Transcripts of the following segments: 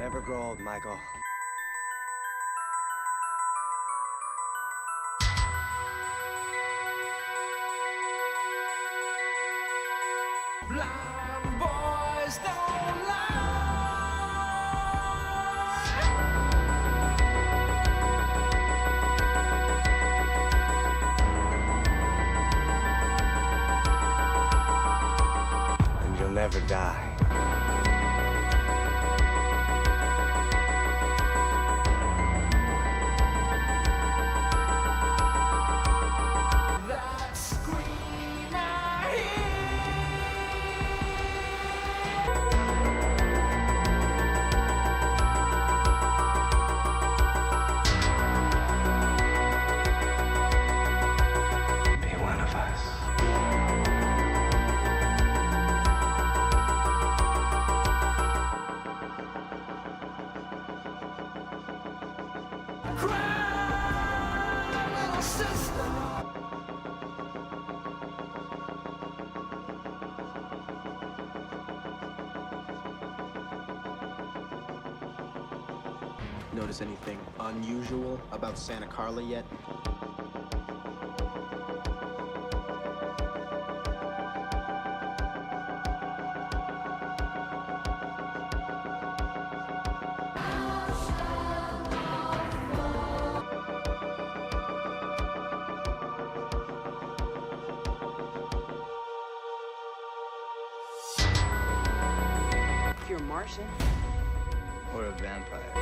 Never grow old, Michael. Blind boys don't lie. And you'll never die. That scream I hear. Be one of us. Cry, little sister. Notice anything unusual about Santa Carla yet? If you're a Martian, Or a vampire.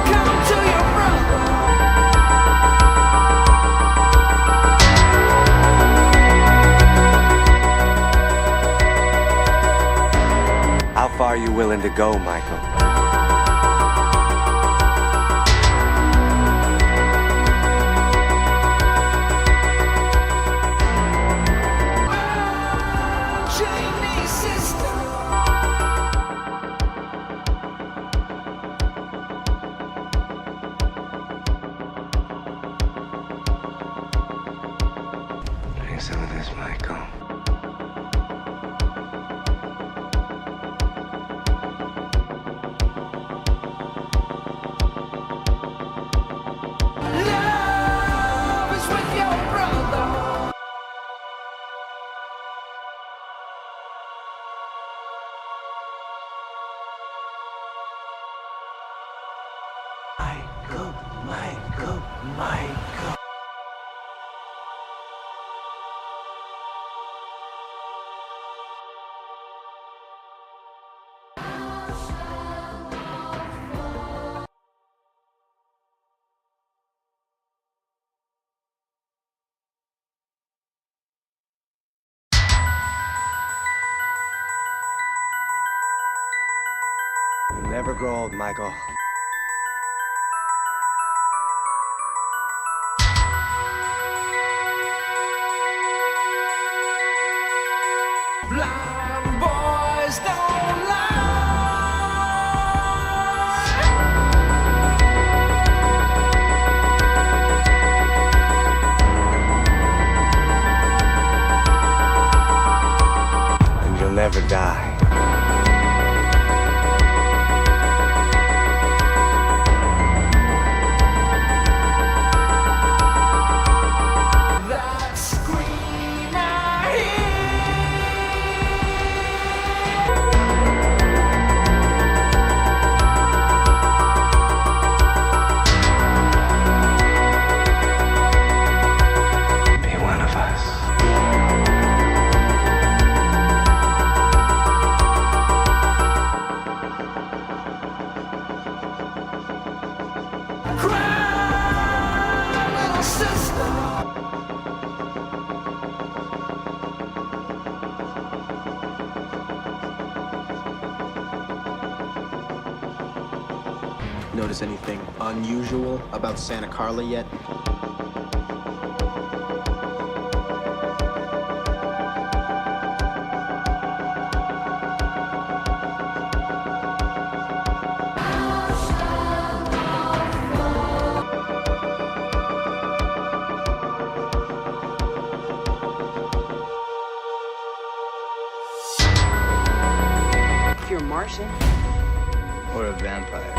Come to your brother. How far are you willing to go, Michael? Chinese sister. Drink some of this, Michael. Love is with your brother. Michael, Michael, Michael. You'll never grow old, Michael. Blind boys don't lie. And you'll never die. That scream I Be one of us. hear. Cry, little sister. Notice anything unusual about Santa Carla yet? you're Martian, or a vampire.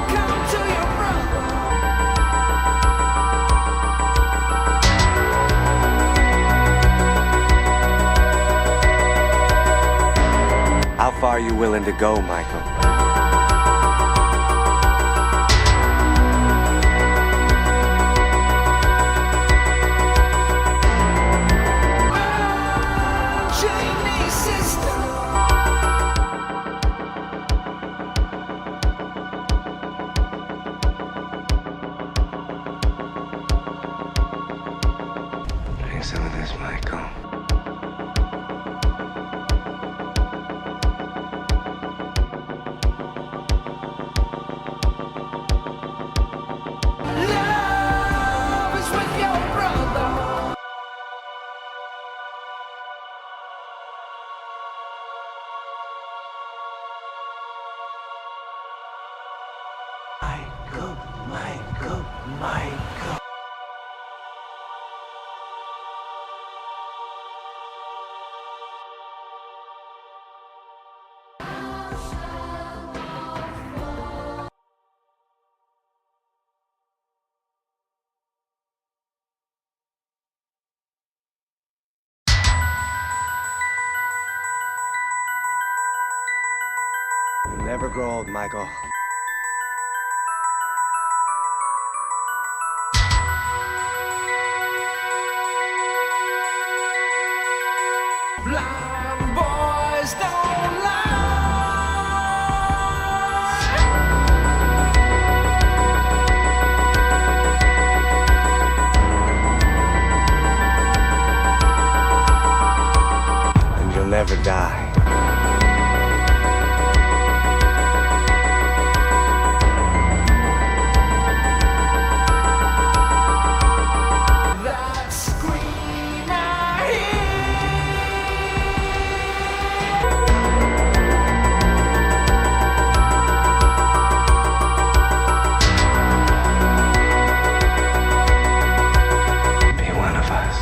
Come to your brother. How far are you willing to go, Michael? Chinese sister. Drink some of this, Michael. Love is with your brother. Michael, Michael, Michael. You'll never grow old, Michael. Blind boys don't lie. And you'll never die. That scream I Be one of us.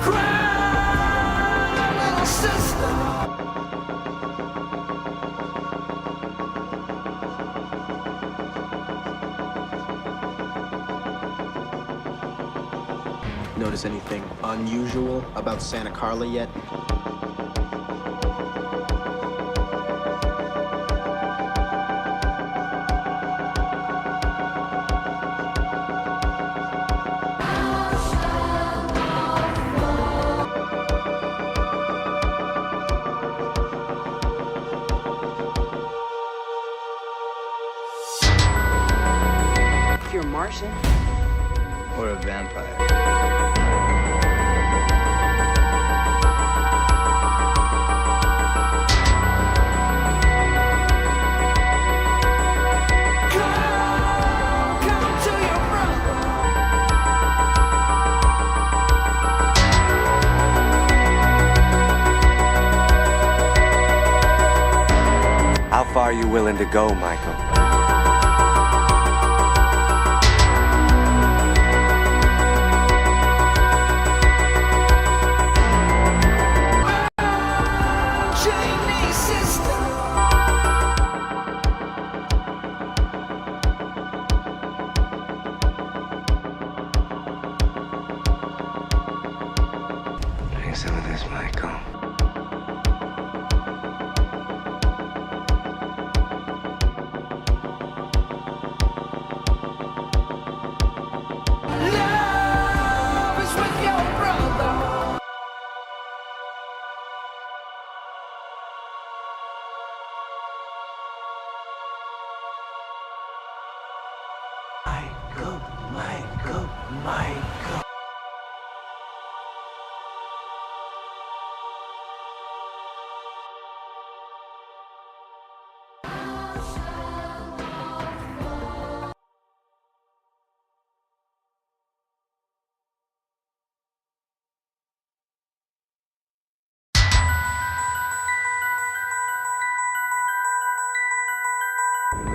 cry, little sister. Notice anything unusual about Santa Carla yet? if you're Martian, Or a vampire. Come to your brother. How far are you willing to go, Michael? Chinese sister. Drink some of this, Michael. Love is with your brother. Michael, Michael, Michael.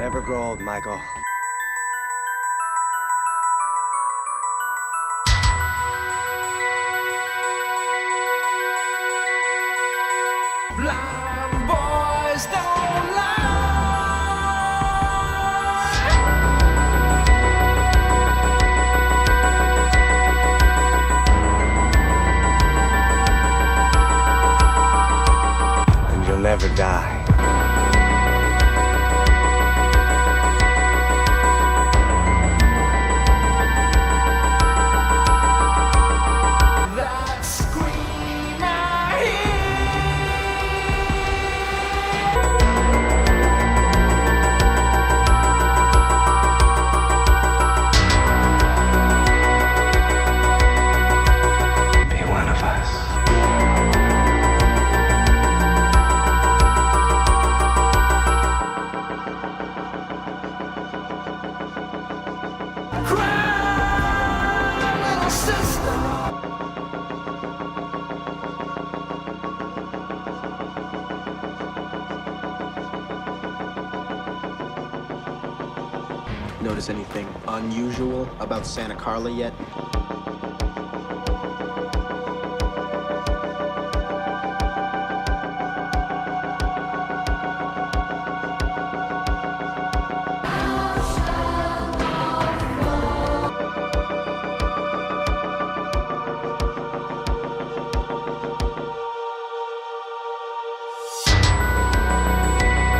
Never grow old, Michael. Blind boys don't lie. And you'll never die. That scream I Be one of us. cry, little sister. Notice anything unusual about Santa Carla yet?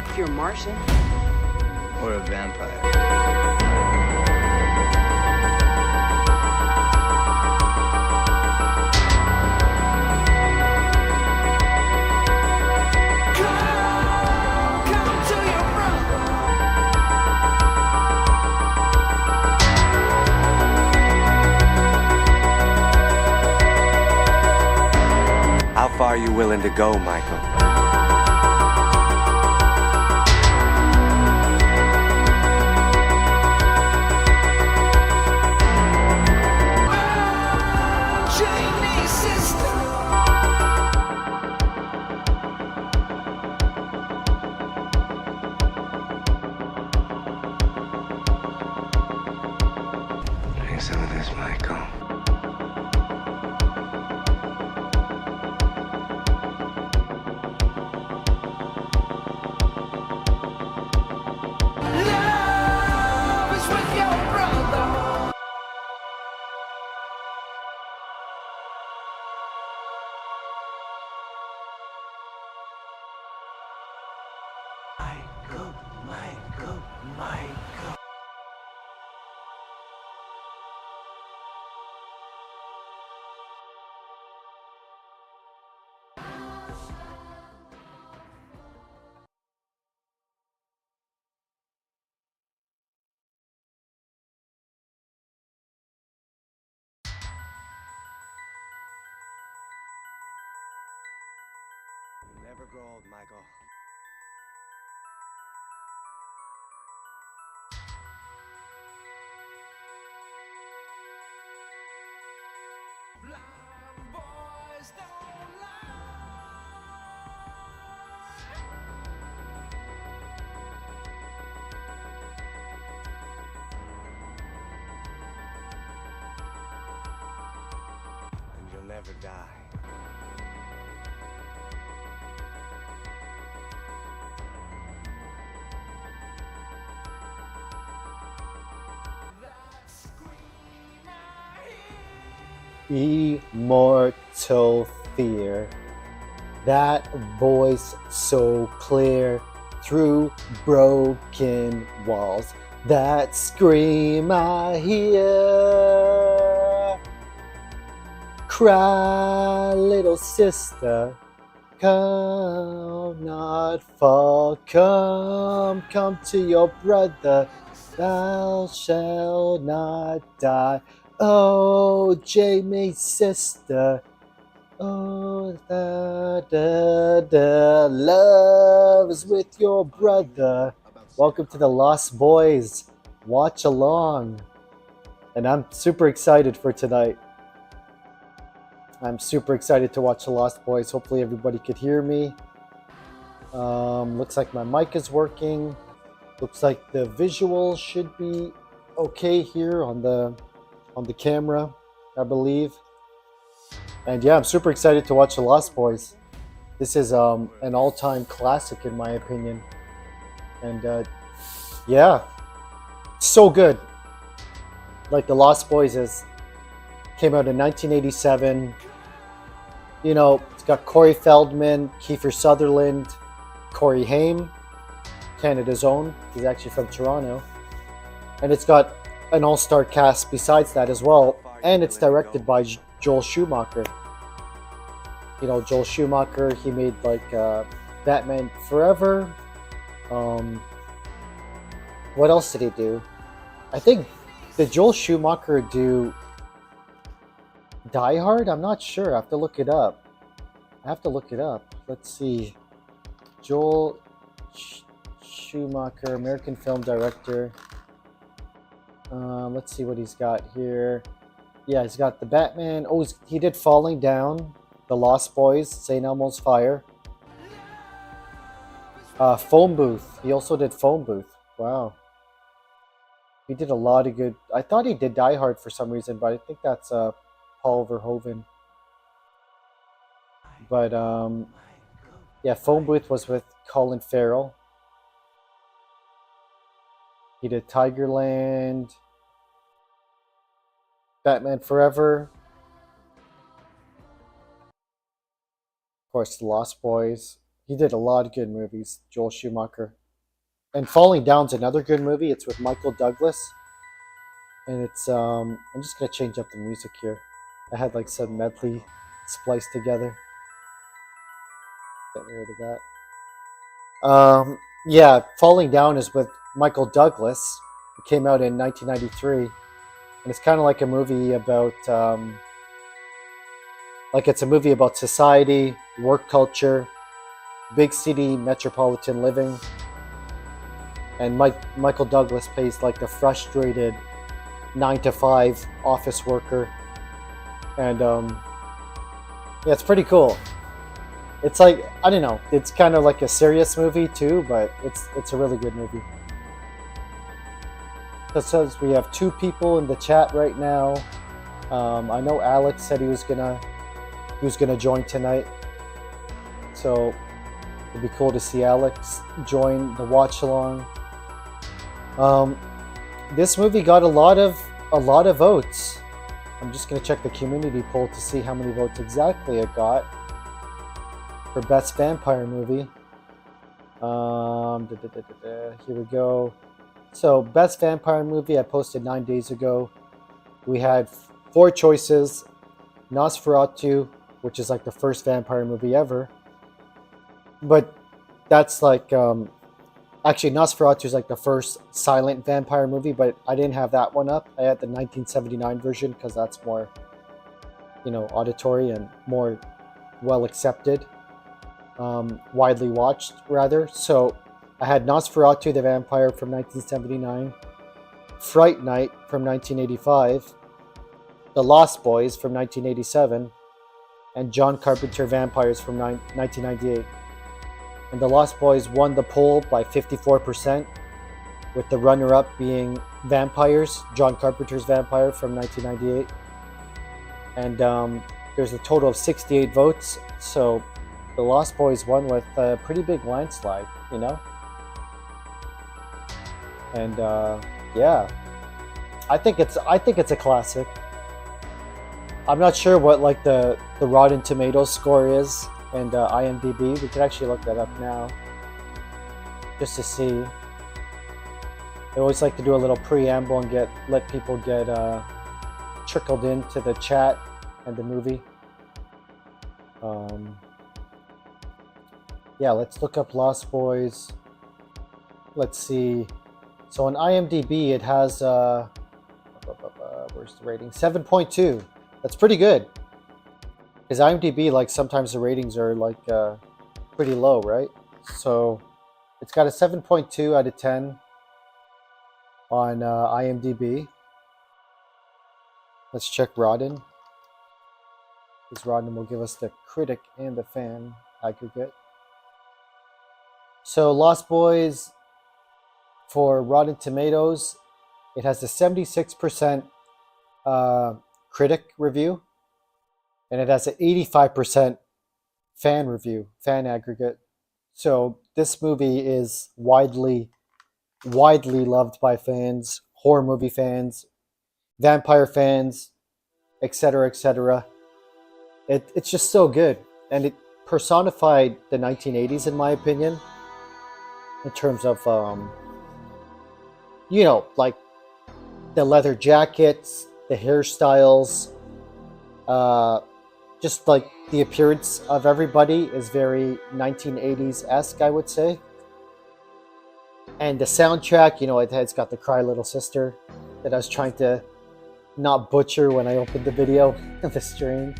If you're Martian, Or a vampire. Come to your brother. How far are you willing to go, Michael? Chinese sister. Drink some of this, Michael. Love is with your brother. Michael, Michael, Michael. You'll never grow old, Michael. Blind boys don't lie. And you'll never die. That scream I Immortal fear. That voice so clear through broken walls. That scream I hear. Cry, little sister. Come, not fall. Come to your brother. Thou shalt not die. Oh, Jamie's sister. Oh, love is with your brother. Welcome to the Lost Boys watch along. And I'm super excited for tonight. I'm super excited to watch the Lost Boys. Hopefully everybody could hear me. Looks like my mic is working. Looks like the visual should be okay here on the camera, I believe. And yeah, I'm super excited to watch The Lost Boys. This is an all-time classic in my opinion. And yeah, so good. Like The Lost Boys came out in 1987. You know, it's got Corey Feldman, Kiefer Sutherland, Corey Haim, Canada's own. He's actually from Toronto. And it's got an all-star cast besides that as well. And it's directed by Joel Schumacher. You know, Joel Schumacher, he made like Batman Forever. What else did he do? I think, did Joel Schumacher do Die Hard? I'm not sure. I have to look it up. Let's see. Joel Schumacher, American film director. Let's see what he's got here. Yeah, he's got the Batman. Oh, he did Falling Down, The Lost Boys, St. Elmo's Fire. Phone Booth. He also did Phone Booth. Wow. He did a lot of good. I thought he did Die Hard for some reason, but I think that's Paul Verhoeven. But yeah, Phone Booth was with Colin Farrell. He did Tigerland, Batman Forever, of course, The Lost Boys. He did a lot of good movies, Joel Schumacher. And Falling Down's another good movie. It's with Michael Douglas. And it's, I'm just going to change up the music here. I had like some medley spliced together. Get rid of that. Yeah, Falling Down is with Michael Douglas. It came out in 1993. And it's kind of like a movie about, it's a movie about society, work culture, big city metropolitan living. And Michael Douglas plays like the frustrated 9-to-5 office worker. And yeah, it's pretty cool. It's like, I don't know, it's kind of like a serious movie too, but it's a really good movie. It says we have 2 people in the chat right now. I know Alex said he was gonna join tonight, so it'd be cool to see Alex join the watch along. This movie got a lot of votes. I'm just gonna check the community poll to see how many votes exactly it got for best vampire movie. Here we go. So best vampire movie I posted 9 days ago. We had 4 choices. Nosferatu, which is like the first vampire movie ever. But that's like actually, Nosferatu is like the first silent vampire movie, but I didn't have that one up. I had the 1979 version because that's more, you know, auditory and more well accepted, widely watched rather. So I had Nosferatu the Vampire from 1979, Fright Night from 1985, The Lost Boys from 1987, and John Carpenter Vampires from 1998. And The Lost Boys won the poll by 54%, with the runner-up being Vampires, John Carpenter's Vampire from 1998. And there's a total of 68 votes, so The Lost Boys won with a pretty big landslide, you know? And yeah, I think it's a classic. I'm not sure what like the Rotten Tomatoes score is and IMDb. We could actually look that up now just to see. I always like to do a little preamble and let people get trickled into the chat and the movie. Yeah, let's look up Lost Boys. Let's see. So on IMDb it has where's the rating? 7.2. That's pretty good. Because IMDb, like, sometimes the ratings are like pretty low, right? So it's got a 7.2 out of 10 on IMDb. Let's check Rotten, because Rotten will give us the critic and the fan aggregate. So Lost Boys For Rotten Tomatoes, it has a 76% critic review, and it has an 85% fan review, fan aggregate. So this movie is widely loved by fans, horror movie fans, vampire fans, etc., etc. It's just so good, and it personified the 1980s, in my opinion, in terms of like the leather jackets, the hairstyles, just like the appearance of everybody is very 1980s-esque, I would say. And the soundtrack, it's got the Cry Little Sister that I was trying to not butcher when I opened the video, the stream.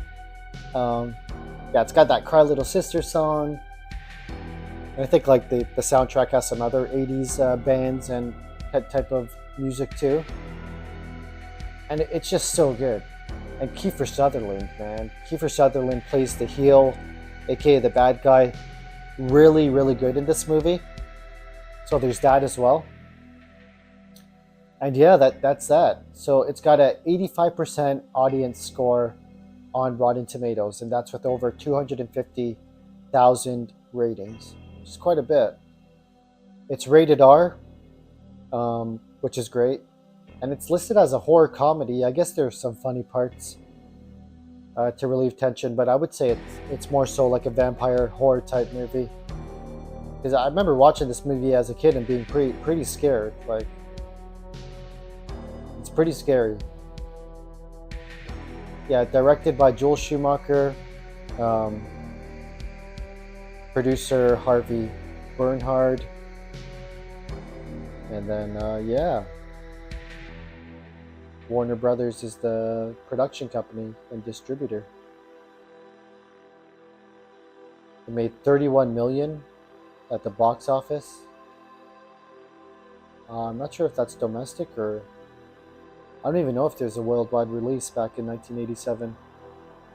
Yeah, it's got that Cry Little Sister song. And I think like the soundtrack has some other 80s bands and that type of music too. And it's just so good. And Kiefer Sutherland, man. Kiefer Sutherland plays the heel, aka the bad guy, really, really good in this movie. So there's that as well. And yeah, that's that. So it's got an 85% audience score on Rotten Tomatoes, and that's with over 250,000 ratings, which is quite a bit. It's rated R, which is great. And it's listed as a horror comedy. I guess there's some funny parts to relieve tension, but I would say it's more so like a vampire horror type movie. Because I remember watching this movie as a kid and being pretty scared. Like, it's pretty scary. Yeah, directed by Joel Schumacher, producer Harvey Bernhard, and then yeah, Warner Brothers is the production company and distributor. It made $31 million at the box office. I'm not sure if that's domestic or... I don't even know if there's a worldwide release back in 1987.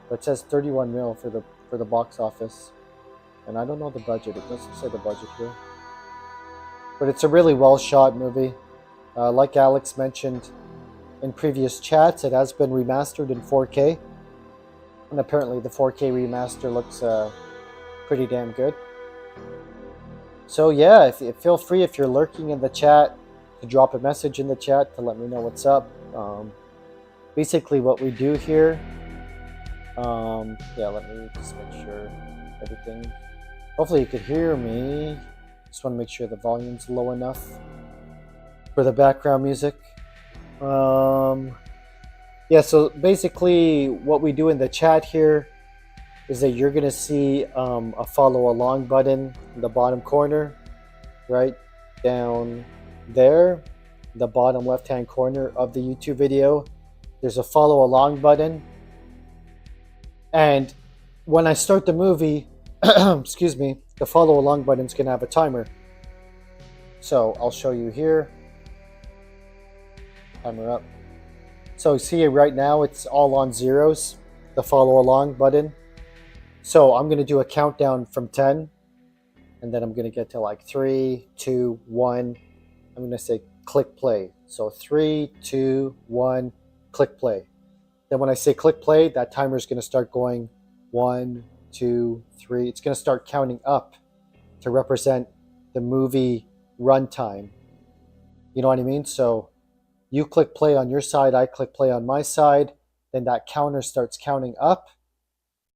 But it says 31 mil for the box office. And I don't know the budget. It doesn't say the budget here. But it's a really well shot movie. Like Alex mentioned in previous chats, it has been remastered in 4K. And apparently the 4K remaster looks pretty damn good. So yeah, feel free if you're lurking in the chat to drop a message in the chat to let me know what's up. Basically what we do here, yeah, let me just make sure everything, hopefully you could hear me. Just want to make sure the volume's low enough for the background music. Yeah, so basically what we do in the chat here is that you're going to see a follow along button in the bottom corner, right down there, the bottom left hand corner of the YouTube video. There's a follow along button, and when I start the movie, excuse me, the follow along button is going to have a timer. So I'll show you here. Timer up. So see right now it's all on zeros, the follow along button. So I'm going to do a countdown from 10, and then I'm going to get to like 3, 2, 1. I'm going to say click play. So 3, 2, 1, click play. Then when I say click play, that timer is going to start going 1, 2, 3. It's going to start counting up to represent the movie runtime. You know what I mean? So you click play on your side, I click play on my side, then that counter starts counting up,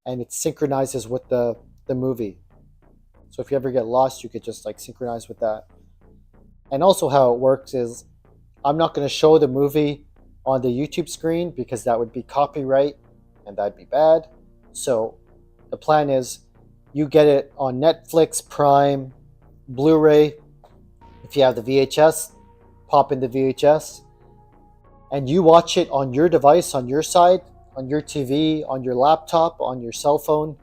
and it synchronizes with the movie. So if you ever get lost, you could just like synchronize with that. And also how it works is I'm not going to show the movie on the YouTube screen because that would be copyright and that'd be bad. So the plan is you get it on Netflix, Prime, Blu Ray. If you have the VHS, pop in the VHS and you watch it on your device, on your side, on your TV, on your laptop, on your cell phone,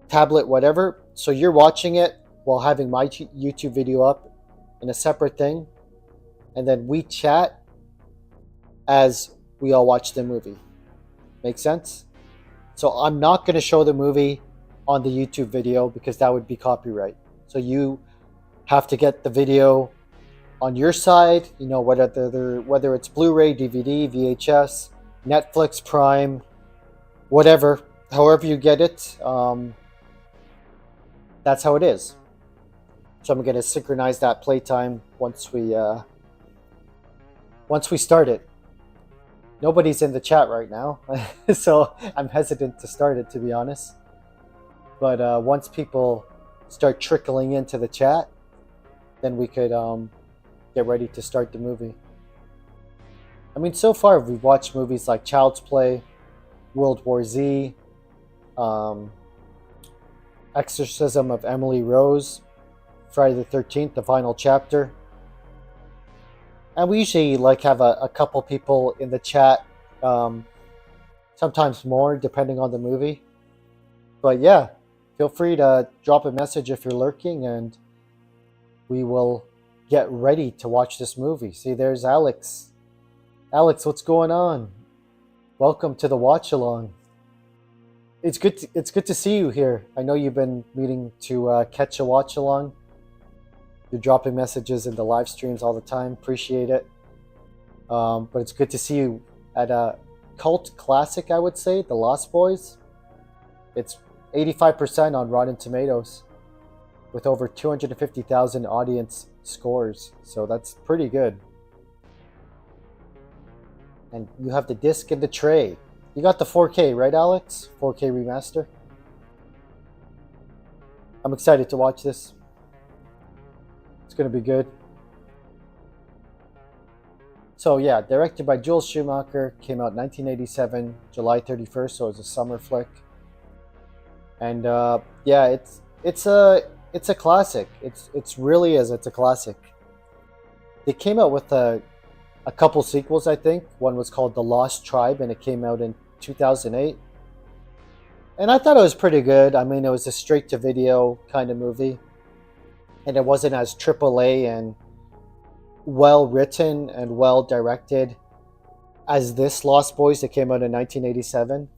tablet, whatever. So you're watching it while having my YouTube video up in a separate thing. And then we chat as we all watch the movie. Make sense? So I'm not going to show the movie on the YouTube video because that would be copyright. So you have to get the video on your side, whether it's Blu Ray, DVD, VHS, Netflix, Prime, whatever, however you get it, that's how it is. So I'm going to synchronize that playtime once we start it. Nobody's in the chat right now, so I'm hesitant to start it, to be honest. But once people start trickling into the chat, then we could get ready to start the movie. I mean, so far we've watched movies like Child's Play, World War Z, Exorcism of Emily Rose, Friday the 13th, the final chapter. And we usually have a couple people in the chat, sometimes more, depending on the movie. But yeah, feel free to drop a message if you're lurking, and we will get ready to watch this movie. See, there's Alex. Alex, what's going on? Welcome to the watch along. It's good to see you here. I know you've been meaning to catch a watch along. You're dropping messages in the live streams all the time. Appreciate it. But it's good to see you at a cult classic, I would say, The Lost Boys. It's 85% on Rotten Tomatoes with over 250,000 audience scores. So that's pretty good. And you have the disc in the tray. You got the 4K, right, Alex? 4K remaster. I'm excited to watch this. It's going to be good. So yeah, directed by Joel Schumacher, came out 1987, July 31st, so it was a summer flick. And yeah, it's a classic. It's really is. It's a classic. They came out with a couple sequels, I think. One was called The Lost Tribe, and it came out in 2008. And I thought it was pretty good. I mean, it was a straight-to-video kind of movie. And it wasn't as AAA and well-written and well-directed as this Lost Boys that came out in 1987.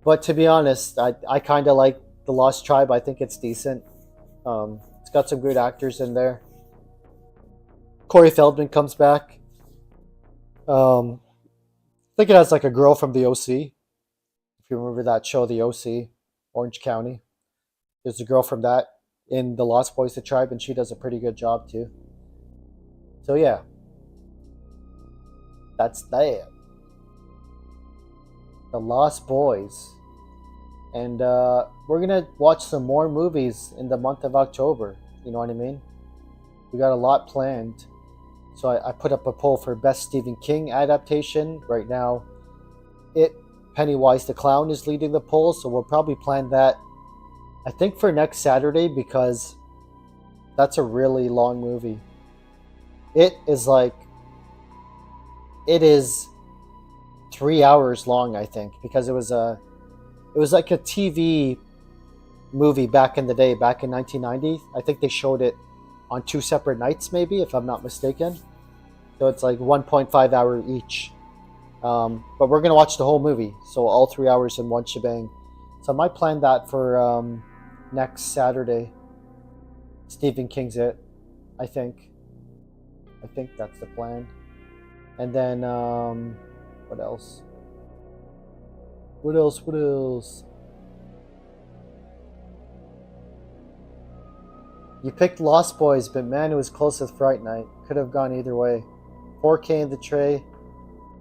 But to be honest, I kind of like The Lost Tribe. I think it's decent. It's got some good actors in there. Corey Feldman comes back. I think it has a girl from the OC. If you remember that show, the OC, Orange County. There's a girl from that in The Lost Boys, the Tribe, and she does a pretty good job too. So yeah, that's that. The Lost Boys. And we're going to watch some more movies in the month of October. You know what I mean? We got a lot planned. So I put up a poll for Best Stephen King Adaptation. Right now, Pennywise the Clown is leading the poll. So we'll probably plan that, I think, for next Saturday, because that's a really long movie. It is 3 hours long, I think, because it was like a TV movie back in the day, back in 1990. I think they showed it on 2 separate nights, maybe, if I'm not mistaken. So it's 1.5 hour each. But we're going to watch the whole movie, so all 3 hours in one shebang. So I might plan that for next Saturday. Stephen King's it, I think. I think that's the plan. And then, what else? What else? You picked Lost Boys, but man, it was close with Fright Night. Could have gone either way. 4K in the tray.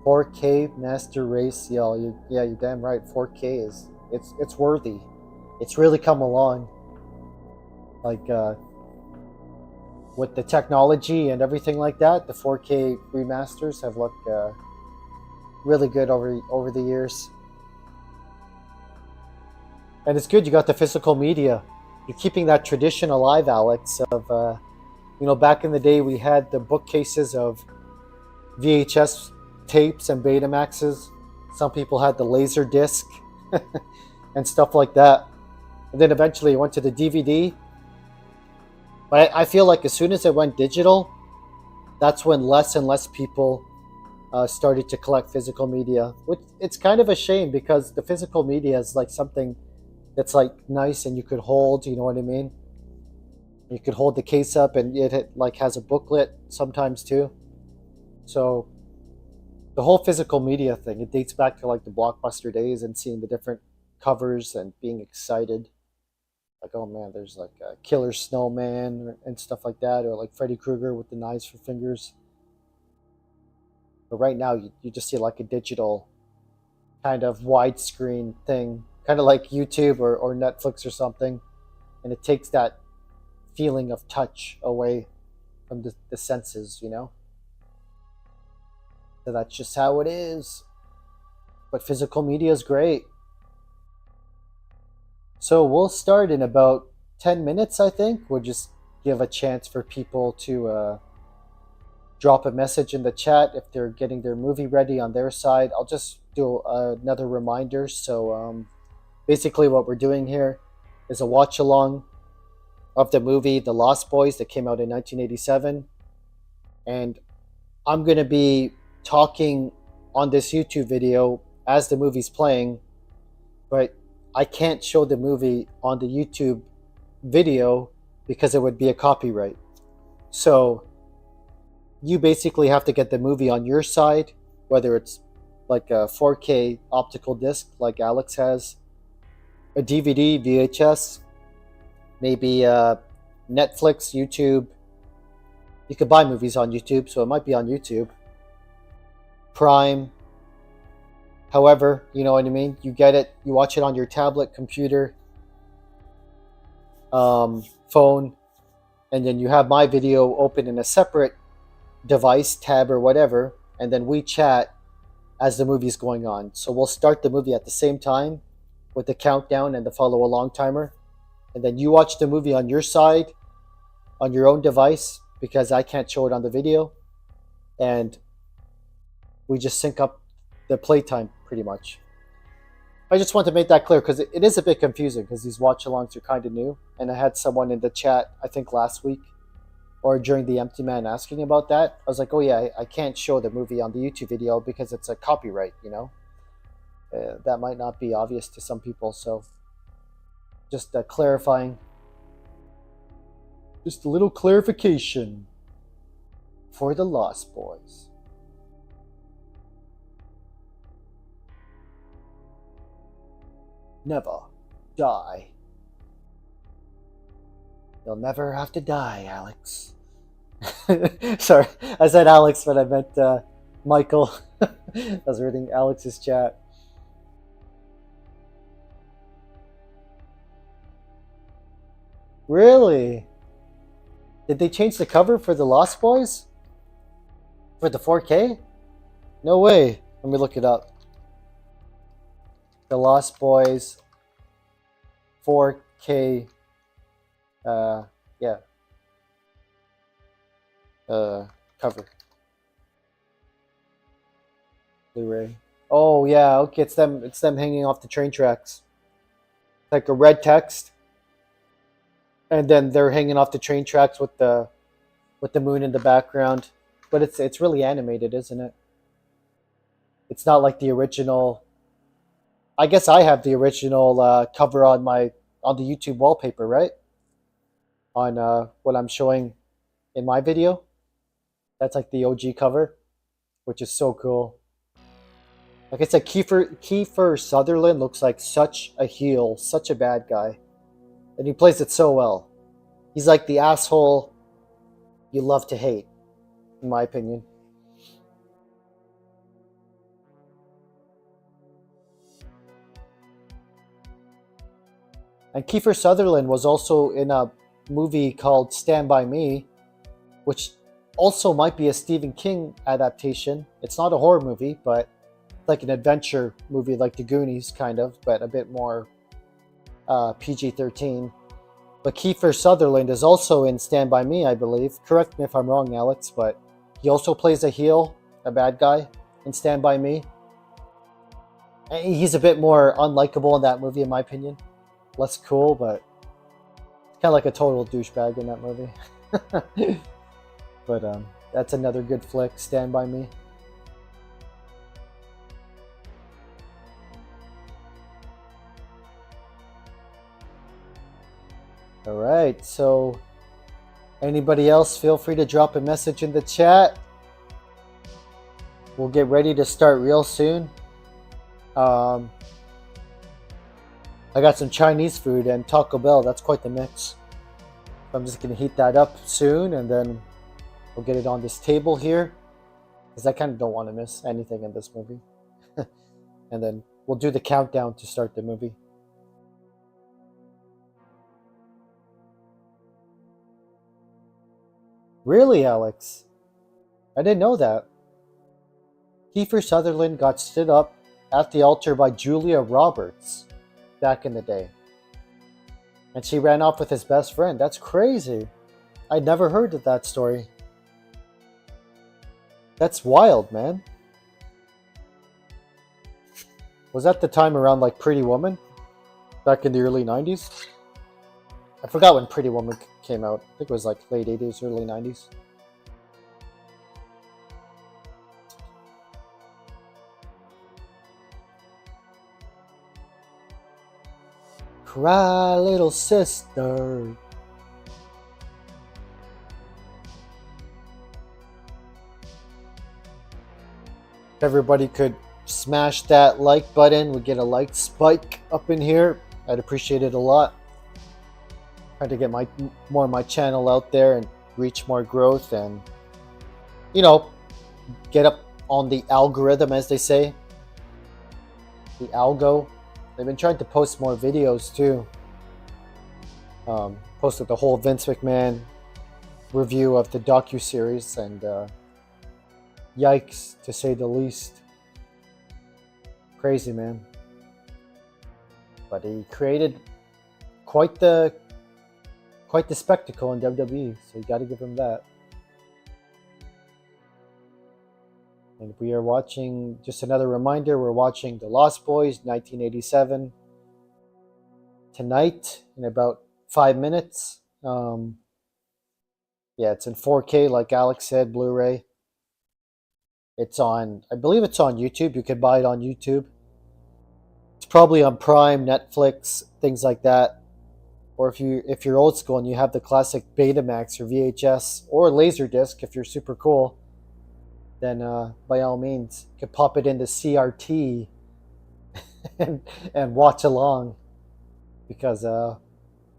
4K Master Race. You're damn right. 4K it's worthy. It's really come along. With the technology and everything like that, the 4K remasters have looked really good over the years. And it's good you got the physical media. You're keeping that tradition alive, Alex, of back in the day we had the bookcases of VHS tapes and Betamaxes. Some people had the laser disc and stuff like that. And then eventually it went to the DVD. But I feel like as soon as it went digital, that's when less and less people started to collect physical media. Which it's kind of a shame, because the physical media is something that's nice and you could hold, you know what I mean? You could hold the case up, and it like has a booklet sometimes too. So the whole physical media thing, it dates back to like the Blockbuster days and seeing the different covers and being excited. Like, oh man, there's like a killer snowman and stuff like that, or like Freddy Krueger with the knives for fingers. But right now, you just see like a digital kind of widescreen thing, kind of like YouTube or Netflix or something. And it takes that feeling of touch away from the senses, you know? So that's just how it is. But physical media is great. So we'll start in about 10 minutes, I think. We'll just give a chance for people to drop a message in the chat if they're getting their movie ready on their side. I'll just do another reminder. So basically what we're doing here is a watch along of the movie The Lost Boys that came out in 1987. And I'm going to be talking on this YouTube video as the movie's playing, but I can't show the movie on the YouTube video because it would be a copyright. So you basically have to get the movie on your side, whether it's like a 4K optical disc like Alex has, a DVD, VHS, maybe Netflix, YouTube. You could buy movies on YouTube, so it might be on YouTube. Prime. However, you know what I mean? You get it, you watch it on your tablet, computer, phone, and then you have my video open in a separate device, tab, or whatever, and then we chat as the movie's going on. So we'll start the movie at the same time with the countdown and the follow along timer. And then you watch the movie on your side, on your own device, because I can't show it on the video. And we just sync up the playtime pretty much. I just want to make that clear because it is a bit confusing because these watch alongs are kind of new. And I had someone in the chat, I think last week, or during the Empty Man asking about that. I was like, oh yeah, I can't show the movie on the YouTube video because it's a copyright, you know? That might not be obvious to some people, so just clarifying. Just a little clarification for the Lost Boys. Never die. You'll never have to die, Alex. Sorry, I said Alex, but I meant Michael. I was reading Alex's chat. Really? Did they change the cover for the Lost Boys? For the 4K? No way. Let me look it up. The Lost Boys 4K cover. Blu Ray. Oh yeah, okay, it's them hanging off the train tracks. Like a red text. And then they're hanging off the train tracks with the moon in the background. But it's really animated, isn't it? It's not like the original. I guess I have the original cover on the YouTube wallpaper, right? On what I'm showing in my video. That's like the OG cover, which is so cool. Like I said, Kiefer Sutherland looks like such a heel, such a bad guy. And he plays it so well. He's like the asshole you love to hate, in my opinion. And Kiefer Sutherland was also in a movie called Stand By Me, which also might be a Stephen King adaptation. It's not a horror movie, but like an adventure movie like The Goonies, kind of, but a bit more PG-13. But Kiefer Sutherland is also in Stand By Me, I believe. Correct me if I'm wrong, Alex, but he also plays a heel, a bad guy, in Stand By Me. And he's a bit more unlikable in that movie, in my opinion. Less cool, but kind of like a total douchebag in that movie. But that's another good flick, Stand By Me. Alright, so Anybody else, feel free to drop a message in the chat. We'll get ready to start real soon. I got some Chinese food and Taco Bell. That's quite the mix. I'm just going to heat that up soon, and then we'll get it on this table here, because I kind of don't want to miss anything in this movie. And then we'll do the countdown to start the movie. Really, Alex? I didn't know that. Kiefer Sutherland got stood up at the altar by Julia Roberts back in the day. And she ran off with his best friend. That's crazy. I'd never heard of that story. That's wild, man. Was that the time around like Pretty Woman? Back in the early 90s? I forgot when Pretty Woman came out. I think it was like late 80s, early 90s. Cry, little sister. If everybody could smash that like button, we get a like spike up in here. I'd appreciate it a lot. Trying to get more of my channel out there and reach more growth, and get up on the algorithm, as they say. The algo. They've been trying to post more videos too. Posted the whole Vince McMahon review of the docuseries, and yikes, to say the least. Crazy, man. But he created quite the spectacle in WWE, so you got to give him that. And we are watching, just another reminder, we're watching The Lost Boys, 1987, tonight in about 5 minutes. Yeah, it's in 4K, like Alex said, Blu Ray. It's on, I believe it's on YouTube. You can buy it on YouTube. It's probably on Prime, Netflix, things like that. Or if you're old school and you have the classic Betamax or VHS or Laserdisc, if you're super cool, then by all means, you can pop it into CRT and watch along. Because,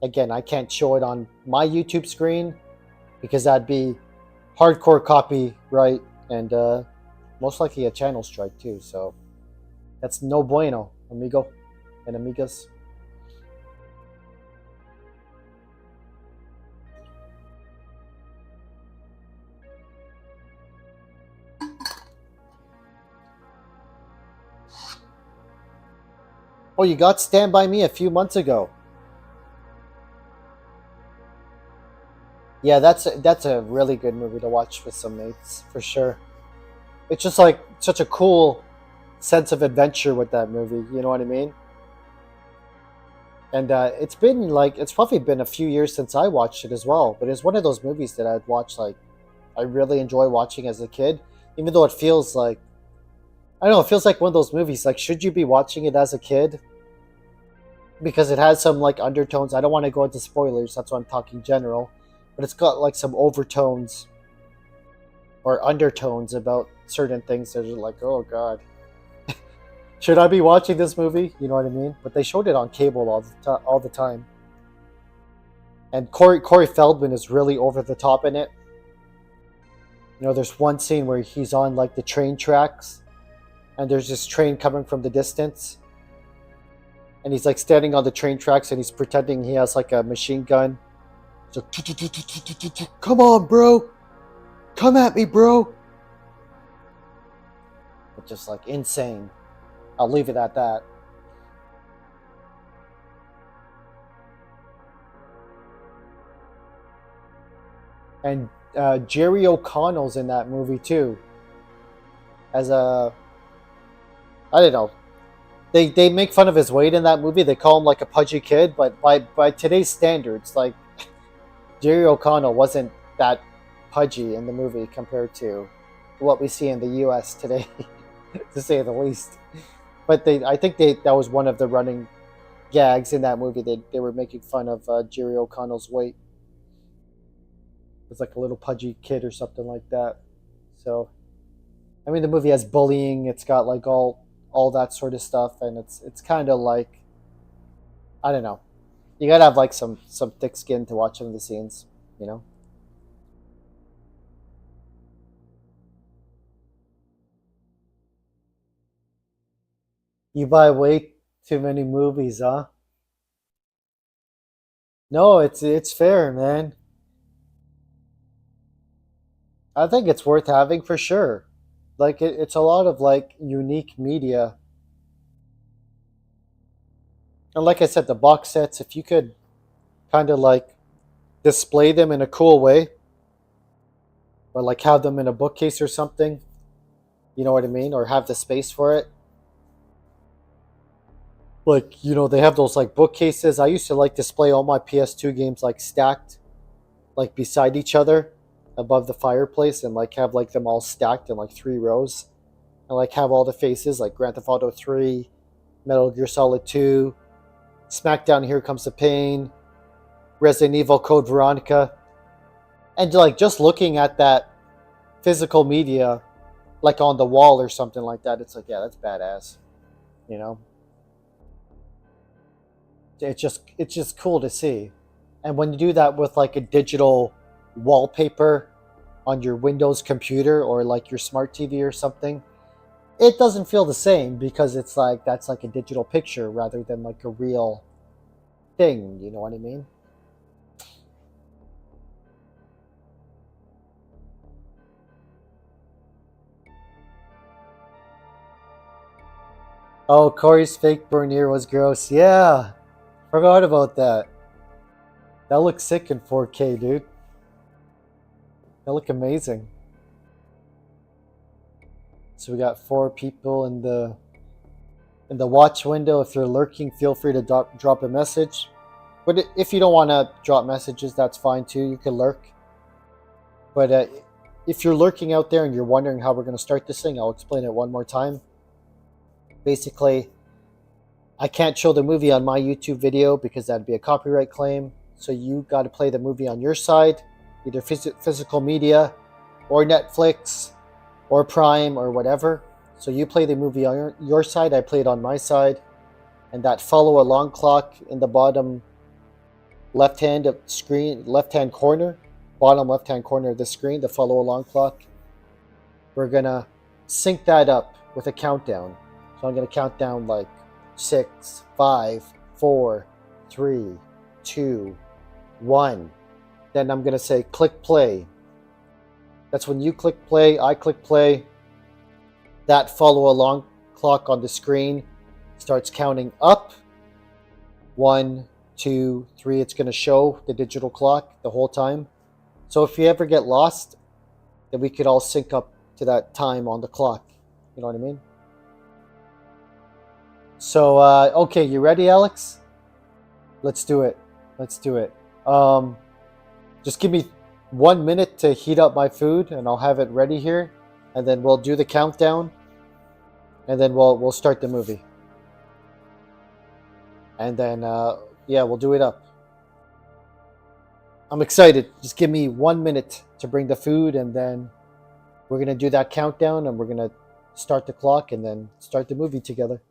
again, I can't show it on my YouTube screen because that'd be hardcore copyright and most likely a channel strike too. So that's no bueno, amigo and amigas. Oh, you got Stand By Me a few months ago. Yeah, that's a really good movie to watch with some mates, for sure. It's just like such a cool sense of adventure with that movie, you know what I mean? And it's probably been a few years since I watched it as well, but it's one of those movies that I'd watch, like, I really enjoy watching as a kid, even though it feels like, I don't know, it feels like one of those movies, like, should you be watching it as a kid? Because it has some, like, undertones. I don't want to go into spoilers, that's why I'm talking general. But it's got, like, some overtones or undertones about certain things that are like, oh, God. Should I be watching this movie? You know what I mean? But they showed it on cable all the time. And Corey Feldman is really over the top in it. You know, there's one scene where he's on, like, the train tracks. And there's this train coming from the distance. And he's, like, standing on the train tracks and he's pretending he has, like, a machine gun. So, come on, bro. Come at me, bro. It's just, like, insane. I'll leave it at that. And Jerry O'Connell's in that movie, too. As a... I don't know. They make fun of his weight in that movie. They call him, like, a pudgy kid. But by today's standards, like... Jerry O'Connell wasn't that pudgy in the movie compared to what we see in the U.S. today, to say the least. But I think that was one of the running gags in that movie. They were making fun of Jerry O'Connell's weight. was like a little pudgy kid or something like that. So, I mean, the movie has bullying. It's got like all that sort of stuff, and it's kind of like, I don't know. You gotta have like some thick skin to watch some of the scenes, you know. You buy way too many movies, huh? No, it's fair, man. I think it's worth having for sure. Like it's a lot of like unique media, and like I said, the box sets. If you could kind of like display them in a cool way, or like have them in a bookcase or something, you know what I mean, or have the space for it. Like they have those like bookcases. I used to like display all my PS2 games like stacked, like beside each other, above the fireplace, and like have like them all stacked in like 3 rows, and like have all the faces like Grand Theft Auto 3, Metal Gear Solid 2, SmackDown Here Comes the Pain, Resident Evil Code Veronica, and like just looking at that physical media, like on the wall or something like that, it's like, yeah, that's badass, you know. It's just cool to see, and when you do that with like a digital wallpaper on your Windows computer or like your smart TV or something, it doesn't feel the same because it's like that's like a digital picture rather than like a real thing. You know what I mean? Oh, Corey's fake Bernier was gross. Yeah, forgot about that. That looks sick in 4K, dude. That look amazing. So we got 4 people in the watch window. If you're lurking, feel free to drop a message. But if you don't want to drop messages, that's fine too. You can lurk. But if you're lurking out there and you're wondering how we're going to start this thing, I'll explain it one more time. Basically, I can't show the movie on my YouTube video because that'd be a copyright claim. So you got to play the movie on your side, either physical media or Netflix or Prime or whatever. So you play the movie on your side, I play it on my side. And that follow along clock in the bottom left-hand of screen, left-hand corner, bottom left-hand corner of the screen, the follow along clock, we're going to sync that up with a countdown. So I'm going to count down like 6, 5, 4, 3, 2, 1. Then I'm going to say click play. That's when you click play, I click play. That follow along clock on the screen starts counting up. 1, 2, 3. It's going to show the digital clock the whole time. So if you ever get lost, then we could all sync up to that time on the clock. You know what I mean? So, okay, you ready, Alex? Let's do it. Let's do it. Just give me 1 minute to heat up my food, and I'll have it ready here, and then we'll do the countdown, and then we'll start the movie, and then yeah, we'll do it up. I'm excited. Just give me 1 minute to bring the food, and then we're gonna do that countdown, and we're gonna start the clock, and then start the movie together.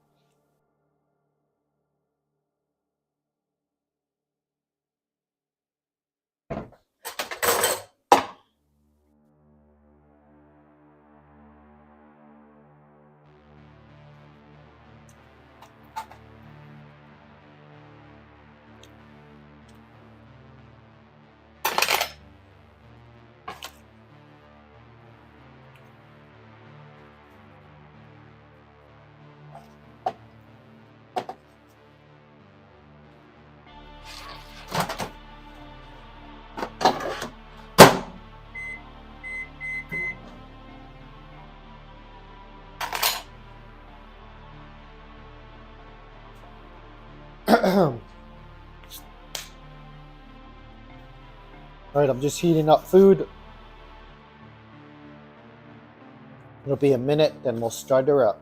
All right, I'm just heating up food. It'll be a minute, then we'll start her up.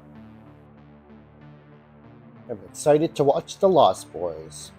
I'm excited to watch The Lost Boys.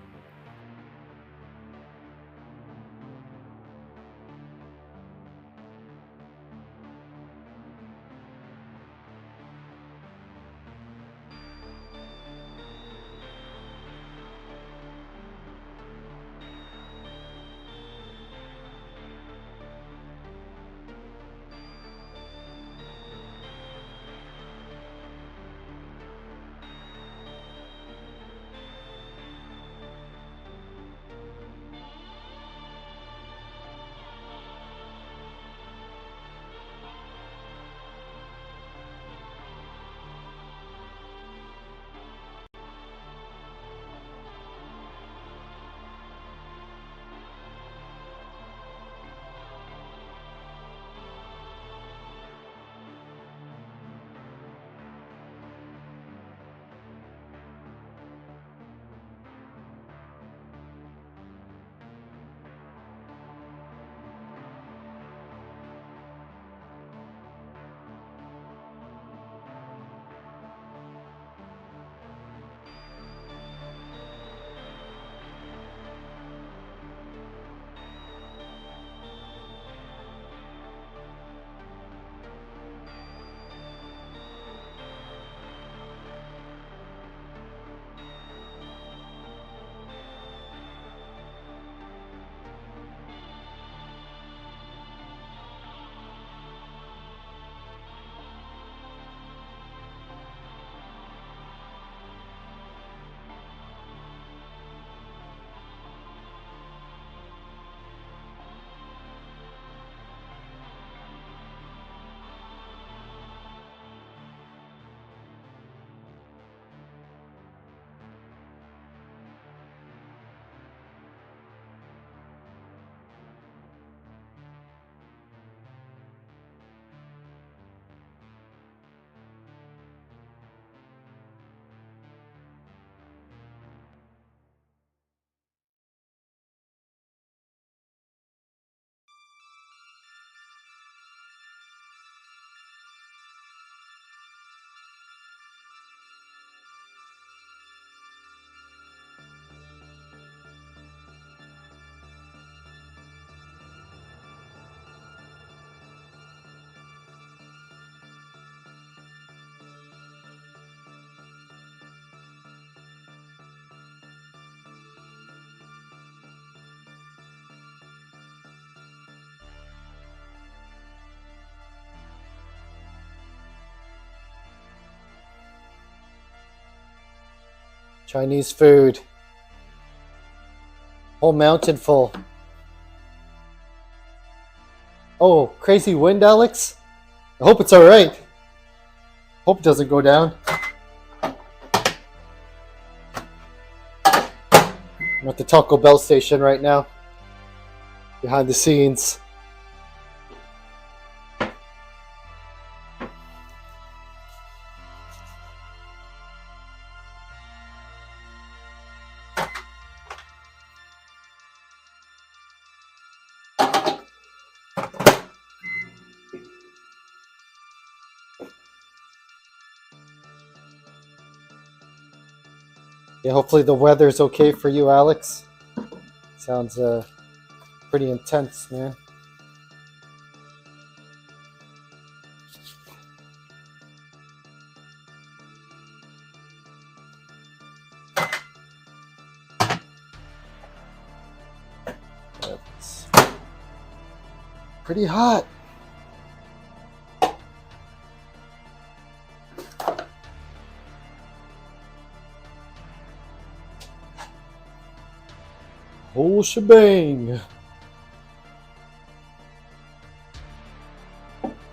Chinese food. Whole mountain full. Oh, crazy wind, Alex? I hope it's alright. Hope it doesn't go down. I'm at the Taco Bell station right now. Behind the scenes. Yeah, hopefully the weather's okay for you, Alex. Sounds pretty intense, man. It's pretty hot. Whole shebang.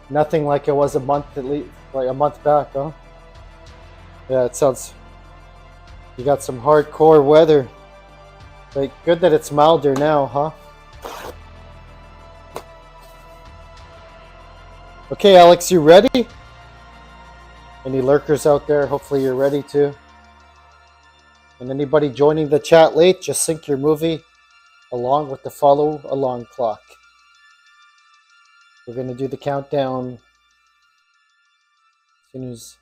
Nothing like it was a month at least, like a month back, huh? Yeah, it sounds. You got some hardcore weather. Like, good that it's milder now, huh? Okay, Alex, you ready? Any lurkers out there? Hopefully you're ready too. And anybody joining the chat late, just sync your movie along with the follow along clock. We're going to do the countdown as soon as...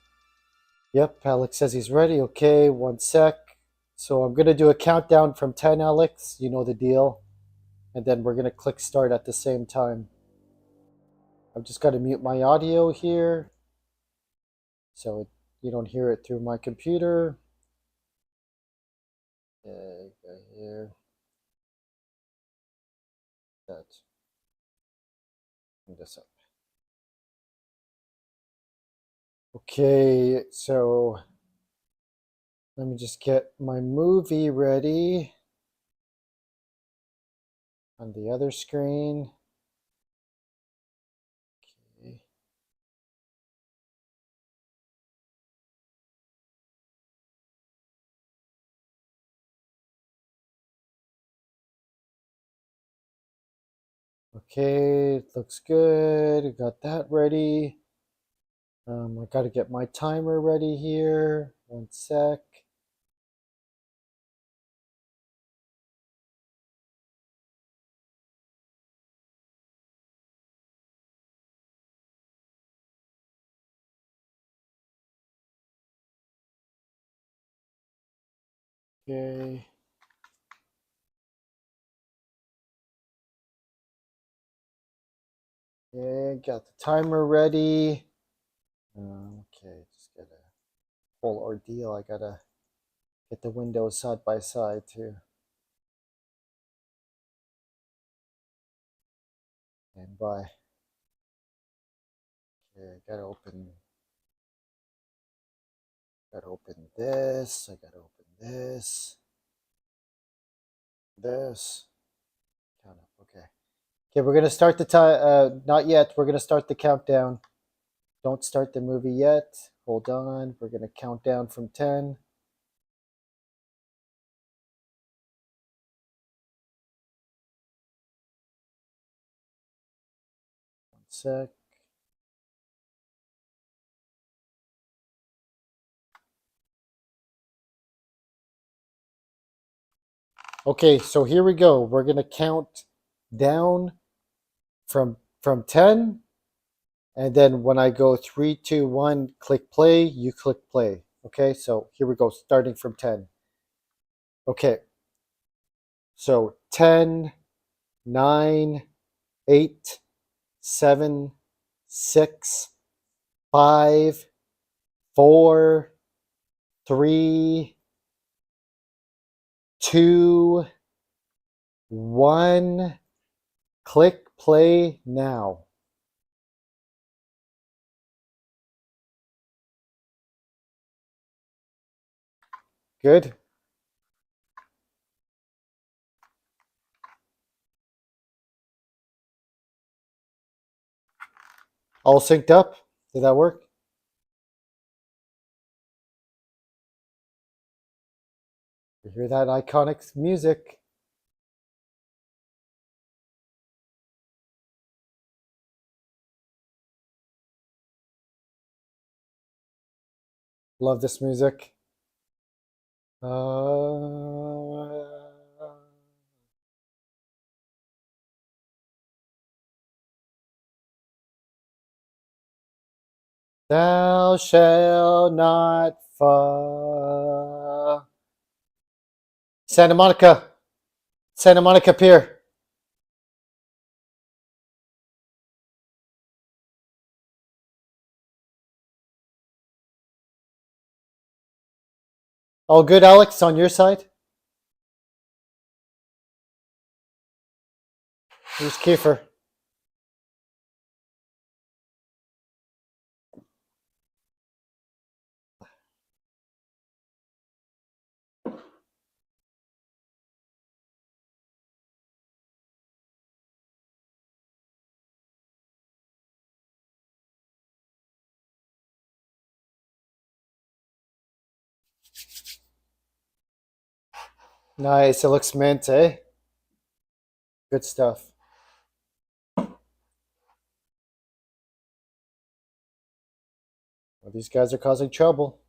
Yep, Alex says he's ready. Okay, 1 sec. So I'm going to do a countdown from 10, Alex. You know the deal. And then we're going to click start at the same time. I've just got to mute my audio here so you don't hear it through my computer. Okay, go here. That. Bring this up. Okay, so let me just get my movie ready on the other screen. Okay. Okay, it looks good. I got that ready. I got to get my timer ready here. 1 sec. Okay. Okay, got the timer ready. Okay, just got a whole ordeal. I gotta get the windows side by side too. And by. Okay, gotta open this. I gotta open this. This. Count up. Okay. Okay, we're gonna start the time. Not yet. We're gonna start the countdown. Don't start the movie yet. Hold on. We're gonna count down from 10. One sec. Okay, so here we go. We're gonna count down from 10, and then when I go 3, 2, 1, click play. You click play. Okay, so here we go. Starting from 10. Okay. So 10, 9, 8, 7, 6, 5, 4, 3, 2, 1. Click play now. Good. All synced up? Did that work? You hear that iconic music? Love this music. Thou shalt not fall. Santa Monica. Santa Monica Pier. All good, Alex, on your side? Here's Kiefer. Nice. It looks mint, eh? Good stuff. Well, these guys are causing trouble.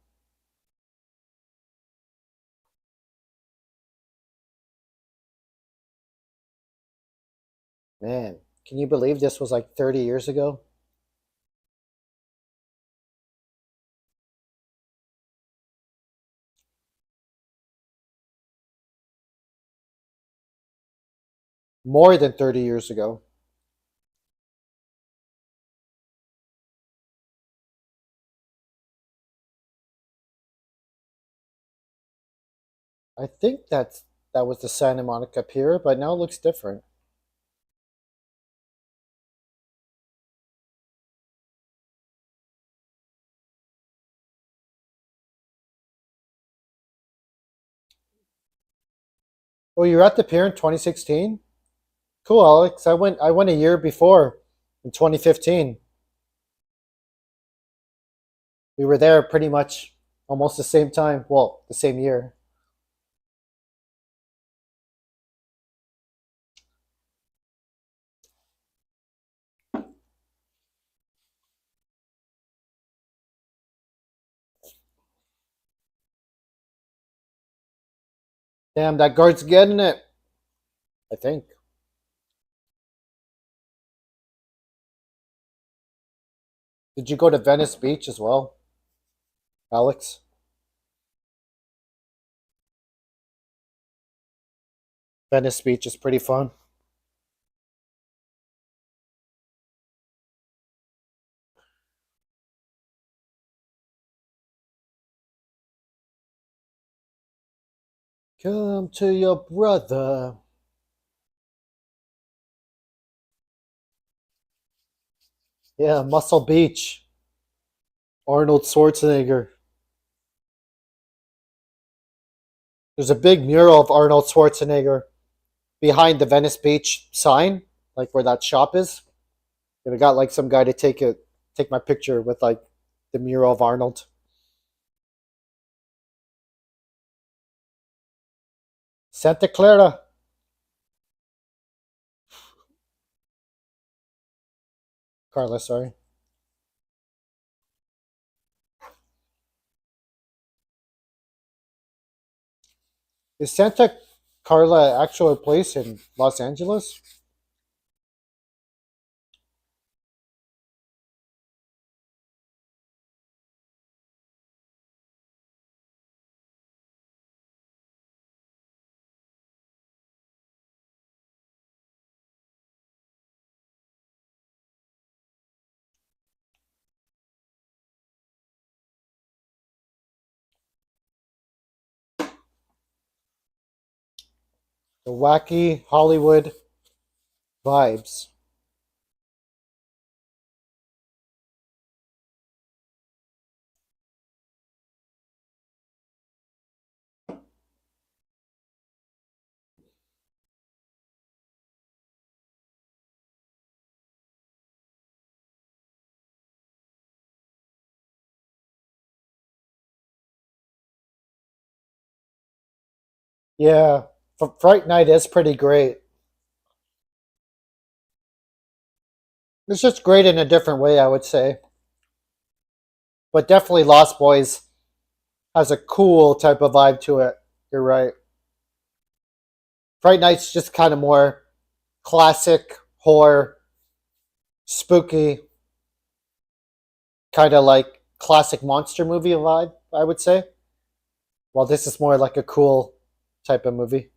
Man, can you believe this was like 30 years ago? More than 30 years ago. I think that was the Santa Monica Pier, but now it looks different. Oh, you're at the pier in 2016? Cool, Alex. I went a year before in 2015. We were there pretty much almost the same time. Well, the same year. Damn, that guard's getting it. I think. Did you go to Venice Beach as well, Alex? Venice Beach is pretty fun. Come to your brother. Yeah, Muscle Beach. Arnold Schwarzenegger. There's a big mural of Arnold Schwarzenegger behind the Venice Beach sign, like where that shop is. And I got like some guy to take my picture with like the mural of Arnold. Santa Clara. Carla, sorry. Is Santa Carla actually a place in Los Angeles? The wacky Hollywood vibes. Yeah, Fright Night is pretty great. It's just great in a different way, I would say. But definitely Lost Boys has a cool type of vibe to it. You're right. Fright Night's just kind of more classic horror, spooky, kind of like classic monster movie vibe, I would say. While this is more like a cool type of movie.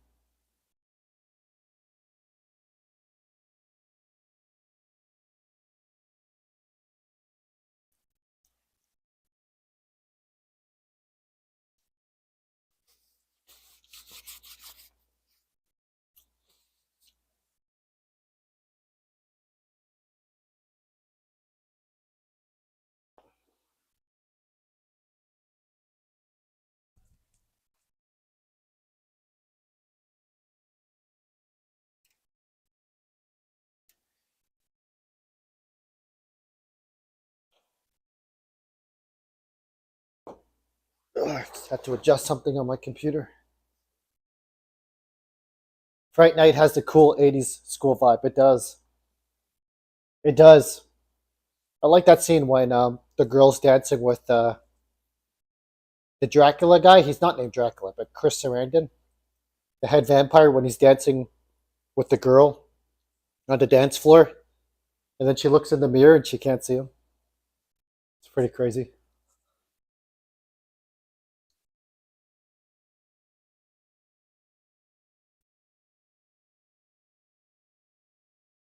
Ugh, just had to adjust something on my computer. Fright Night has the cool 80s school vibe. It does. It does. I like that scene when the girl's dancing with the Dracula guy. He's not named Dracula, but Chris Sarandon, the head vampire, when he's dancing with the girl on the dance floor. And then she looks in the mirror and she can't see him. It's pretty crazy.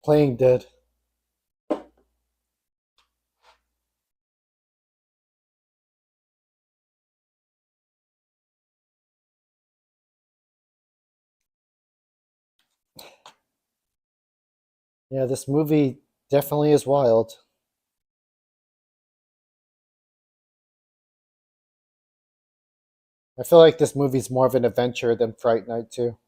Playing dead. Yeah, this movie definitely is wild. I feel like this movie's more of an adventure than Fright Night too.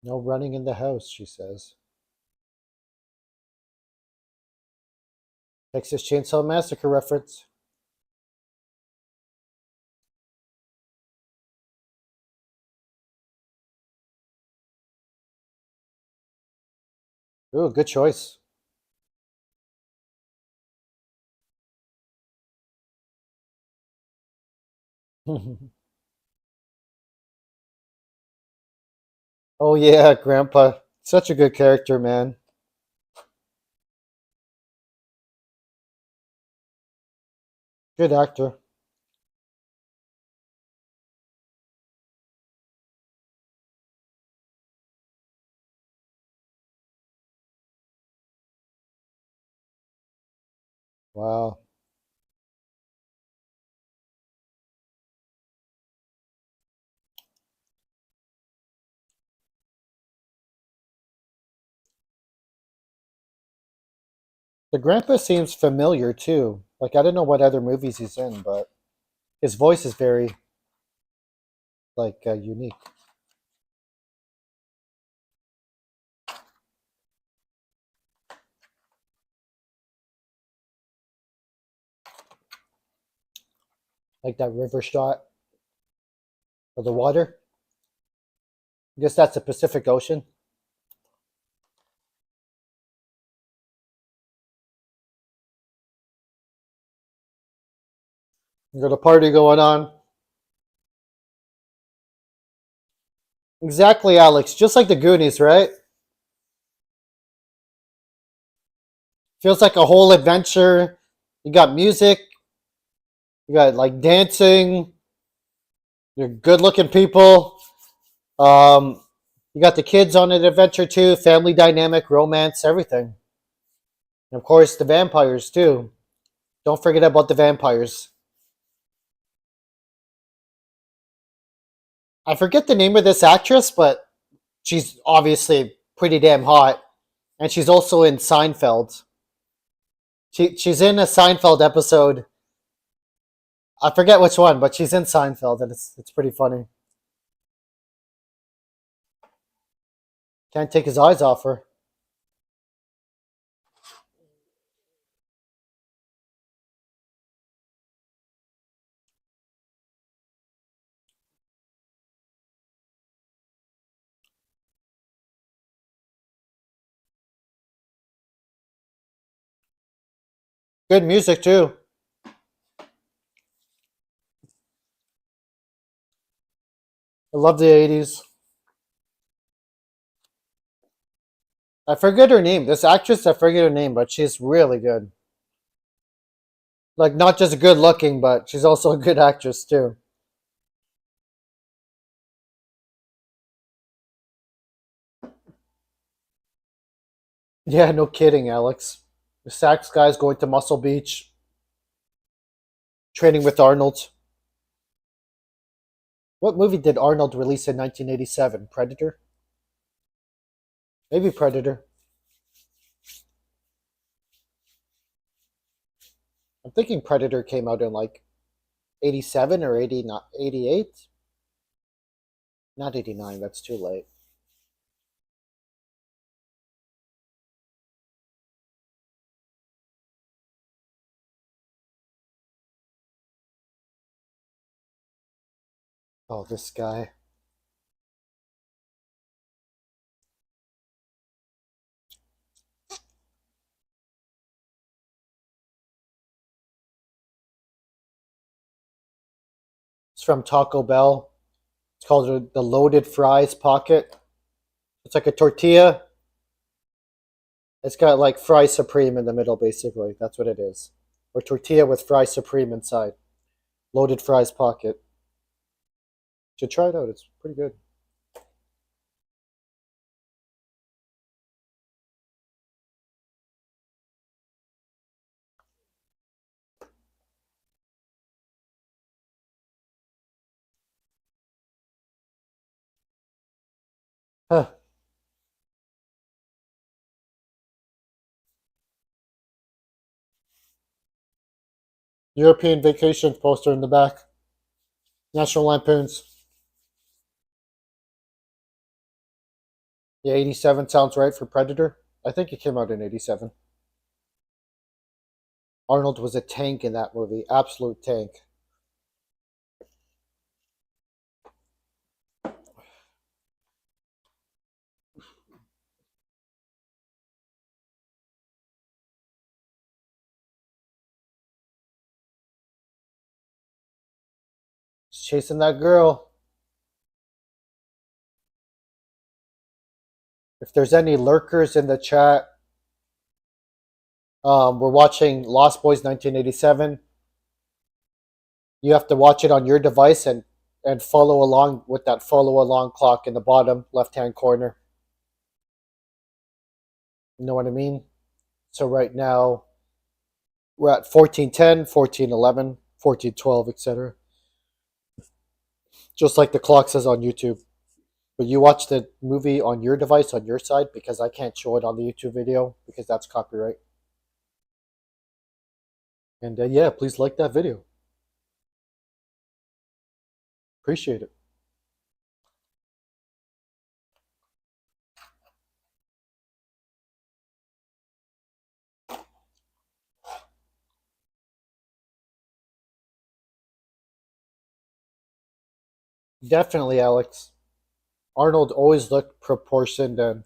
No running in the house, she says. Texas Chainsaw Massacre reference. Ooh, good choice. Oh yeah, Grandpa. Such a good character, man. Good actor. Wow. The grandpa seems familiar too. Like I don't know what other movies he's in, but his voice is very like unique. Like that river shot of the water. I guess that's the Pacific Ocean. You got a party going on. Exactly, Alex. Just like the Goonies, right? Feels like a whole adventure. You got music. You got like dancing. You're good looking people. Um, You got the kids on an adventure too, family dynamic, romance, everything. And of course, the vampires too. Don't forget about the vampires. I forget the name of this actress, but she's obviously pretty damn hot. And she's also in Seinfeld. She's in a Seinfeld episode. I forget which one, but she's in Seinfeld, and it's pretty funny. Can't take his eyes off her. Good music too. I love the 80s. I forget her name. This actress, I forget her name, but she's really good. Like, not just good looking, but she's also a good actress too. Yeah, no kidding, Alex. The Sax guy's going to Muscle Beach, training with Arnold. What movie did Arnold release in 1987? Predator? Maybe Predator. I'm thinking Predator came out in like 87 or 80, not 88? Not 89, that's too late. Oh, this guy. It's from Taco Bell. It's called the Loaded Fries Pocket. It's like a tortilla. It's got like fry supreme in the middle, basically. That's what it is. Or tortilla with fry supreme inside. Loaded Fries Pocket. Should try it out. It's pretty good. Huh. European Vacation poster in the back. National Lampoons. Yeah, 87 sounds right for Predator. I think it came out in 87. Arnold was a tank in that movie. Absolute tank. He's chasing that girl. If there's any lurkers in the chat, we're watching Lost Boys 1987. You have to watch it on your device and follow along with that follow along clock in the bottom left hand corner. You know what I mean? So right now we're at 14:10, 14:11, 14:12, etc. Just like the clock says on YouTube. But you watch the movie on your device on your side because I can't show it on the YouTube video because that's copyright. And yeah, please like that video. Appreciate it. Definitely, Alex. Arnold always looked proportioned and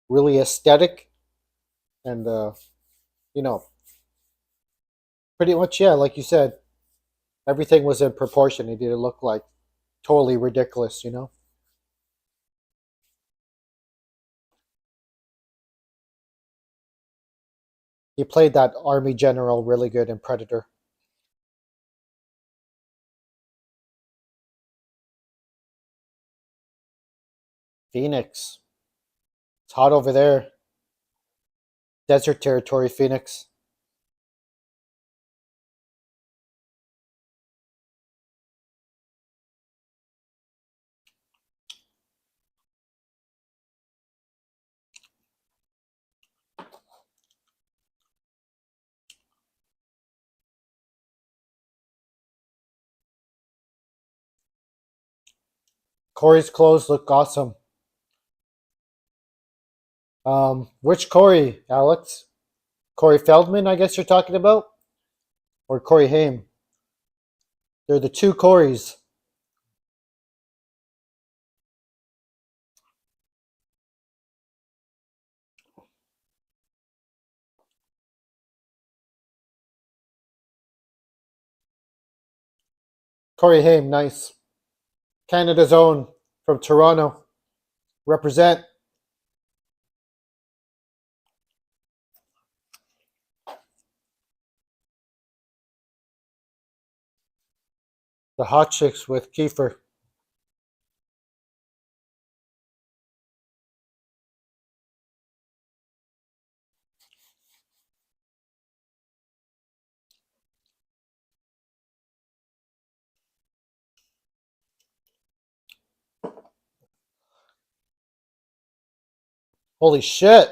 really aesthetic, and you know, pretty much, yeah, like you said, everything was in proportion. He didn't look like totally ridiculous, you know. He played that army general really good in Predator. Phoenix. It's hot over there. Desert territory, Phoenix. Corey's clothes look awesome. Which Corey, Alex? Corey Feldman, I guess you're talking about? Or Corey Haim? They're the two Coreys. Corey Haim, nice. Canada's own from Toronto. Represent. The hot chicks with Kiefer. Holy shit.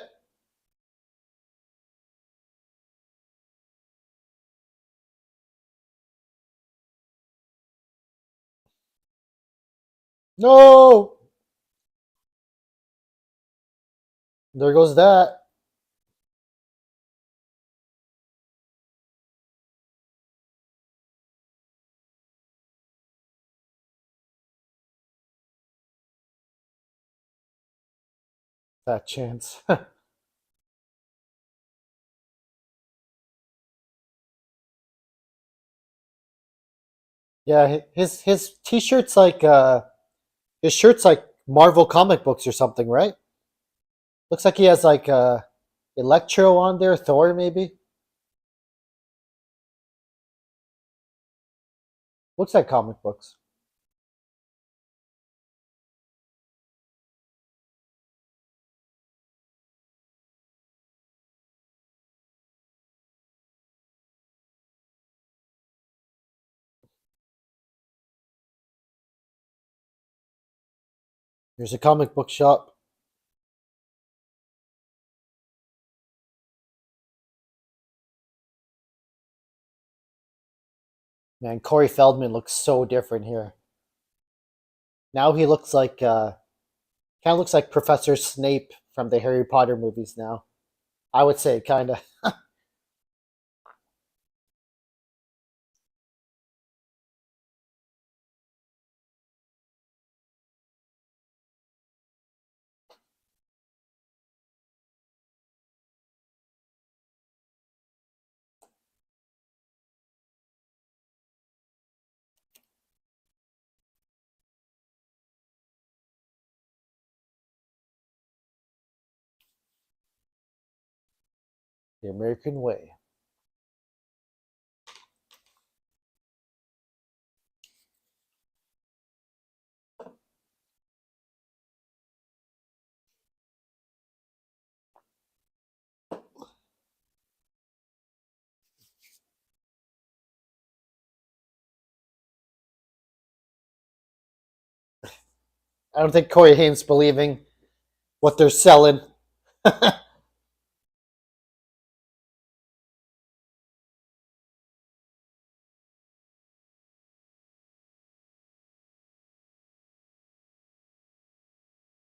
No! There goes that. That chance. Yeah, his t-shirt's like his shirt's like Marvel comic books or something, right? Looks like he has like Electro on there, Thor maybe. Looks like comic books. There's a comic book shop. Man, Corey Feldman looks so different here. Now he looks like kind of looks like Professor Snape from the Harry Potter movies now. I would say kind of. The American way. I don't think Corey Haim's believing what they're selling.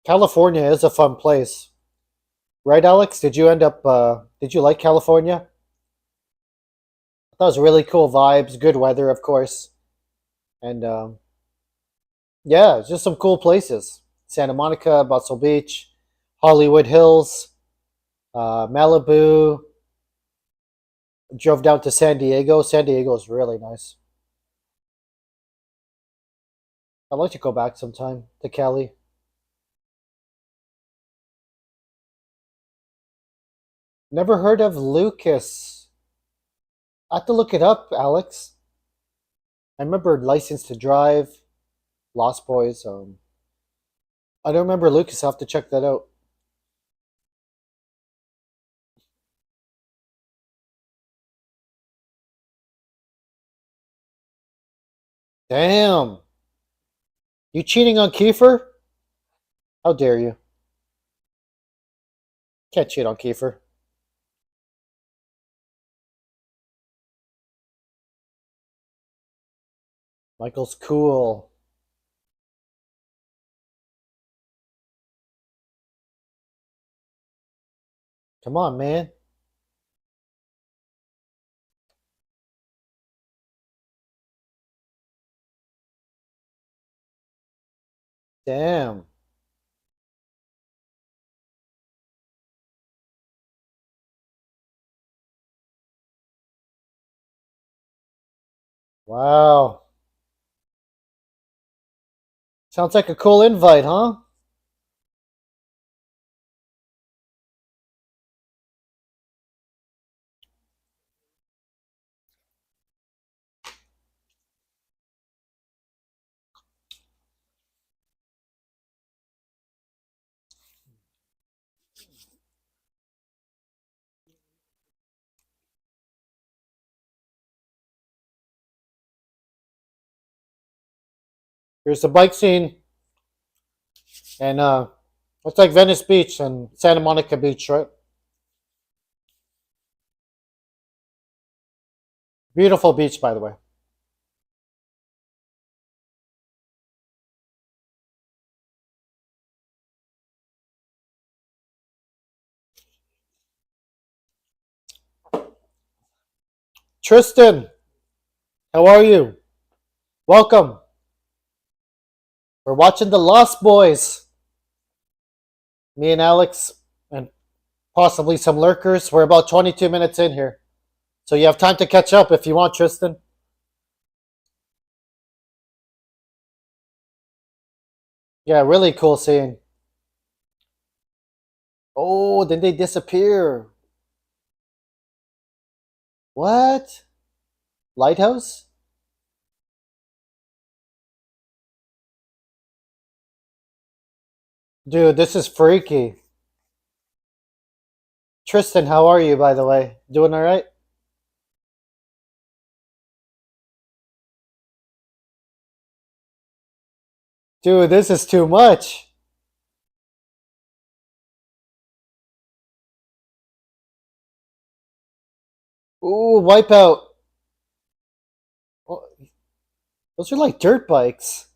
California is a fun place, right, Alex? Did you end up? Did you like California? I thought it was really cool vibes, good weather, of course, and yeah, just some cool places. Santa Monica, Muscle Beach, Hollywood Hills, Malibu. Drove down to San Diego. San Diego is really nice. I'd like to go back sometime to Cali. Never heard of Lucas. I have to look it up, Alex. I remember License to Drive, Lost Boys. I don't remember Lucas. I'll have to check that out. Damn. You cheating on Kiefer? How dare you? Can't cheat on Kiefer. Michael's cool. Come on, man. Damn. Wow. Sounds like a cool invite, huh? Here's the bike scene. And it's like Venice Beach and Santa Monica Beach, right? Beautiful beach, by the way. Tristan, how are you? Welcome. We're watching The Lost Boys. Me and Alex, and possibly some lurkers. We're about 22 minutes in here. So you have time to catch up if you want, Tristan. Yeah, really cool scene. Oh, then they disappear. What? Lighthouse? Dude, this is freaky. Tristan, how are you, by the way? Doing all right? Dude, this is too much. Ooh, Wipeout. Oh, those are like dirt bikes.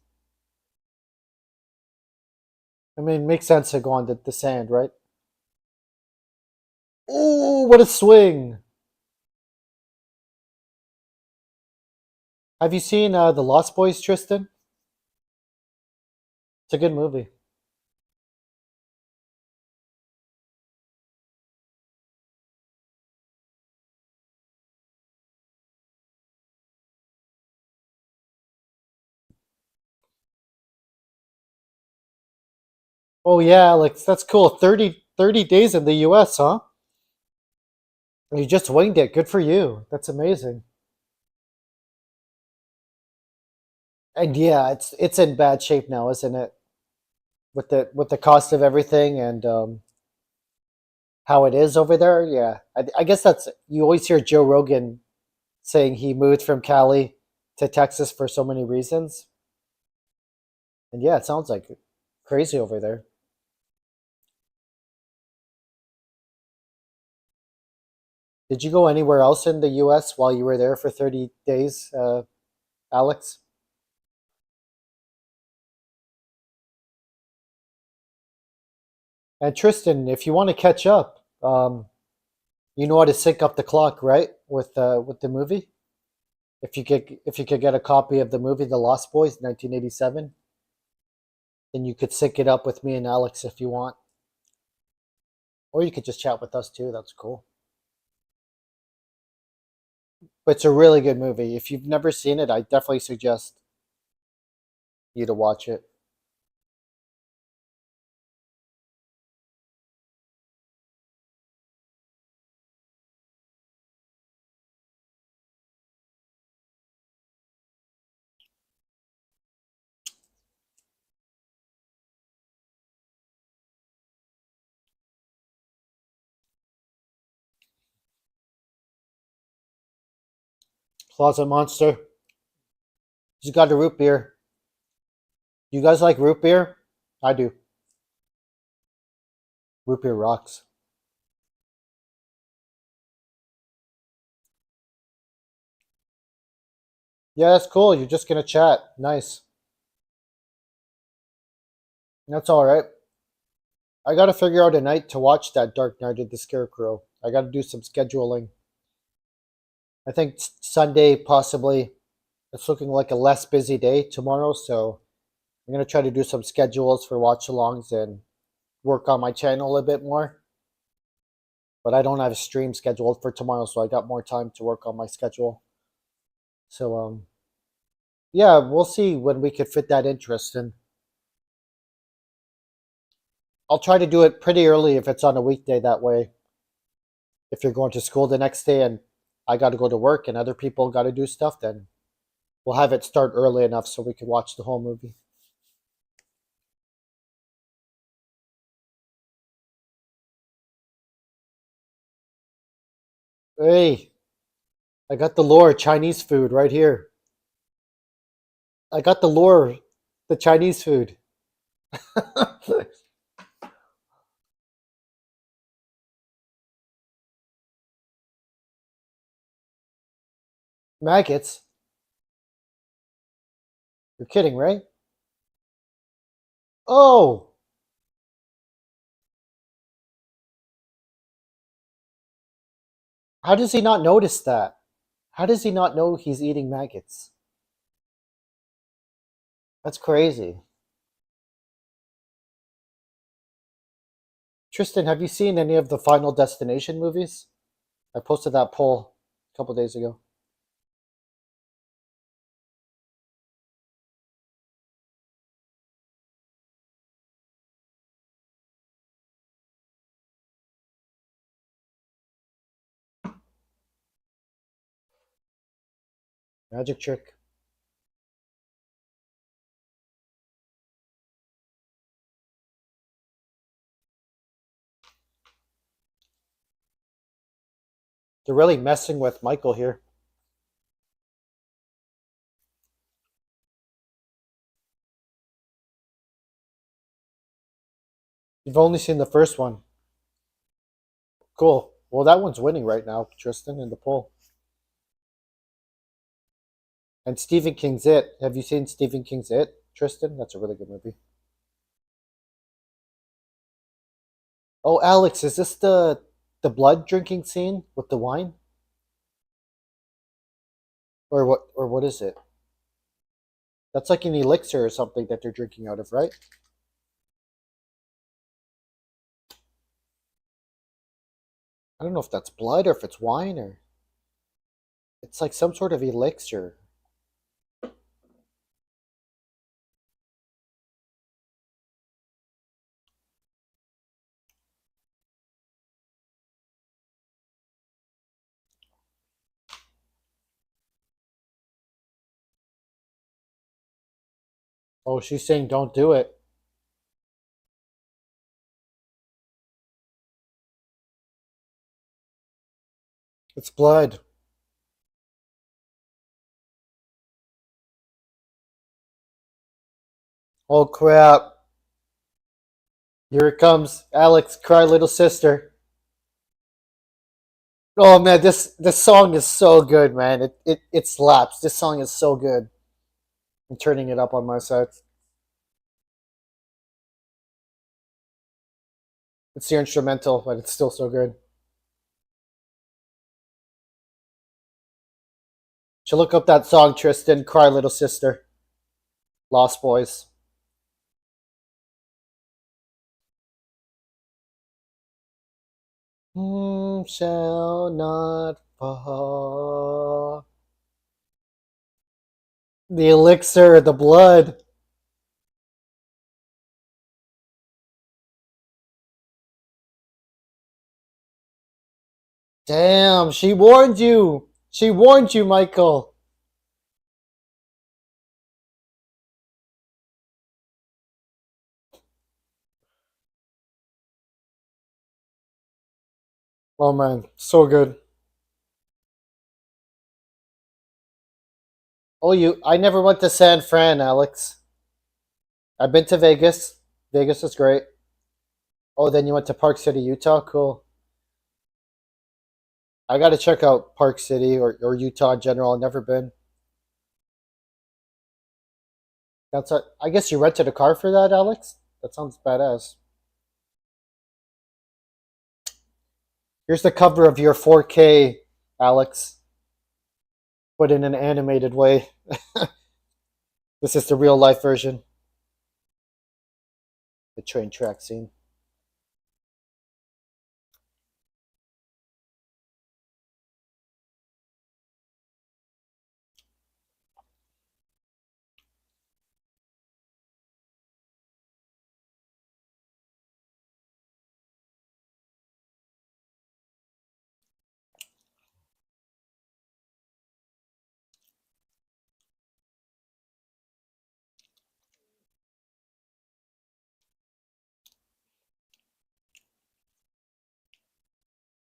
I mean, makes sense to go on the sand, right? Ooh, what a swing. Have you seen The Lost Boys, Tristan? It's a good movie. Oh, yeah, Alex, that's cool. 30 days in the US, huh? You just winged it. Good for you. That's amazing. And yeah, it's in bad shape now, isn't it? With the cost of everything and how it is over there. Yeah, I guess that's you always hear Joe Rogan saying he moved from Cali to Texas for so many reasons. And yeah, it sounds like crazy over there. Did you go anywhere else in the U.S. while you were there for 30 days, Alex? And Tristan, if you want to catch up, you know how to sync up the clock, right? With the movie. If you could get a copy of the movie The Lost Boys, 1987, then you could sync it up with me and Alex if you want, or you could just chat with us too. That's cool. But it's a really good movie. If you've never seen it, I definitely suggest you to watch it. Closet Monster. Just got a root beer. You guys like root beer? I do. Root beer rocks. Yeah, that's cool. You're just gonna chat. Nice. That's all right. I gotta figure out a night to watch that Dark Knight of the Scarecrow. I gotta do some scheduling. I think Sunday possibly. It's looking like a less busy day tomorrow, so I'm gonna try to do some schedules for watch-alongs and work on my channel a bit more. But I don't have a stream scheduled for tomorrow, so I got more time to work on my schedule. So yeah, we'll see when we could fit that interest in. I'll try to do it pretty early if it's on a weekday. That way, if you're going to school the next day and I got to go to work and other people got to do stuff, then we'll have it start early enough so we can watch the whole movie. Hey, I got the lure Chinese food right here. I got the lure, the Chinese food. Maggots? You're kidding, right? Oh, how does he not notice that? How does he not know he's eating maggots? That's crazy. Tristan, have you seen any of the Final Destination movies? I posted that poll a couple days ago. Magic trick. They're really messing with Michael here. You've only seen the first one. Cool. Well, that one's winning right now, Tristan, in the poll. And Stephen King's It. Have you seen Stephen King's It, Tristan? That's a really good movie. Oh, Alex, is this the blood drinking scene with the wine? Or what is it? That's like an elixir or something that they're drinking out of, right? I don't know if that's blood or if it's wine or it's like some sort of elixir. Oh, she's saying don't do it. It's blood. Oh crap. Here it comes. Alex, cry little sister. Oh man, this song is so good, man. It slaps. This song is so good. I'm turning it up on my side. It's the instrumental, but it's still so good. Should look up that song, Tristan. Cry little sister. Lost Boys. Shall not fall. The elixir, the blood. Damn, she warned you. She warned you, Michael. Oh man, so good. Oh, I never went to San Fran, Alex. I've been to Vegas. Vegas is great. Oh, then you went to Park City, Utah? Cool. I got to check out Park City or Utah in general. I've never been. I guess you rented a car for that, Alex? That sounds badass. Here's the cover of your 4K, Alex, but in an animated way. This is the real life version. The train track scene.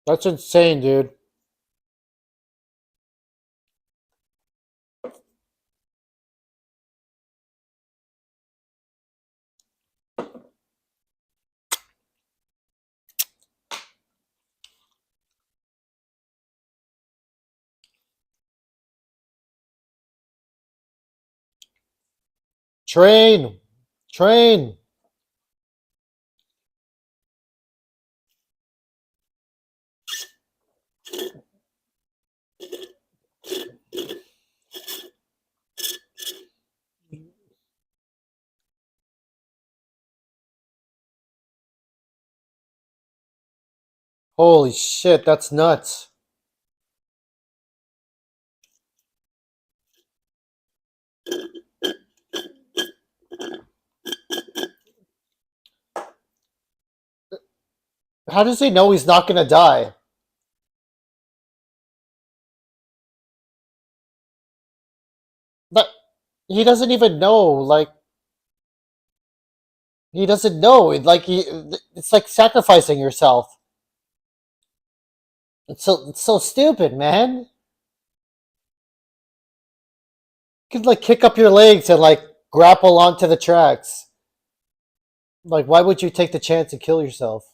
That's insane, dude. Train! Train! Holy shit, that's nuts. How does he know he's not gonna die? But he doesn't even know. Like he doesn't know. It's like sacrificing yourself. It's so stupid, man. You could like kick up your legs and like grapple onto the tracks. Like, why would you take the chance and kill yourself?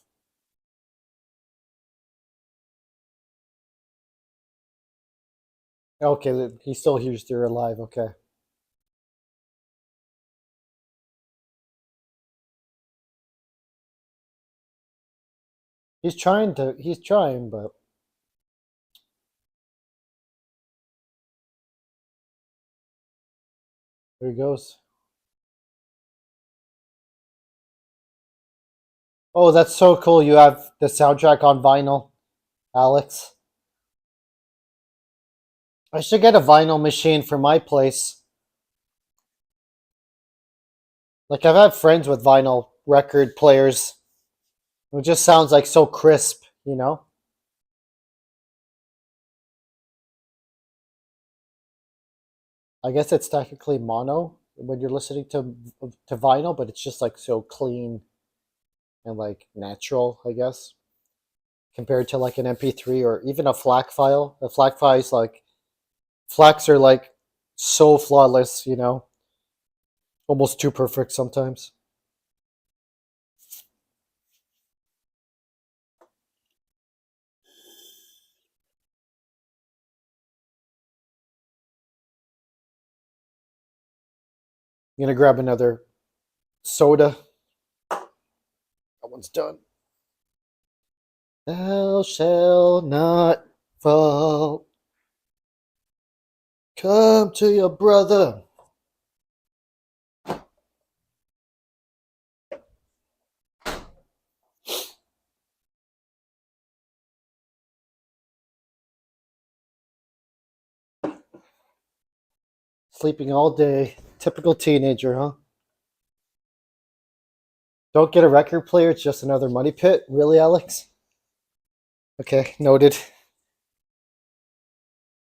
Okay, he still hears you're alive. Okay. He's trying, but there he goes. Oh, that's so cool. You have the soundtrack on vinyl, Alex. I should get a vinyl machine for my place. Like, I've had friends with vinyl record players. It just sounds like so crisp, you know? I guess it's technically mono when you're listening to vinyl, but it's just like so clean and like natural, I guess, compared to like an MP3 or even a FLAC file. A FLAC file is like FLACs are like so flawless, you know, almost too perfect sometimes. I'm gonna grab another soda. That one's done. Thou shalt not fall. Come to your brother. Sleeping all day. Typical teenager, huh? Don't get a record player, it's just another money pit. Really, Alex? Okay, noted.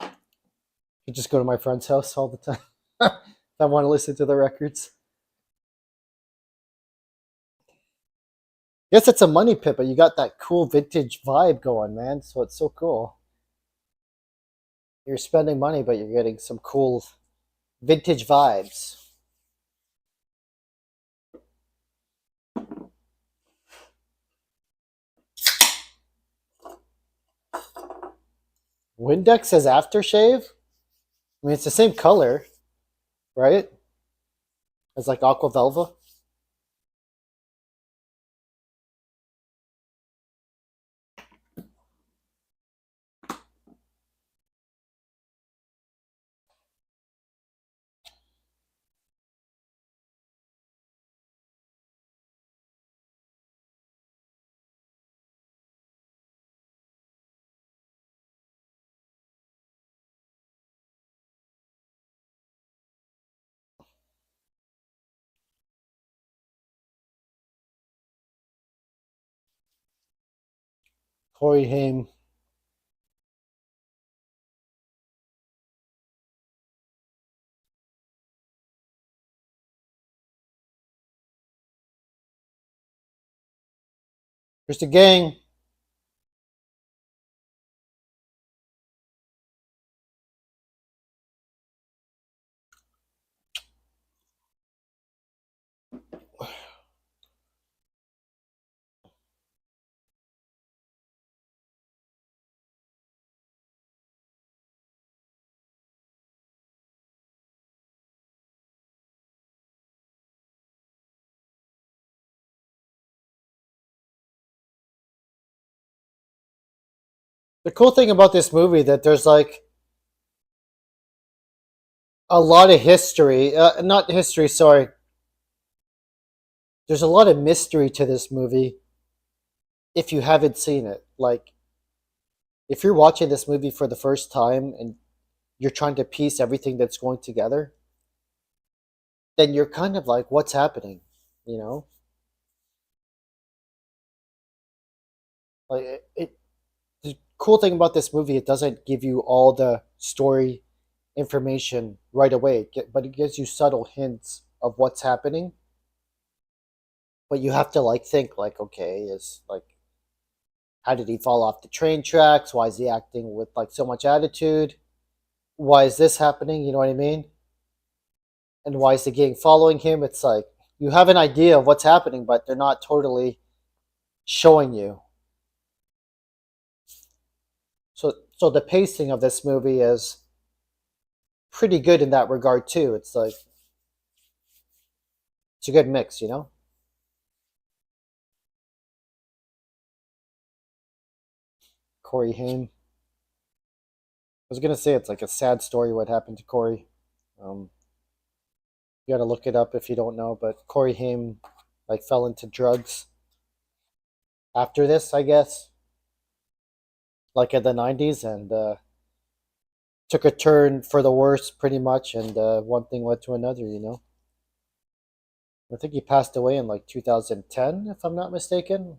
You just go to my friend's house all the time. I want to listen to the records. Yes, it's a money pit, but you got that cool vintage vibe going, man. So it's so cool. You're spending money, but you're getting some cool Vintage vibes. Windex says aftershave? I mean, it's the same color, right? As like Aqua Velva. Corey Haim. Here's the gang. The cool thing about this movie that there's like a lot of history. Not history, sorry. There's a lot of mystery to this movie if you haven't seen it. Like, if you're watching this movie for the first time and you're trying to piece everything that's going together, then you're kind of like, what's happening? You know? Like, the cool thing about this movie, it doesn't give you all the story information right away, but it gives you subtle hints of what's happening. But you have to like think like, okay, is like, how did he fall off the train tracks? Why is he acting with like so much attitude? Why is this happening? You know what I mean? And why is the gang following him? It's like you have an idea of what's happening, but they're not totally showing you. So the pacing of this movie is pretty good in that regard too. It's like it's a good mix, you know? Corey Haim. I was gonna say it's like a sad story what happened to Corey. Um, you gotta look it up if you don't know, but Corey Haim like fell into drugs after this, I guess, like in the '90s, and took a turn for the worse, pretty much. And one thing led to another, you know. I think he passed away in like 2010, if I'm not mistaken.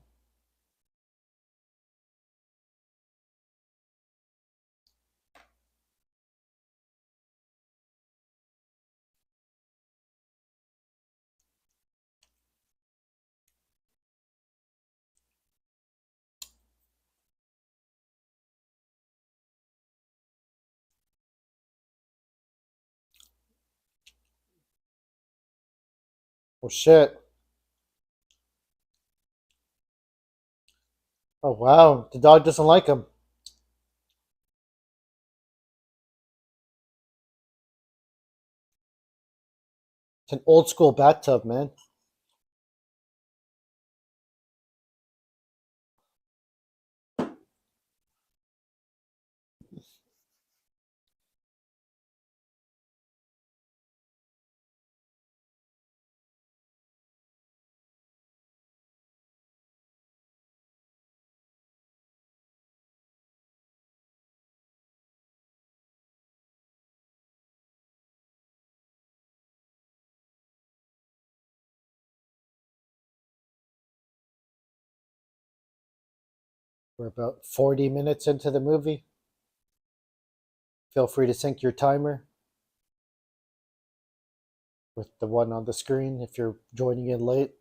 Oh shit! Oh wow, the dog doesn't like him. It's an old school bathtub, man. We're about 40 minutes into the movie. Feel free to sync your timer with the one on the screen if you're joining in late.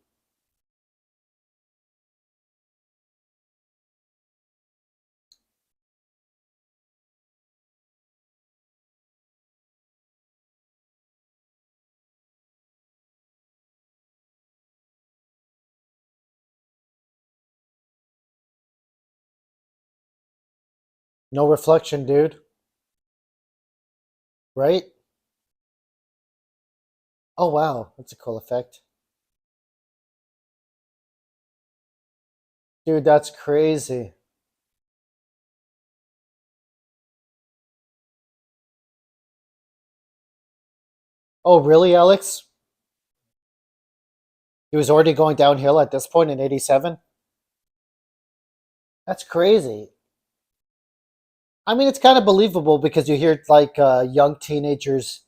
No reflection, dude. Right? Oh wow, that's a cool effect. Dude, that's crazy. Oh really, Alex? He was already going downhill at this point in '87? That's crazy. I mean, it's kind of believable because you hear like young teenagers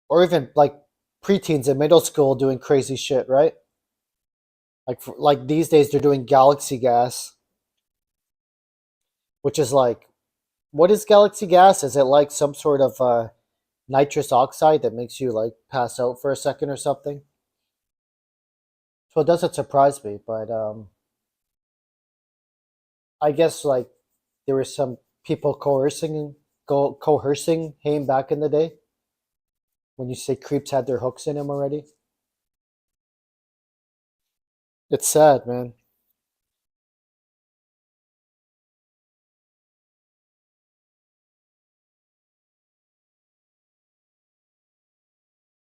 or even like preteens in middle school doing crazy shit, right? Like these days they're doing galaxy gas, which is like, what is galaxy gas? Is it like some sort of nitrous oxide that makes you like pass out for a second or something? So it doesn't surprise me, but I guess like there were some people coercing him back in the day when you say creeps had their hooks in him already. It's sad, man.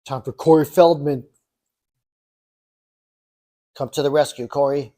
Time for Corey Feldman. Come to the rescue, Corey.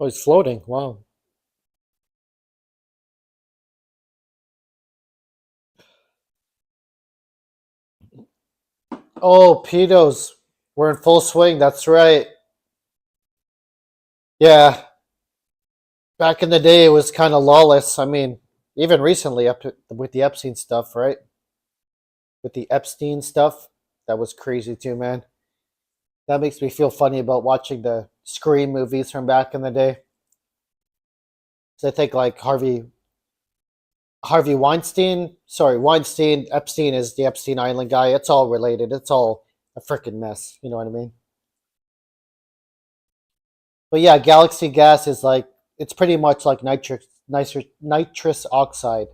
Oh, he's floating. Wow. Oh, pedos. We're in full swing. That's right. Yeah. Back in the day, it was kind of lawless. I mean, even recently, up with the Epstein stuff, right? With the Epstein stuff, that was crazy too, man. That makes me feel funny about watching the Scream movies from back in the day. So I think like Harvey Weinstein, sorry, Weinstein, Epstein is the Epstein Island guy. It's all related. It's all a freaking mess. You know what I mean? But yeah, galaxy gas is like, it's pretty much like nitrous oxide,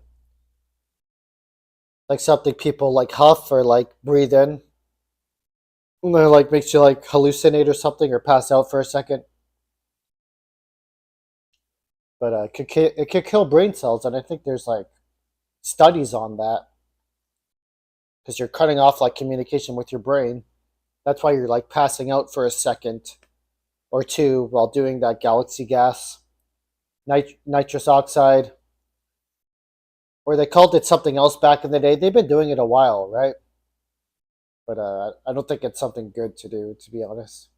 like something people like huff or like breathe in. And then, like makes you like hallucinate or something or pass out for a second. But it could kill brain cells, and I think there's like studies on that because you're cutting off like communication with your brain. That's why you're like passing out for a second or two while doing that galaxy gas, nitrous oxide, or they called it something else back in the day. They've been doing it a while, right? But I don't think it's something good to do, to be honest.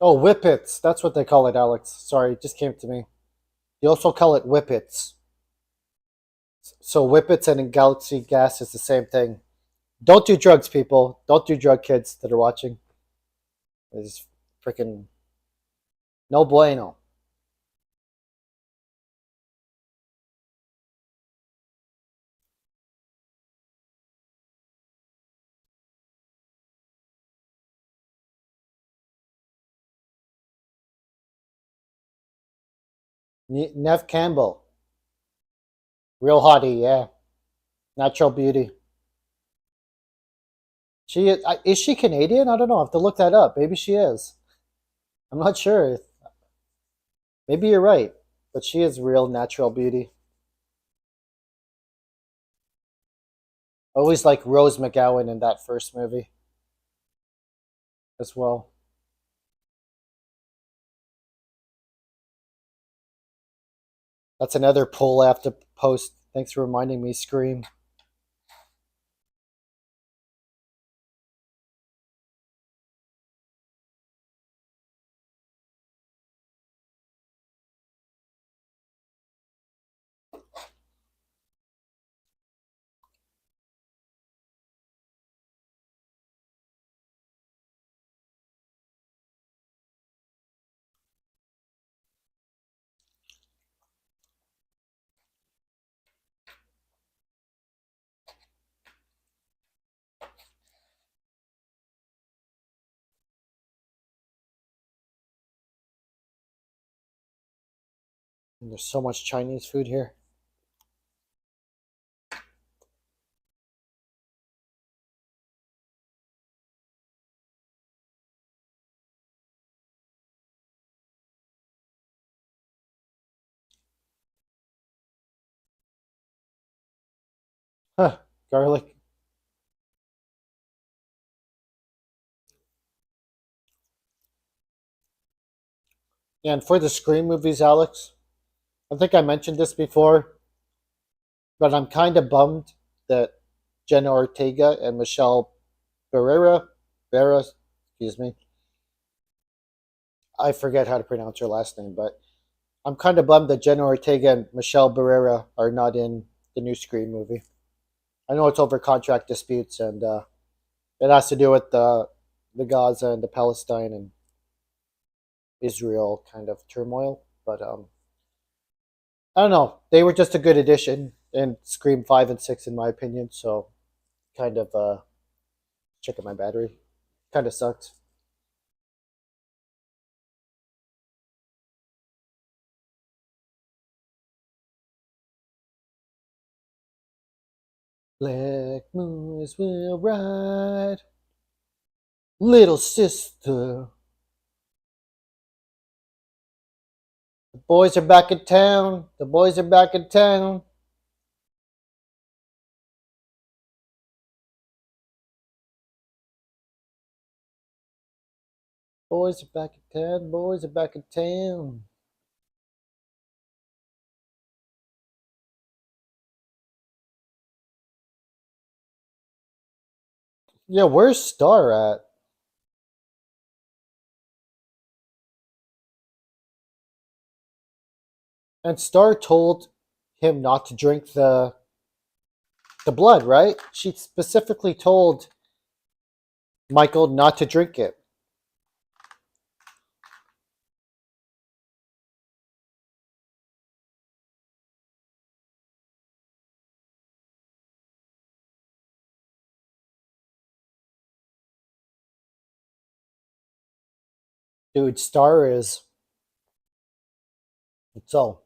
Oh, whippets. That's what they call it, Alex. Sorry, it just came to me. You also call it whippets. So whippets and galaxy gas is the same thing. Don't do drugs, people. Don't do drug, kids that are watching. It's freaking no bueno. Nev Campbell, real hottie, yeah, natural beauty. Is she Canadian? I don't know. I have to look that up. Maybe she is. I'm not sure. Maybe you're right, but she is real natural beauty. Always like Rose McGowan in that first movie as well. That's another poll I have to post. Thanks for reminding me, Scream. And there's so much Chinese food here. Huh, garlic. Yeah, and for the Scream movies, Alex, I think I mentioned this before, but I'm kind of bummed that Jenna Ortega and Michelle Barrera, excuse me, I forget how to pronounce her last name, but I'm kind of bummed that Jenna Ortega and Michelle Barrera are not in the new Scream movie. I know it's over contract disputes, and it has to do with the Gaza and the Palestine and Israel kind of turmoil. But I don't know. They were just a good addition in Scream 5 and 6, in my opinion. So kind of checking my battery. Kind of sucked. Black moons will ride, little sister. The boys are back in town. The boys are back in town. Boys are back in town. Boys are back in town. Yeah, where's Star at? And Star told him not to drink the blood, right? She specifically told Michael not to drink it. Dude, Star is so.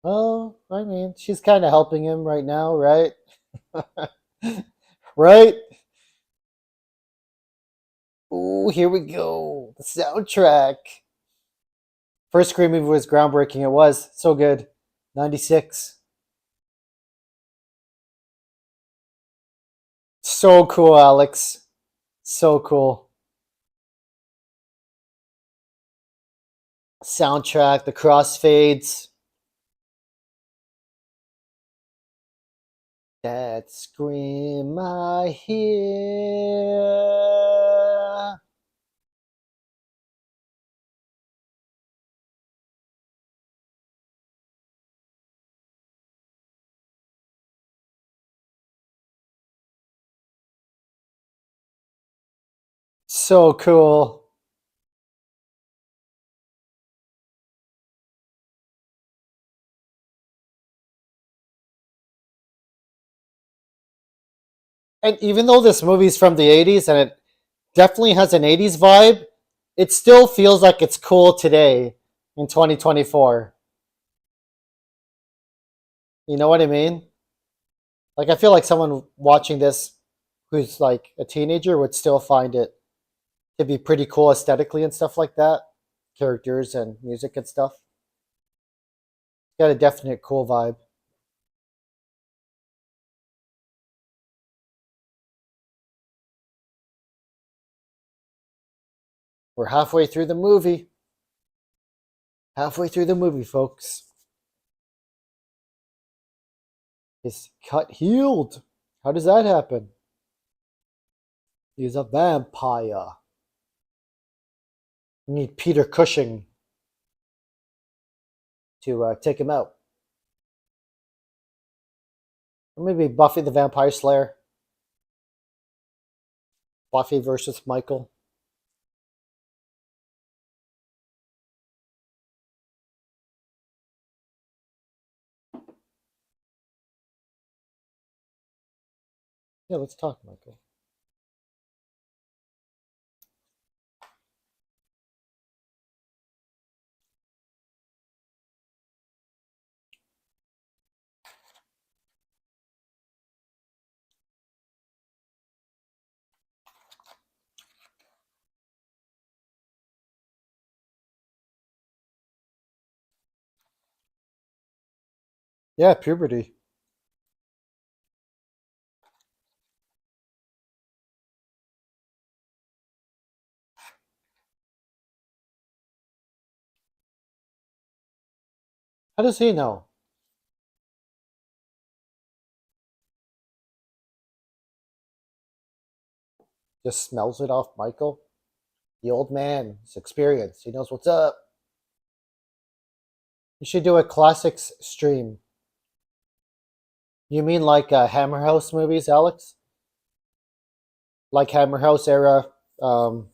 Oh, I mean, she's kind of helping him right now, right? Right? Ooh, here we go. The soundtrack. First Scream movie was groundbreaking. It was so good. 96. So cool, Alex. So cool. Soundtrack, the crossfades. That scream I hear. So cool. And even though this movie's from the 80s and it definitely has an 80s vibe, it still feels like it's cool today in 2024. You know what I mean? Like, I feel like someone watching this who's like a teenager would still find it to be pretty cool aesthetically and stuff like that. Characters and music and stuff. Got a definite cool vibe. We're halfway through the movie. Halfway through the movie, folks. His cut healed. How does that happen? He's a vampire. We need Peter Cushing to take him out. Or maybe Buffy the Vampire Slayer. Buffy versus Michael. Yeah, let's talk, Michael. Yeah, puberty. How does he know? Just smells it off Michael? The old man, his experience. He knows what's up. You should do a classics stream. You mean like Hammer House movies, Alex? Like Hammer House era, Bela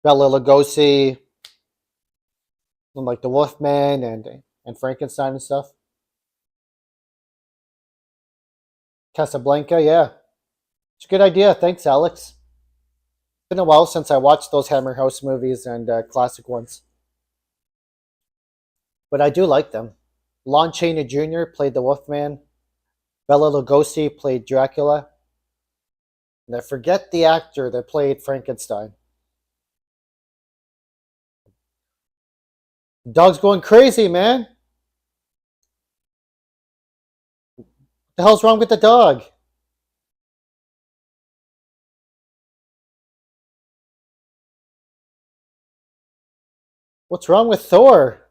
Lugosi, and like the Wolfman and Frankenstein and stuff. Casablanca, yeah. It's a good idea. Thanks, Alex. It's been a while since I watched those Hammer House movies and classic ones. But I do like them. Lon Chaney Jr. played the Wolfman. Bela Lugosi played Dracula. And I forget the actor that played Frankenstein. The dog's going crazy, man. What the hell's wrong with the dog? What's wrong with Thor?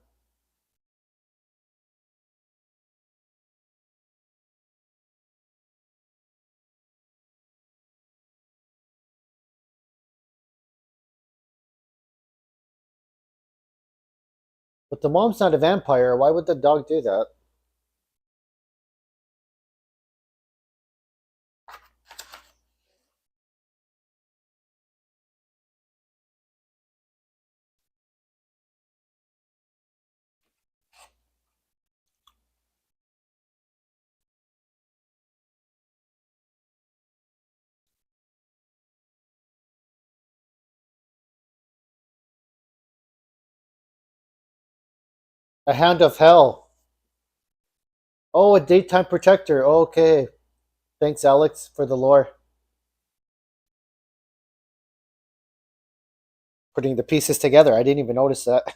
But the mom's not a vampire. Why would the dog do that? A Hound of Hell. Oh, a daytime protector. Okay. Thanks, Alex, for the lore. Putting the pieces together. I didn't even notice that.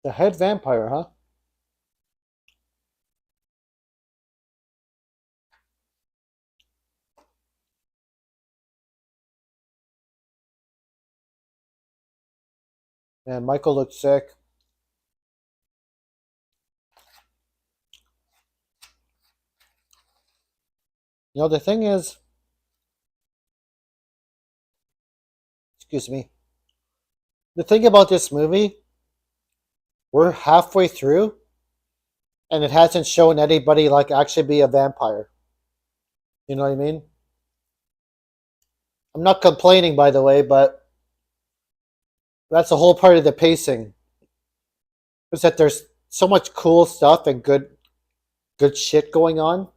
The head vampire, huh? Man, Michael looks sick. You know, the thing is, excuse me, the thing about this movie, we're halfway through, and it hasn't shown anybody like actually be a vampire. You know what I mean? I'm not complaining, by the way, but that's a whole part of the pacing. Is that there's so much cool stuff and good shit going on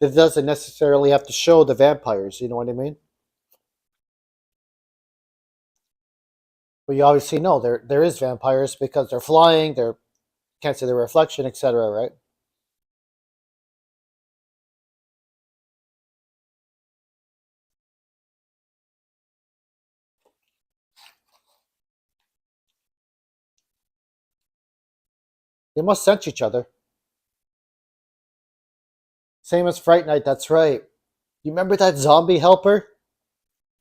that doesn't necessarily have to show the vampires. You know what I mean? But you obviously know there is vampires because they're flying, they can't see the reflection, etc. Right? They must sense each other. Same as Fright Night, that's right. You remember that zombie helper?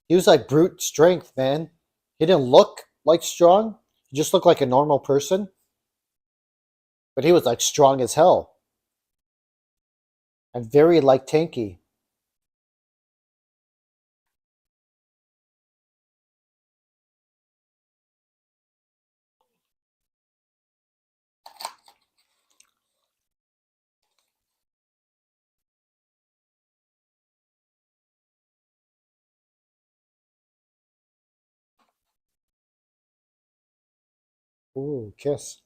He was like brute strength, man. He didn't look like strong. He just looked like a normal person. But he was like strong as hell. And very like tanky. Ooh, kiss.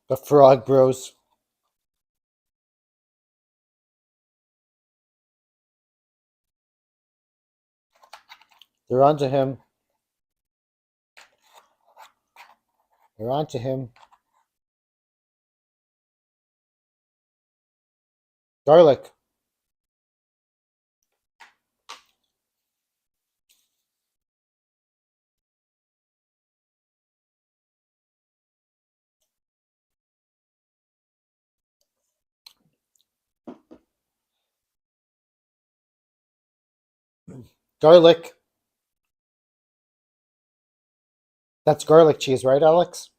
The Frog Bros. They're onto him. They're onto him. Garlic. Garlic. That's garlic cheese, right, Alex?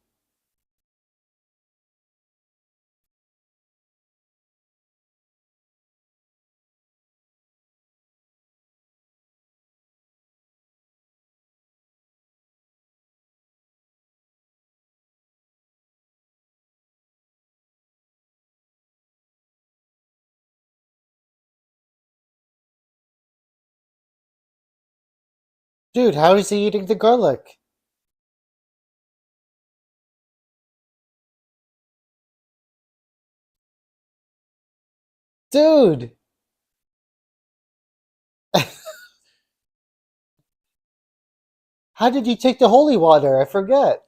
Dude, how is he eating the garlic? Dude! How did you take the holy water? I forget.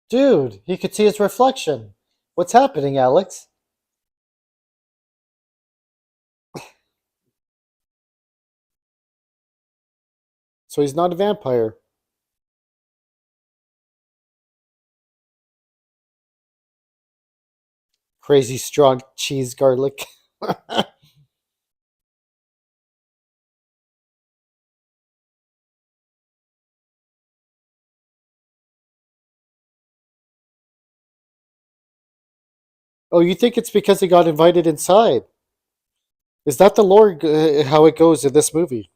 Dude, he could see his reflection. What's happening, Alex? So he's not a vampire. Crazy strong cheese garlic. Oh, you think it's because he got invited inside? Is that the lore, how it goes in this movie?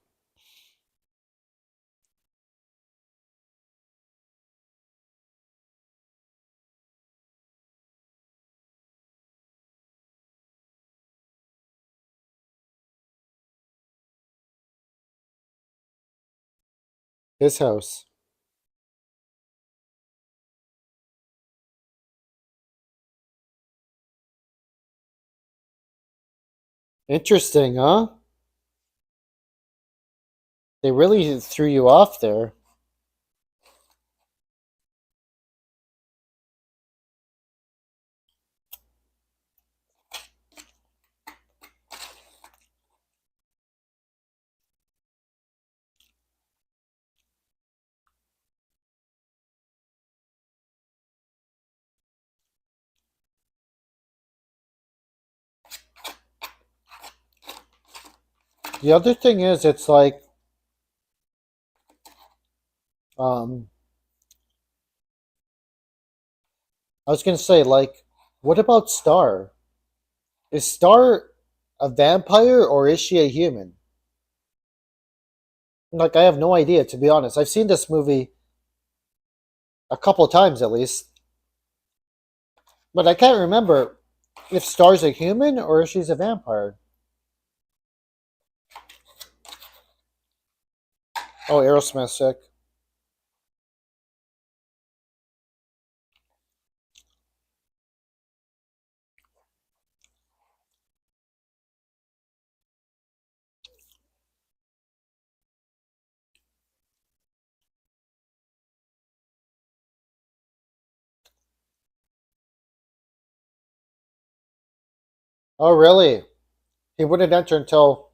His house. Interesting, huh? They really threw you off there. The other thing is, it's like, um, I was gonna say, like, what about Star? Is Star a vampire or is she a human? Like, I have no idea, to be honest. I've seen this movie a couple times at least, but I can't remember if Star's a human or if she's a vampire. Oh, Aerosmith sick. Oh, really? He wouldn't enter until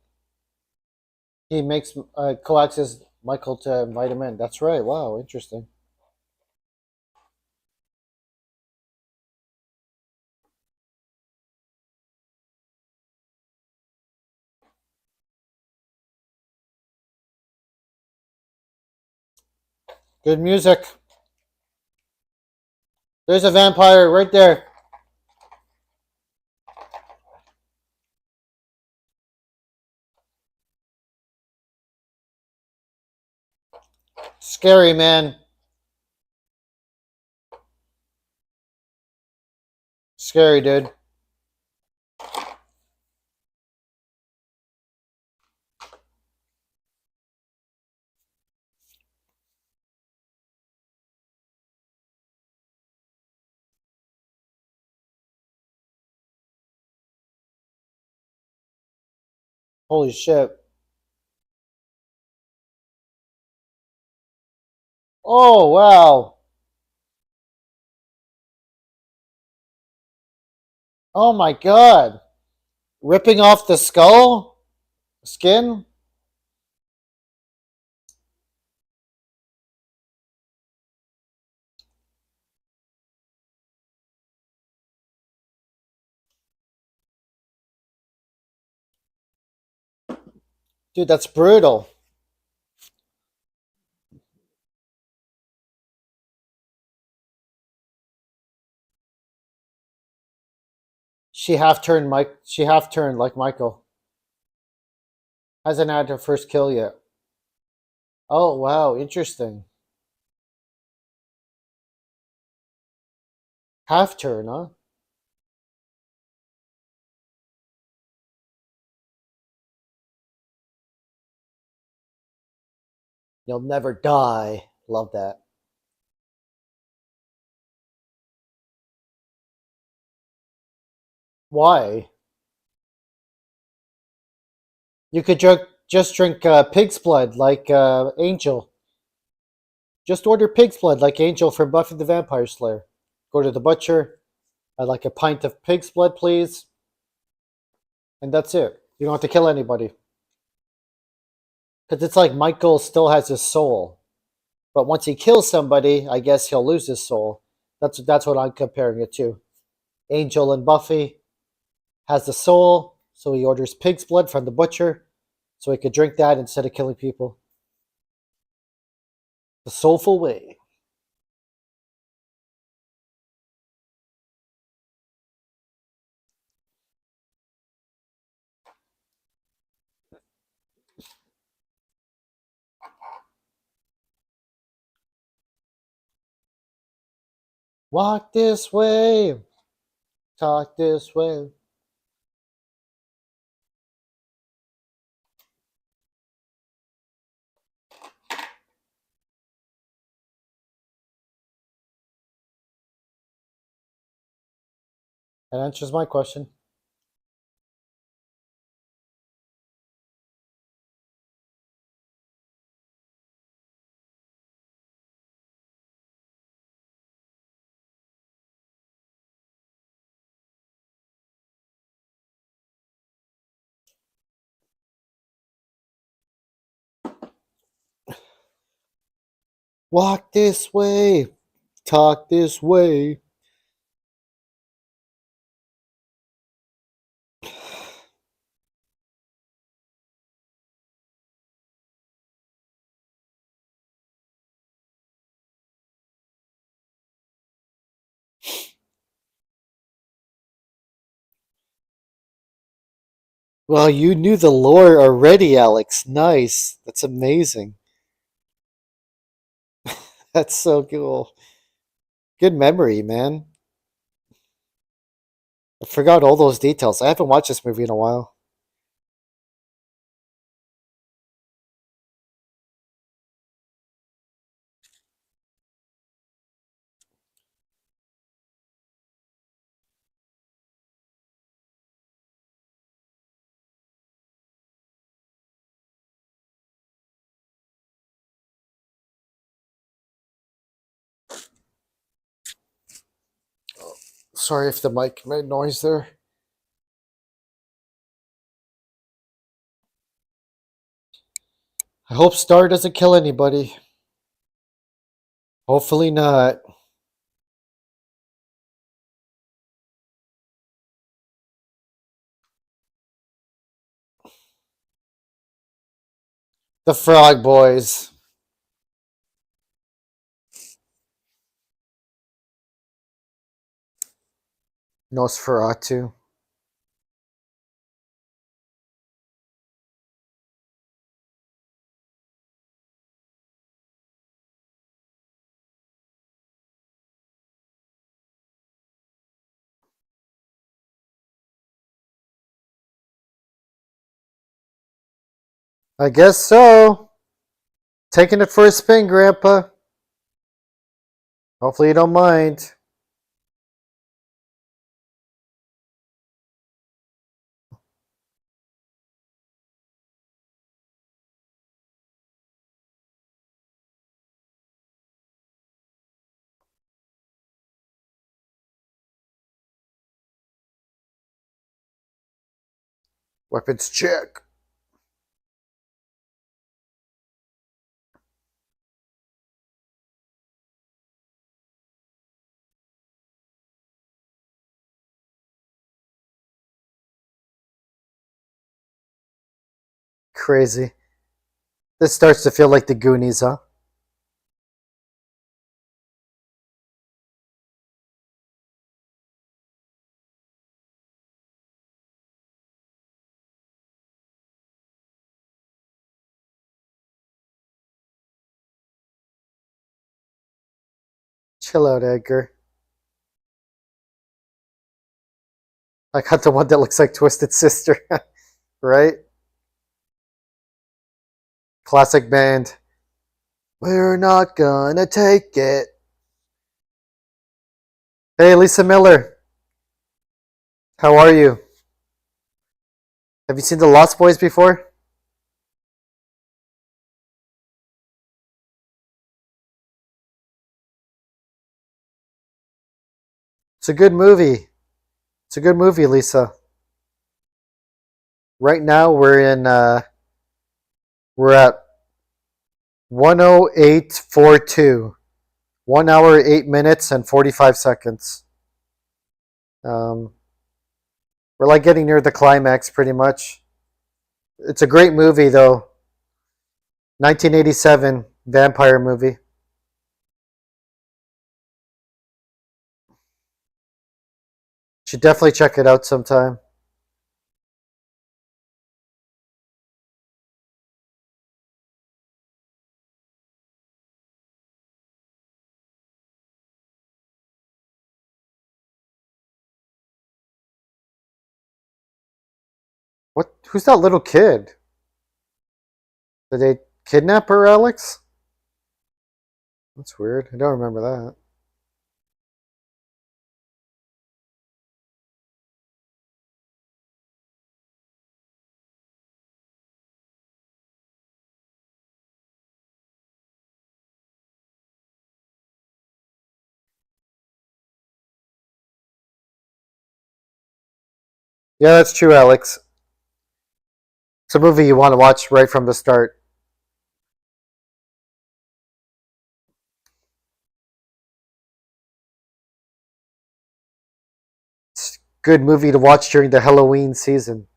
he makes coaxes Michael to invite him in. That's right. Wow, interesting. Good music. There's a vampire right there. Scary, man. Scary, dude. Holy shit. Oh, wow. Oh my god. Ripping off the skull? Skin? Dude, that's brutal. She half turned like Michael. Hasn't had her first kill yet. Oh wow, interesting. Half turn, huh? You'll never die. Love that. Why? You could just drink pig's blood like Angel. Just order pig's blood like Angel from Buffy the Vampire Slayer. Go to the butcher. I'd like a pint of pig's blood, please. And that's it. You don't have to kill anybody. Because it's like Michael still has his soul. But once he kills somebody, I guess he'll lose his soul. That's what I'm comparing it to. Angel and Buffy has the soul, so he orders pig's blood from the butcher, so he could drink that instead of killing people. The soulful way. Walk this way, talk this way. That answers my question. Walk this way, talk this way. Well, you knew the lore already, Alex. Nice. That's amazing. That's so cool. Good memory, man. I forgot all those details. I haven't watched this movie in a while. Sorry if the mic made noise there. I hope Star doesn't kill anybody. Hopefully not. The Frog Boys. Nosferatu. I guess so. Taking it for a spin, Grandpa. Hopefully you don't mind. Weapons check. Crazy. This starts to feel like the Goonies, huh? Chill out, Edgar. I got the one that looks like Twisted Sister, right? Classic band. We're not gonna take it. Hey, Lisa Miller. How are you? Have you seen the Lost Boys before? It's a good movie. It's a good movie, Lisa. Right now we're at 108.42. 1 hour, 8 minutes, and 45 seconds. We're like getting near the climax pretty much. It's a great movie though. 1987 vampire movie. Should definitely check it out sometime. What? Who's that little kid? Did they kidnap her, Alex? That's weird. I don't remember that. Yeah, that's true, Alex. It's a movie you want to watch right from the start. It's a good movie to watch during the Halloween season.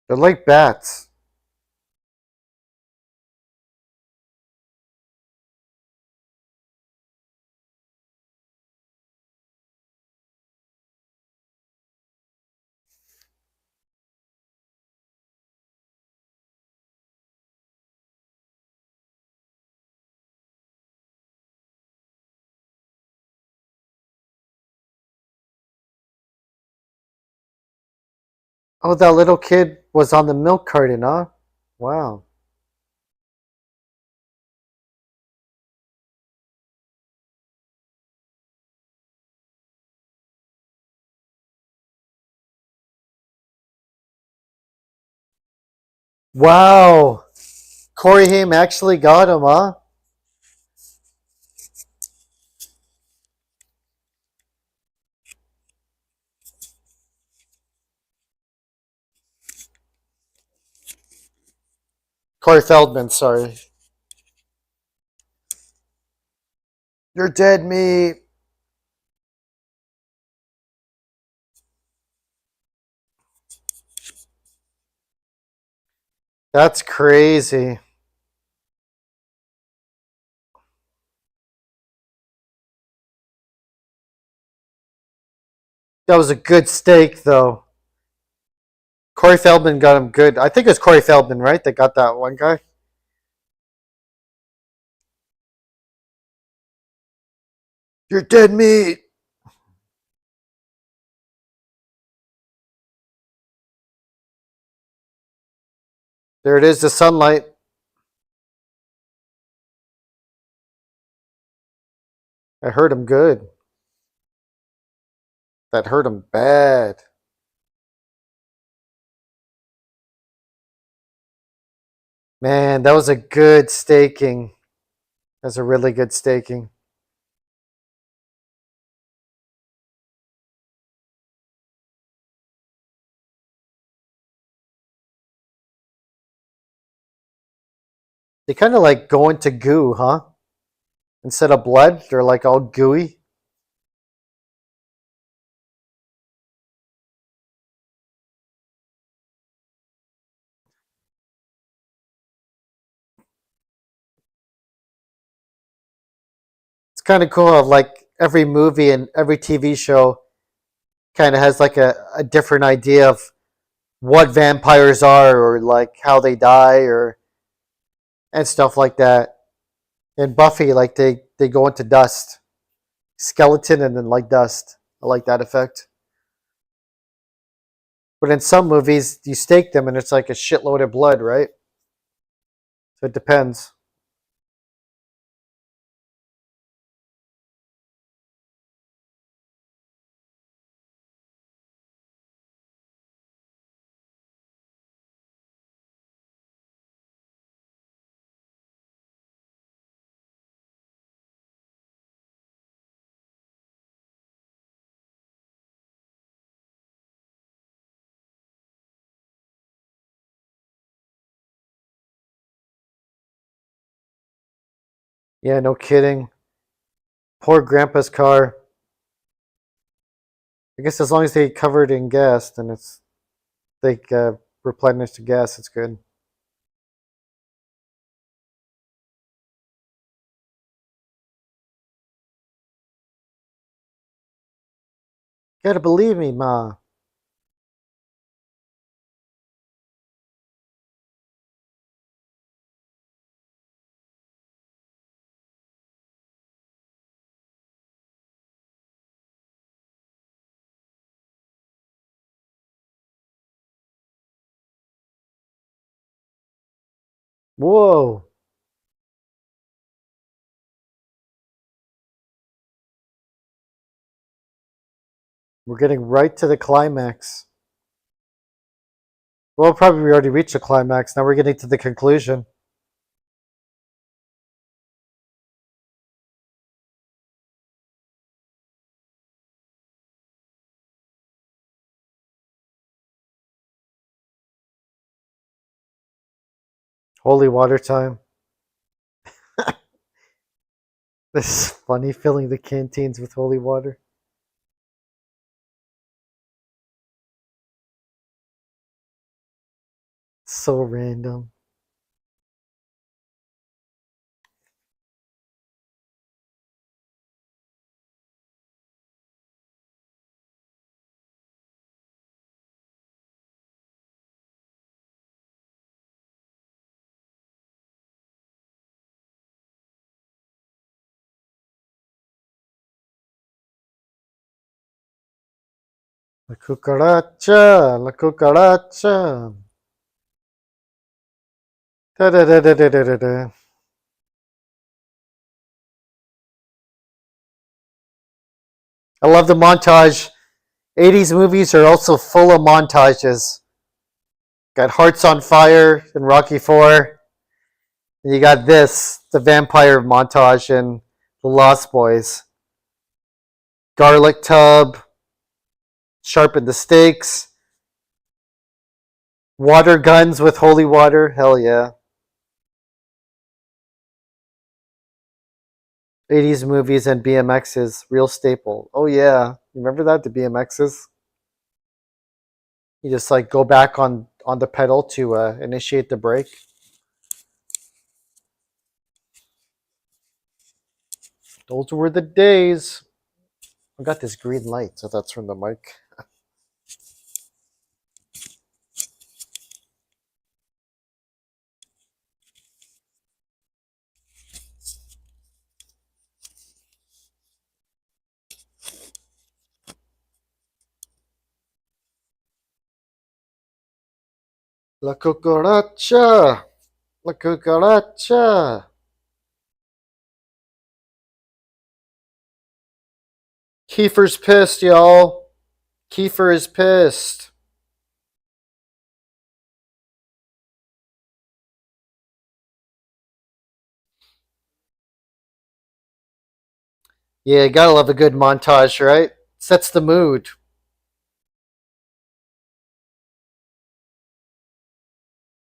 They're like bats. Oh, that little kid was on the milk carton, huh? Wow. Wow. Corey Haim actually got him, huh? Corey Feldman, sorry. You're dead meat. That's crazy. That was a good steak, though. Corey Feldman got him good. I think it was Corey Feldman, right? That got that one guy. You're dead meat. There it is, the sunlight. I hurt him good. That hurt him bad. Man, that was a good staking. That's a really good staking. They kind of like go into goo, huh? Instead of blood, they're like all gooey. It's kind of cool how like every movie and every TV show kind of has like a different idea of what vampires are or like how they die or and stuff like that. In Buffy, like they go into dust, skeleton, and then like dust. I like that effect. But in some movies, you stake them and it's like a shitload of blood, right? So it depends. Yeah, no kidding. Poor grandpa's car. I guess as long as they cover it in gas, then it's they replenish the gas. It's good. Gotta believe me, ma. Whoa. We're getting right to the climax. Well, probably we already reached the climax. Now we're getting to the conclusion. Holy water time. This is funny, filling the canteens with holy water. So random. La cucaracha, la cucaracha. Da da da da da da da da. I love the montage. 80s movies are also full of montages. Got Hearts on Fire in Rocky 4. And you got this, the vampire montage in The Lost Boys. Garlic tub, sharpen the stakes, water guns with holy water. Hell yeah. 80s movies and BMXs, real staple. Oh yeah, remember that, the BMXs? You just like go back on the pedal to initiate the brake. Those were the days. I got this green light, so that's from the mic. La cucaracha, la cucaracha. Kiefer's pissed, y'all. Kiefer is pissed. Yeah, gotta love a good montage, right? Sets the mood.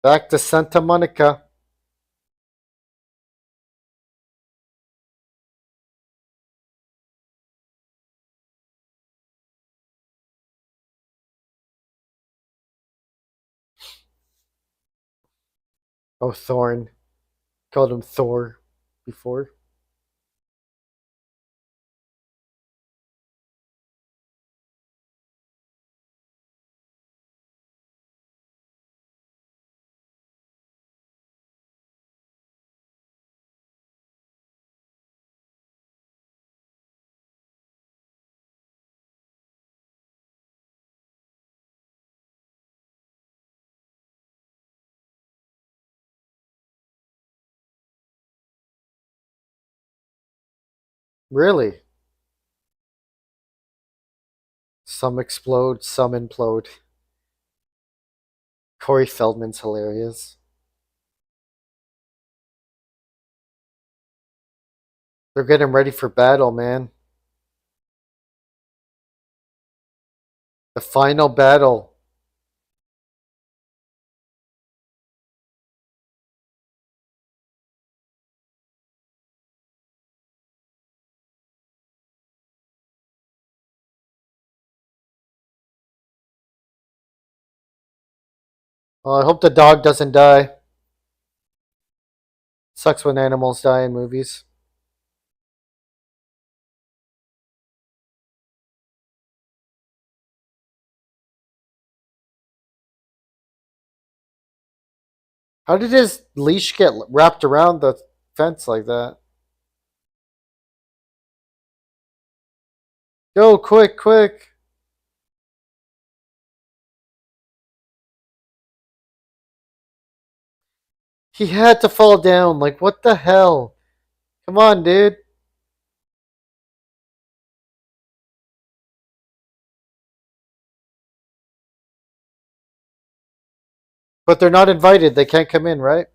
Back to Santa Monica. Oh, Thorn. Called him Thor before. Really? Some explode, some implode. Corey Feldman's hilarious. They're getting ready for battle, man. The final battle. I hope the dog doesn't die. Sucks when animals die in movies. How did his leash get wrapped around the fence like that? Go, quick, quick. He had to fall down. Like, what the hell? Come on, dude. But they're not invited. They can't come in, right?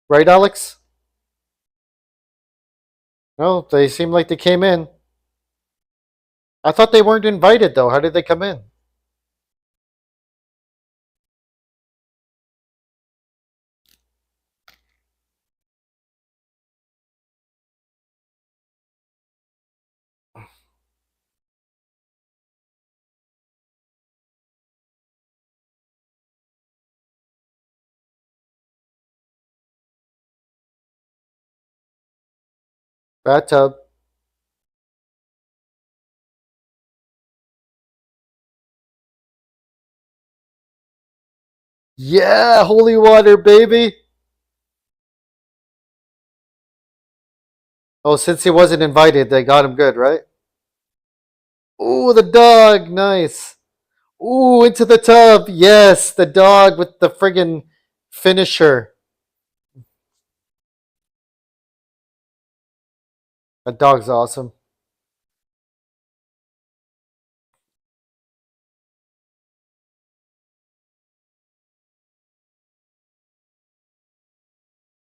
Right, Alex? No, they seem like they came in. I thought they weren't invited, though. How did they come in? Bathtub. Yeah, holy water, baby. Oh, since he wasn't invited, they got him good, right? Ooh, the dog. Nice. Ooh, into the tub. Yes, the dog with the friggin' finisher. That dog's awesome.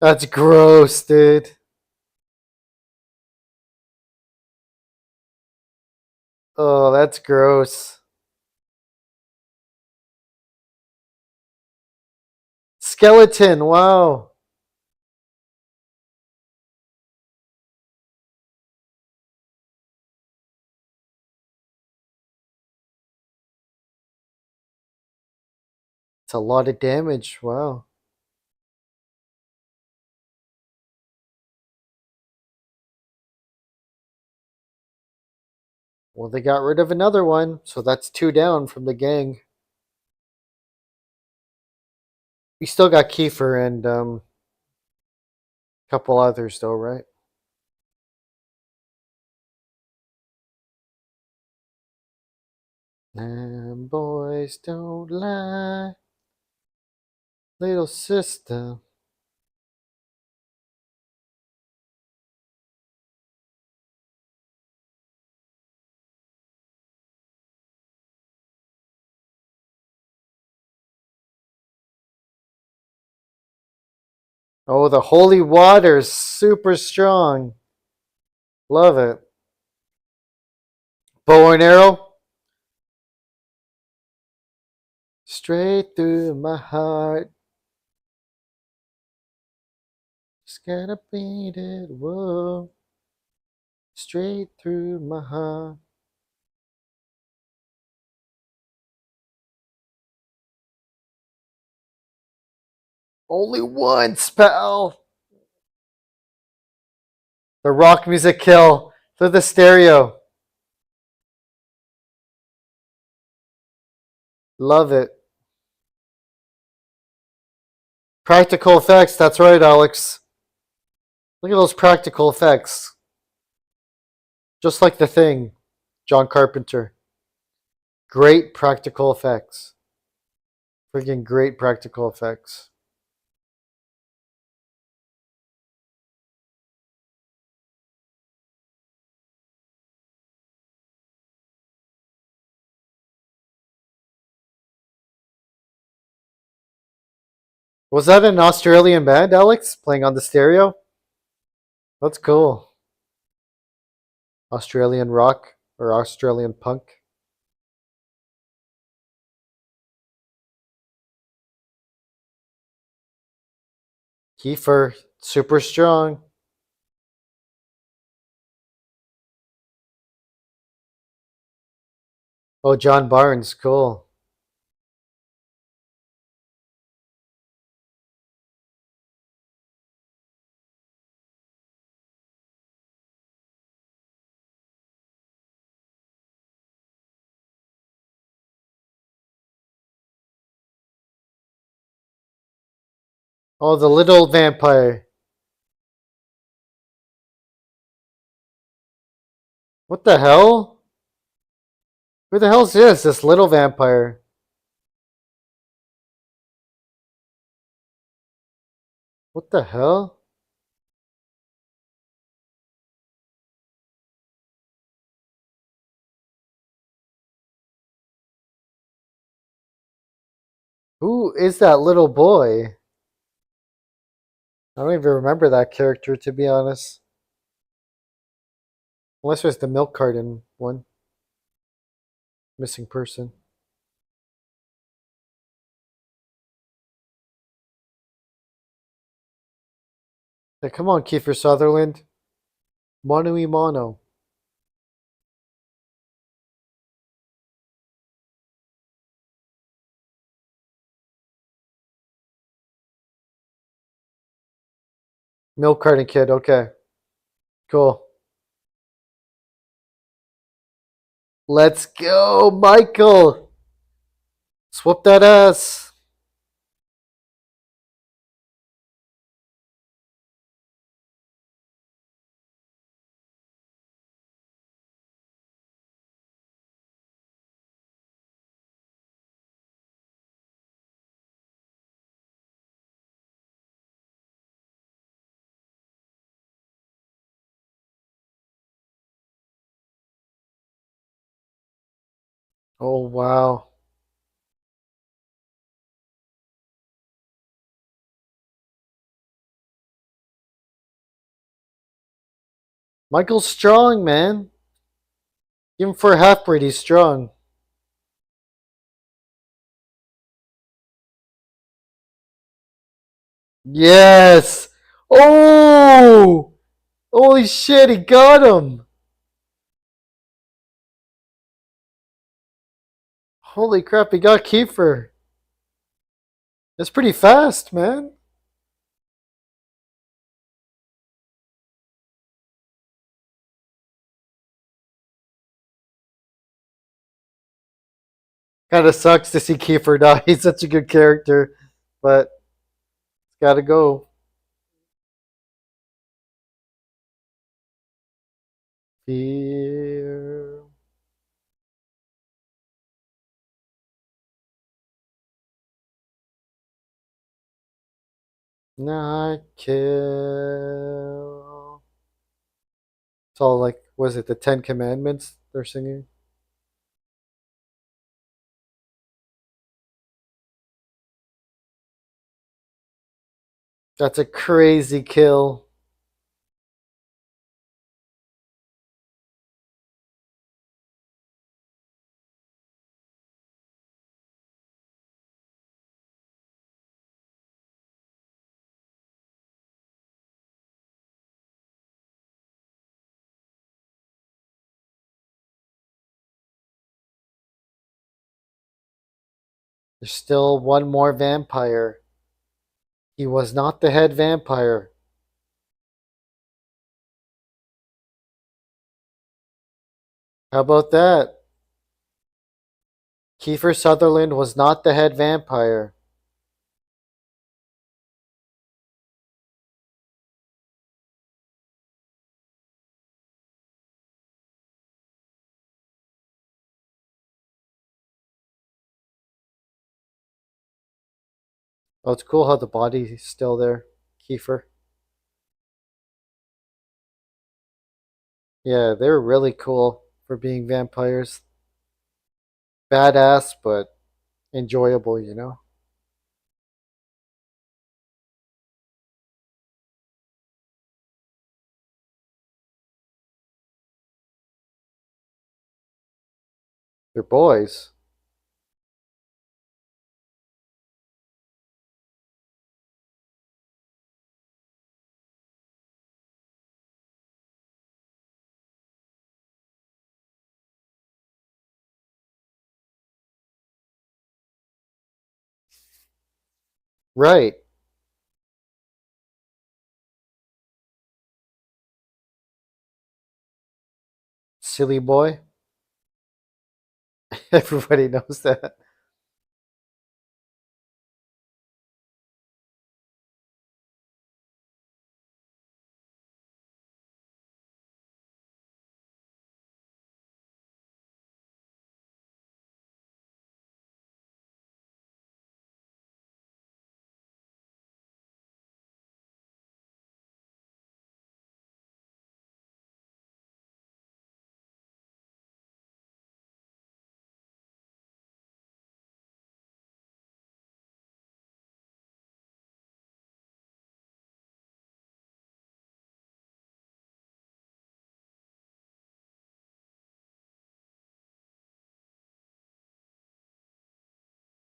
That's gross, dude. Oh, that's gross. Skeleton, wow. It's a lot of damage. Wow. Well, they got rid of another one, so that's 2 down from the gang. We still got Kiefer and a couple others, though, right? And boys don't lie, little sister. Oh, the holy water's super strong. Love it. Bow and arrow. Straight through my heart. Just gotta beat it. Whoa. Straight through my heart. Only once, pal. The rock music kill through the stereo. Love it. Practical effects. That's right, Alex. Look at those practical effects. Just like The Thing, John Carpenter. Great practical effects. Freaking great practical effects. Was that an Australian band, Alex, playing on the stereo? That's cool. Australian rock or Australian punk. Kiefer, super strong. Oh, John Barnes, cool. Oh, the little vampire. What the hell? Who the hell's this? This little vampire. What the hell? Who is that little boy? I don't even remember that character, to be honest. Unless it was the milk carton one. Missing person. Hey, come on, Kiefer Sutherland. Mono y mono. Milk carton kid, okay. Cool. Let's go, Michael! Swap that ass! Oh, wow. Michael's strong, man. Even for a half-breed, he's strong. Yes! Oh! Holy shit, he got him! Holy crap, he got Kiefer. It's pretty fast, man. Kind of sucks to see Kiefer die. He's such a good character, but it's gotta go. Fear. Not kill. It's all like, was it the Ten Commandments they're singing? That's a crazy kill. There's still one more vampire. He was not the head vampire. How about that? Kiefer Sutherland was not the head vampire. Oh, it's cool how the body's still there. Kiefer. Yeah, they're really cool for being vampires. Badass, but enjoyable, you know? They're boys. Right. Silly boy. Everybody knows that.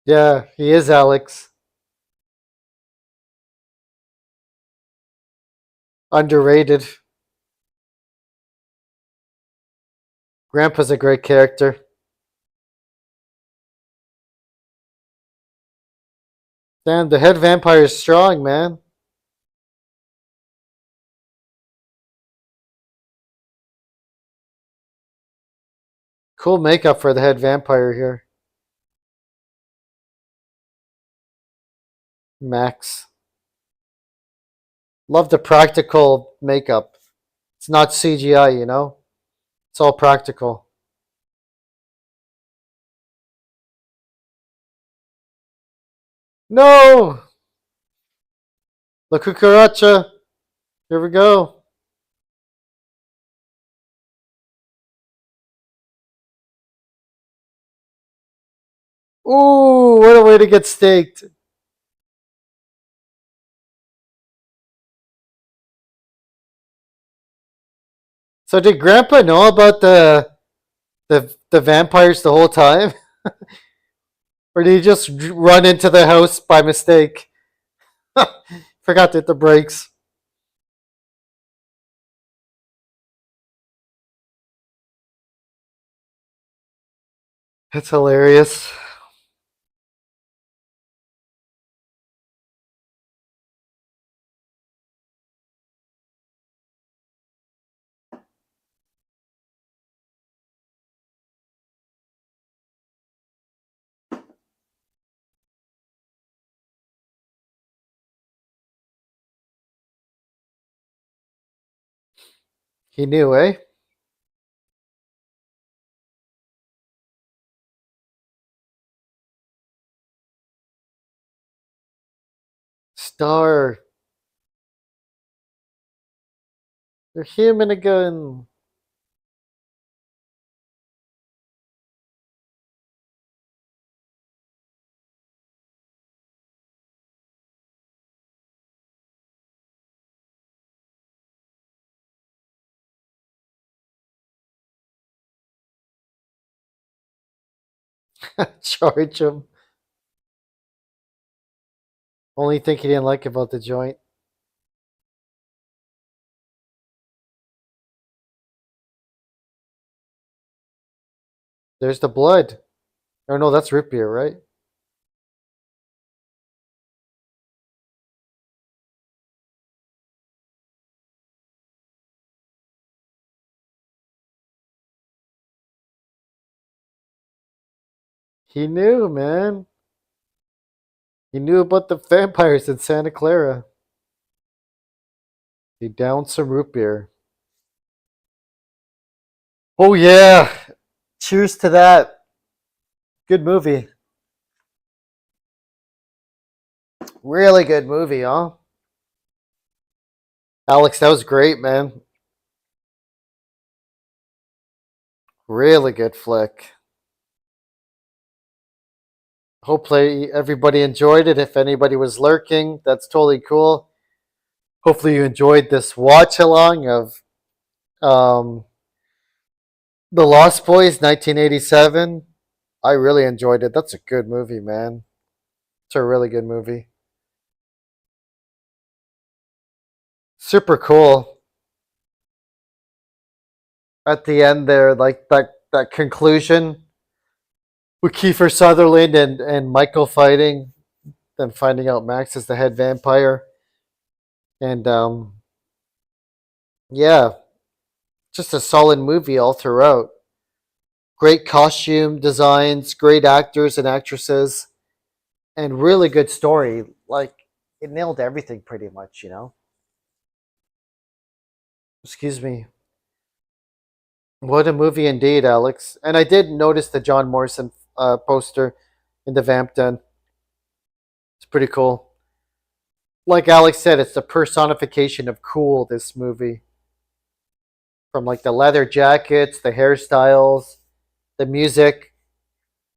Yeah, he is Alex. Underrated. Grandpa's a great character. Damn, the head vampire is strong, man. Cool makeup for the head vampire here. Max. Love the practical makeup. It's not CGI, you know? It's all practical. No! La cucaracha. Here we go. Ooh, what a way to get staked. So did Grandpa know about the vampires the whole time? Or did he just run into the house by mistake? Forgot to hit the brakes. It's hilarious. He knew, eh? Star, you're human again. Charge him. Only thing he didn't like about the joint. There's the blood. Or no, that's root beer, right? He knew, man. He knew about the vampires in Santa Clara. He downed some root beer. Oh yeah. Cheers to that. Good movie. Really good movie, huh? Alex, that was great, man. Really good flick. Hopefully everybody enjoyed it. If anybody was lurking, that's totally cool. Hopefully you enjoyed this watch along of um, The Lost Boys 1987. I really enjoyed it. That's a good movie, man. It's a really good movie. Super cool. At the end there, like that conclusion with Kiefer Sutherland and Michael fighting, then finding out Max is the head vampire. And yeah, just a solid movie all throughout. Great costume designs, great actors and actresses, and really good story. Like it nailed everything pretty much, you know. Excuse me. What a movie indeed, Alex. And I did notice the John Morrison poster in the Vamp Den. It's pretty cool. Like Alex said, it's the personification of cool, this movie. From like the leather jackets, the hairstyles, the music,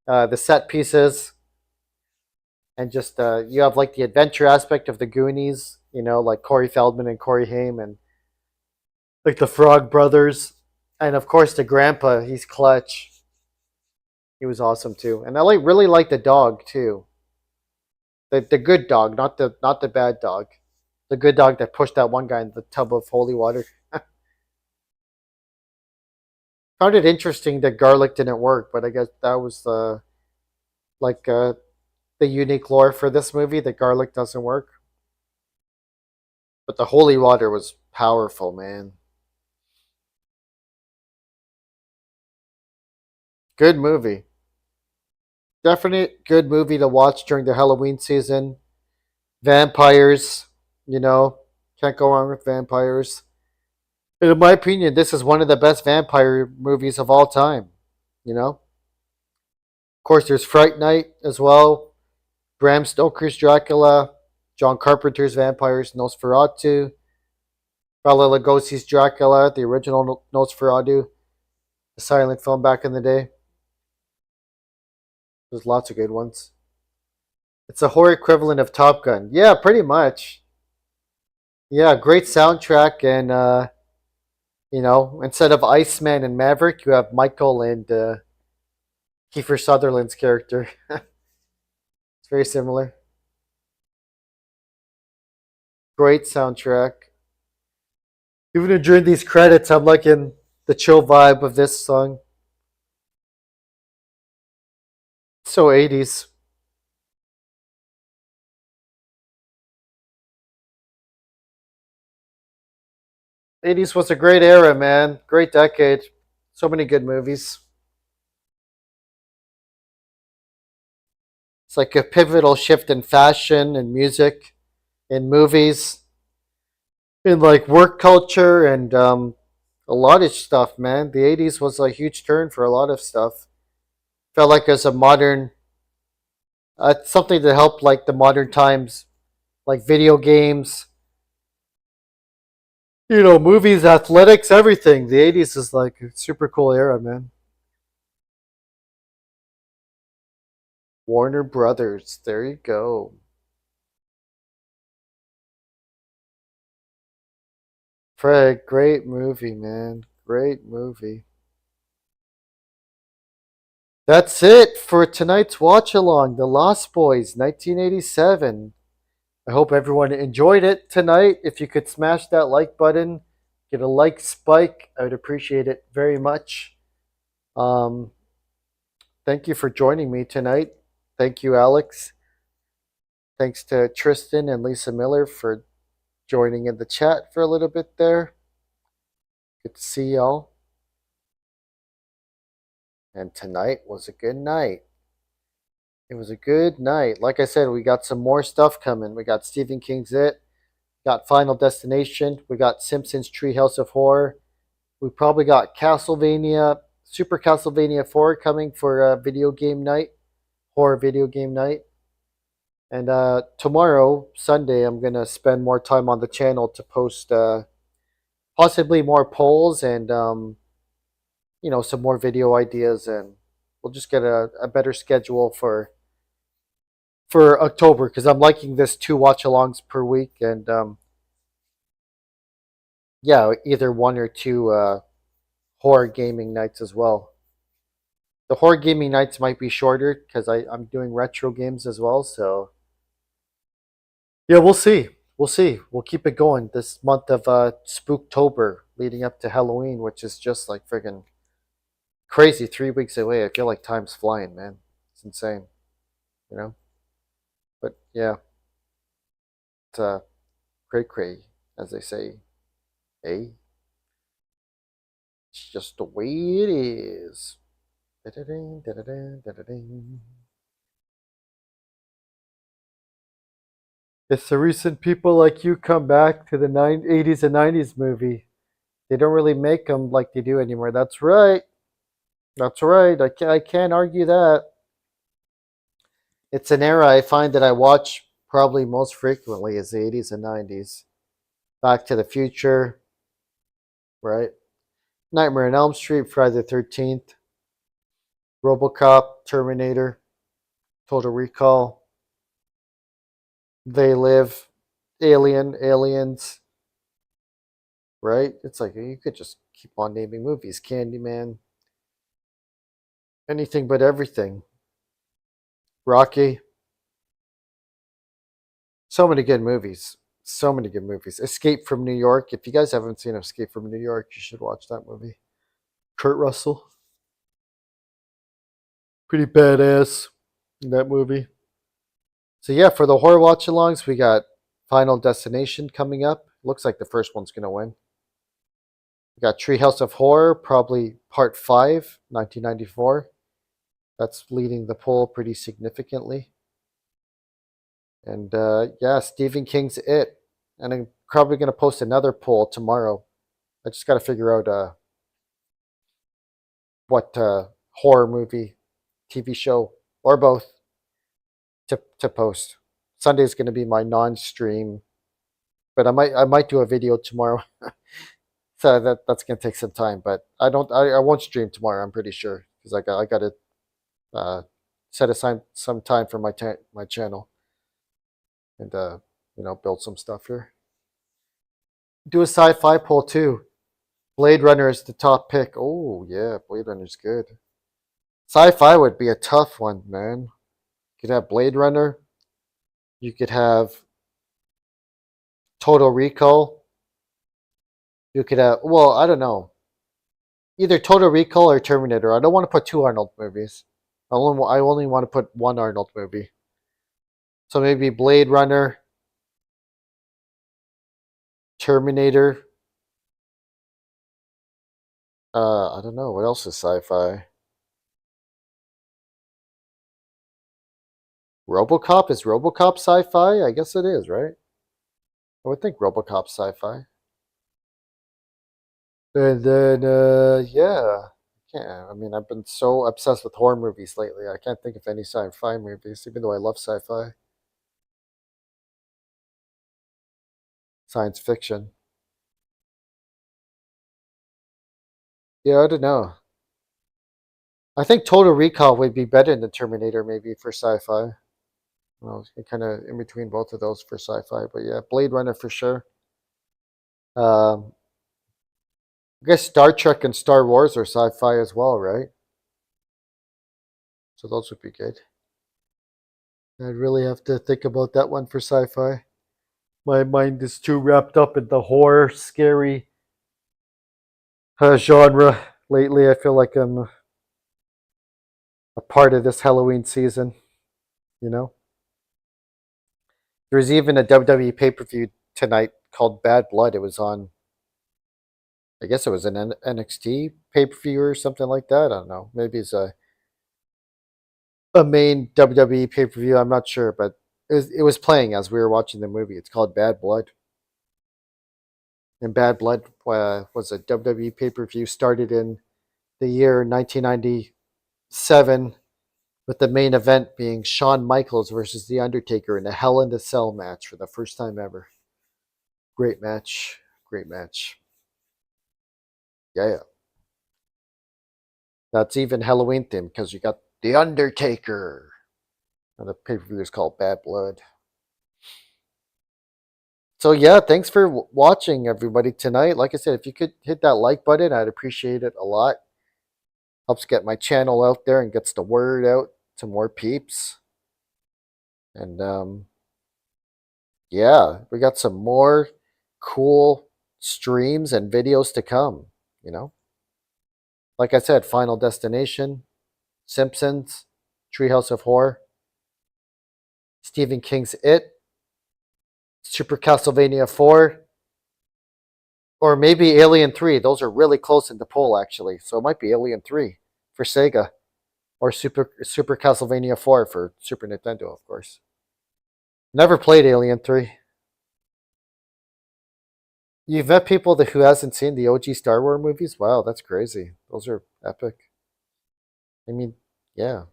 the set pieces, and just you have like the adventure aspect of the Goonies, you know, like Corey Feldman and Corey Haim, and like the Frog Brothers, and of course the Grandpa. He's clutch. He was awesome too, and I really like the dog too. The good dog, not the bad dog. The good dog that pushed that one guy in the tub of holy water. Found it interesting that garlic didn't work, but I guess that was like the unique lore for this movie. That garlic doesn't work, but the holy water was powerful, man. Good movie. Definite good movie to watch during the Halloween season. Vampires, you know, can't go wrong with vampires. And in my opinion, this is one of the best vampire movies of all time. You know, of course, there's Fright Night as well. Bram Stoker's Dracula, John Carpenter's Vampires, Nosferatu, Bela Lugosi's Dracula, the original Nosferatu, the silent film back in the day. There's lots of good ones. It's a horror equivalent of Top Gun. Yeah, pretty much. Yeah, great soundtrack, and you know, instead of Iceman and Maverick, you have Michael and Kiefer Sutherland's character. It's very similar. Great soundtrack. Even during these credits, I'm liking the chill vibe of this song. So 80s. 80s was a great era, man. Great decade. So many good movies. It's like a pivotal shift in fashion and music, in movies, in like work culture, and a a lot of stuff, man. The 80s was a huge turn for a lot of stuff. Felt like as a modern, something to help like the modern times, like video games, movies, athletics, everything. The 80s is like a super cool era, man. Warner Brothers. There you go. Fred, great movie, man. Great movie. That's it for tonight's watch along. The Lost Boys, 1987. I hope everyone enjoyed it tonight. If you could smash that like button, get a like spike, I would appreciate it very much. Um, Thank you for joining me tonight. Thank you, Alex. Thanks to Tristan and Lisa Miller for joining in the chat for a little bit there. Good to see y'all. And tonight was a good night. It was a good night. Like I said, we got some more stuff coming. We got Stephen King's It, got Final Destination, we got Simpsons Treehouse of Horror. We probably got Castlevania, Super Castlevania 4 coming for a video game night, horror video game night. And tomorrow, Sunday, I'm going to spend more time on the channel to post possibly more polls and, some more video ideas. And we'll just get a better schedule for October because I'm liking this 2 watch-alongs per week. And, either 1 or 2 horror gaming nights as well. The horror gaming nights might be shorter because I'm doing retro games as well. So, yeah, we'll see. We'll see. We'll keep it going this month of Spooktober leading up to Halloween, which is just like friggin' crazy. 3 weeks away. I feel like time's flying, man. It's insane. But yeah, it's cray, as they say. Eh? It's just the way it is. Da-da-ding, da-da-ding, da-da-ding. It's the recent people like you come back to the 80s and 90s movie. They don't really make them like they do anymore. That's right. That's right. I can't argue that. It's an era I find that I watch probably most frequently is the 80s and 90s. Back to the Future, right? Nightmare on Elm Street, Friday the 13th, RoboCop, Terminator, Total Recall, They Live, Aliens, right? It's like you could just keep on naming movies. Candyman, anything but everything. Rocky. So many good movies. So many good movies. Escape from New York. If you guys haven't seen Escape from New York, you should watch that movie. Kurt Russell. Pretty badass in that movie. So yeah, for the horror watch-alongs, we got Final Destination coming up. Looks like the first one's going to win. We got Treehouse of Horror, probably Part 5, 1994. That's leading the poll pretty significantly. And Stephen King's It. And I'm probably going to post another poll tomorrow. I just got to figure out what horror movie, TV show, or both to post. Sunday's going to be my non-stream, but I might do a video tomorrow. So that's going to take some time, but I won't stream tomorrow. I'm pretty sure because I got to set aside some time for my channel and build some stuff here. Do a sci-fi poll too. Blade Runner is the top pick. Oh yeah, Blade Runner's good. Sci-fi would be a tough one, man. You could have Blade Runner. You could have Total Recall. You could have, well, I don't know. Either Total Recall or Terminator. I don't want to put 2 Arnold movies. I only want to put 1 Arnold movie. So maybe Blade Runner, Terminator. I don't know. What else is sci-fi? RoboCop? Is RoboCop sci-fi? I guess it is, right? I would think RoboCop's sci-fi. And then, yeah. Yeah, I mean, I've been so obsessed with horror movies lately. I can't think of any sci-fi movies, even though I love sci-fi, science fiction. Yeah, I don't know. I think Total Recall would be better than Terminator, maybe for sci-fi. Well, kind of in between both of those for sci-fi, but yeah, Blade Runner for sure. Um, I guess Star Trek and Star Wars are sci-fi as well, right? So those would be good. I'd really have to think about that one for sci-fi. My mind is too wrapped up in the horror, scary genre lately. I feel like I'm a part of this Halloween season. You know, there's even a WWE pay-per-view tonight called Bad Blood. It was on. I guess it was an NXT pay-per-view or something like that. I don't know. Maybe it's a main WWE pay-per-view. I'm not sure, but it was playing as we were watching the movie. It's called Bad Blood. And Bad Blood was a WWE pay-per-view started in the year 1997 with the main event being Shawn Michaels versus The Undertaker in a Hell in a Cell match for the first time ever. Great match. Great match. Yeah, yeah. That's even Halloween themed because you got The Undertaker. And the pay per view is called Bad Blood. So, yeah, thanks for watching, everybody, tonight. Like I said, if you could hit that like button, I'd appreciate it a lot. Helps get my channel out there and gets the word out to more peeps. And yeah, we got some more cool streams and videos to come, you know? Like I said, Final Destination, Simpsons, Treehouse of Horror, Stephen King's It, Super Castlevania 4, or maybe Alien 3. Those are really close in the poll, actually. So it might be Alien 3 for Sega, or Super Castlevania 4 for Super Nintendo, of course. Never played Alien 3. You've met people who hasn't seen the OG Star Wars movies? Wow, that's crazy. Those are epic. I mean, yeah.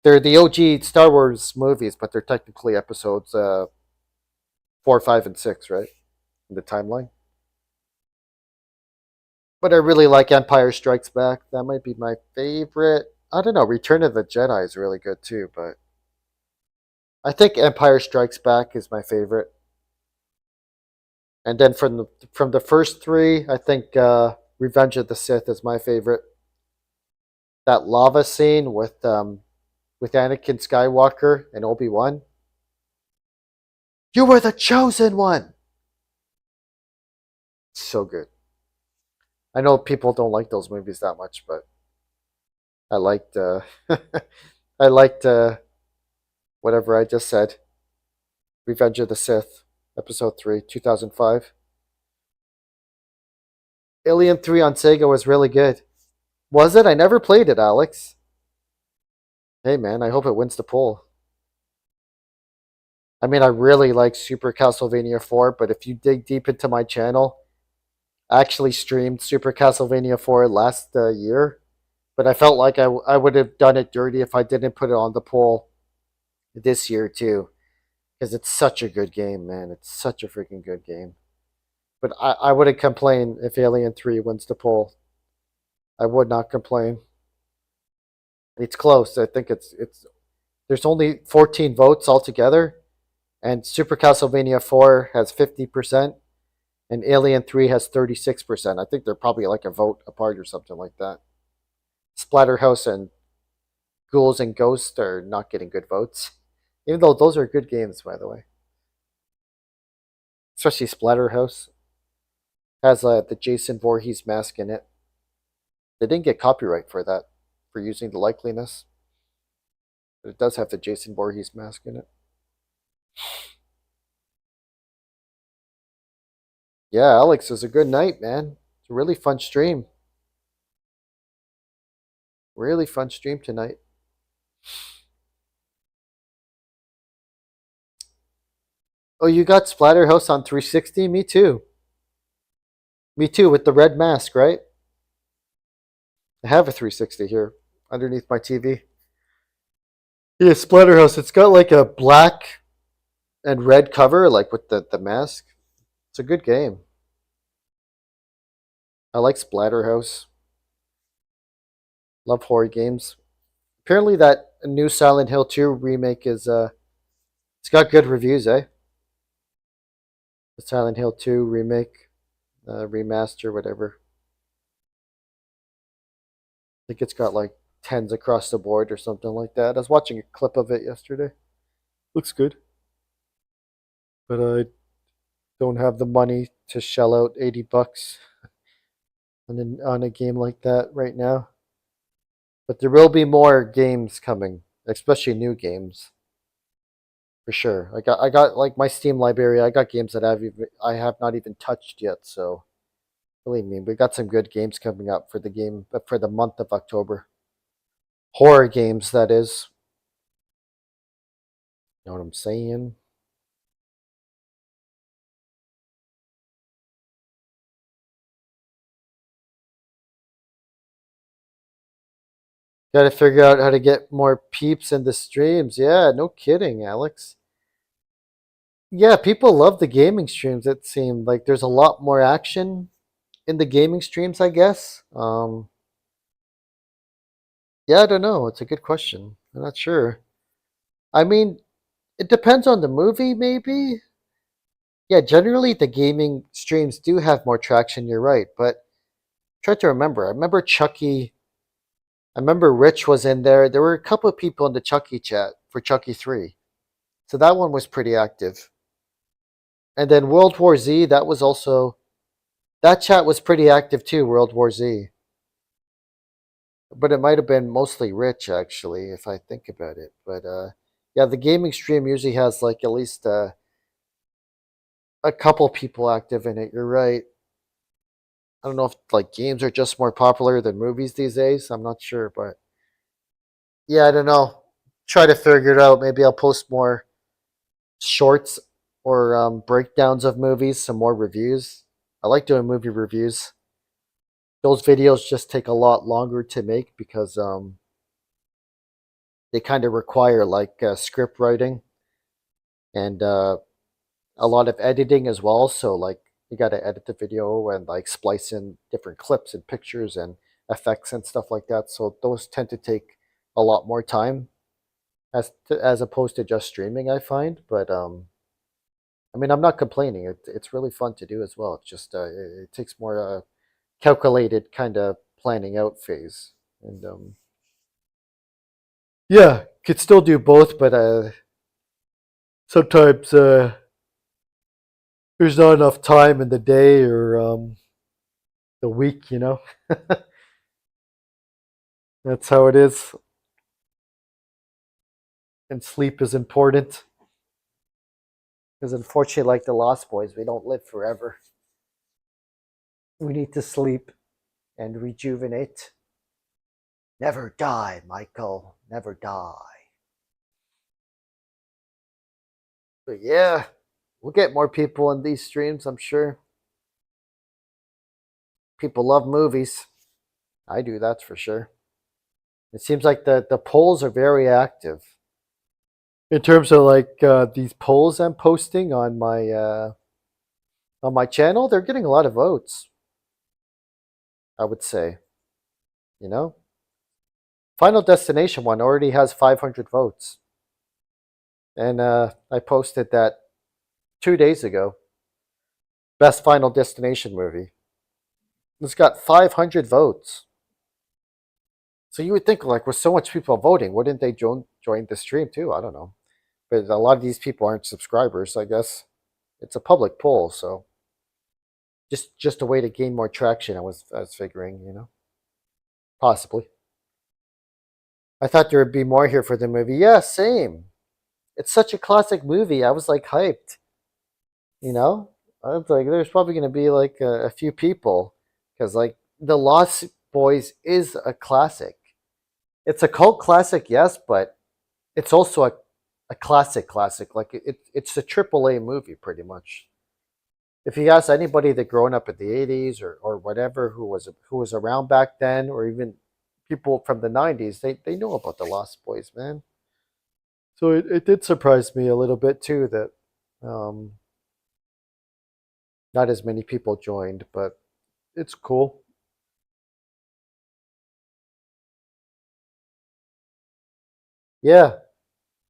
They're the OG Star Wars movies, but they're technically episodes 4, 5, and 6, right? In the timeline. But I really like Empire Strikes Back. That might be my favorite. I don't know. Return of the Jedi is really good too, but I think Empire Strikes Back is my favorite. And then from the first three, I think Revenge of the Sith is my favorite. That lava scene with Anakin Skywalker and Obi-Wan. You were the chosen one. So good. I know people don't like those movies that much, but I liked I liked whatever I just said. Revenge of the Sith, Episode 3, 2005. Alien 3 on Sega was really good. Was it? I never played it, Alex. Hey man, I hope it wins the poll. I mean, I really like Super Castlevania 4, but if you dig deep into my channel, I actually streamed Super Castlevania 4 last year, but I felt like I would have done it dirty if I didn't put it on the poll this year too, because it's such a good game, man. It's such a freaking good game. But I wouldn't complain if Alien 3 wins the poll. I would not complain. It's close. I think it's there's only 14 votes altogether, and Super Castlevania 4 has 50%, and Alien 3 has 36%. I think they're probably like a vote apart or something like that. Splatterhouse and Ghouls and Ghosts are not getting good votes, even though those are good games, by the way. Especially Splatterhouse has the Jason Voorhees mask in it. They didn't get copyright for that, for using the likeliness, but it does have the Jason Voorhees mask in it. Yeah, Alex, it was a good night, man. It's a really fun stream. Really fun stream tonight. Oh, you got Splatterhouse on 360? Me too. Me too, with the red mask, right? I have a 360 here underneath my TV. Yeah, Splatterhouse. It's got like a black and red cover, like with the mask. It's a good game. I like Splatterhouse. Love horror games. Apparently, that new Silent Hill 2 remake is it's got good reviews, eh? The Silent Hill 2 remake, remaster, whatever. I think it's got like tens across the board or something like that. I was watching a clip of it yesterday. Looks good, but I don't have the money to shell out $80 on a game like that right now. But there will be more games coming, especially new games, for sure. I got like my Steam library. I got games that I have not even touched yet. So believe me, we got some good games coming up for the month of October. Horror games, that is. Know what I'm saying? Got to figure out how to get more peeps in the streams. Yeah, no kidding, Alex. Yeah, people love the gaming streams. It seemed like there's a lot more action in the gaming streams, I guess. Yeah, I don't know. It's a good question. I'm not sure. I mean, it depends on the movie, maybe. Yeah, generally the gaming streams do have more traction. You're right, but try to remember. I remember Chucky. I remember Rich was in there. There were a couple of people in the Chucky chat for Chucky 3. So that one was pretty active. And then World War Z, that chat was pretty active too, World War Z. But it might have been mostly Rich actually, if I think about it. But yeah, the gaming stream usually has like at least a couple people active in it. You're right. I don't know if like games are just more popular than movies these days. I'm not sure, but yeah, I don't know. Try to figure it out. Maybe I'll post more shorts or breakdowns of movies, some more reviews. I like doing movie reviews. Those videos just take a lot longer to make because they kind of require like script writing and a lot of editing as well. So like you got to edit the video and like splice in different clips and pictures and effects and stuff like that. So those tend to take a lot more time as opposed to just streaming, I find. But I mean, I'm not complaining. It's really fun to do as well. It's just it takes more calculated kind of planning out phase, and yeah, could still do both, but sometimes there's not enough time in the day or the week, you know. That's how it is, and sleep is important because unfortunately, like the Lost Boys, we don't live forever. We need to sleep and rejuvenate. Never die, Michael. Never die. But yeah, we'll get more people in these streams, I'm sure. People love movies. I do, that's for sure. It seems like the polls are very active. In terms of like these polls I'm posting on my channel, they're getting a lot of votes, I would say. You know? Final Destination one already has 500 votes. And I posted that 2 days ago. Best Final Destination movie. It's got 500 votes. So you would think, like, with so much people voting, wouldn't they join the stream too? I don't know. But a lot of these people aren't subscribers, I guess. It's a public poll, so just a way to gain more traction, I was figuring, you know. Possibly. I thought there would be more here for the movie. Yeah, same. It's such a classic movie. I was like hyped. You know? I was like, there's probably going to be like a few people. Because, like, The Lost Boys is a classic. It's a cult classic, yes, but it's also a classic classic. Like, it's a AAA movie, pretty much. if you ask anybody that grown up in the 80s or whatever who was around back then, or even people from the 90s, they know about the Lost Boys, man. So it did surprise me a little bit too that um, not as many people joined, but it's cool. Yeah,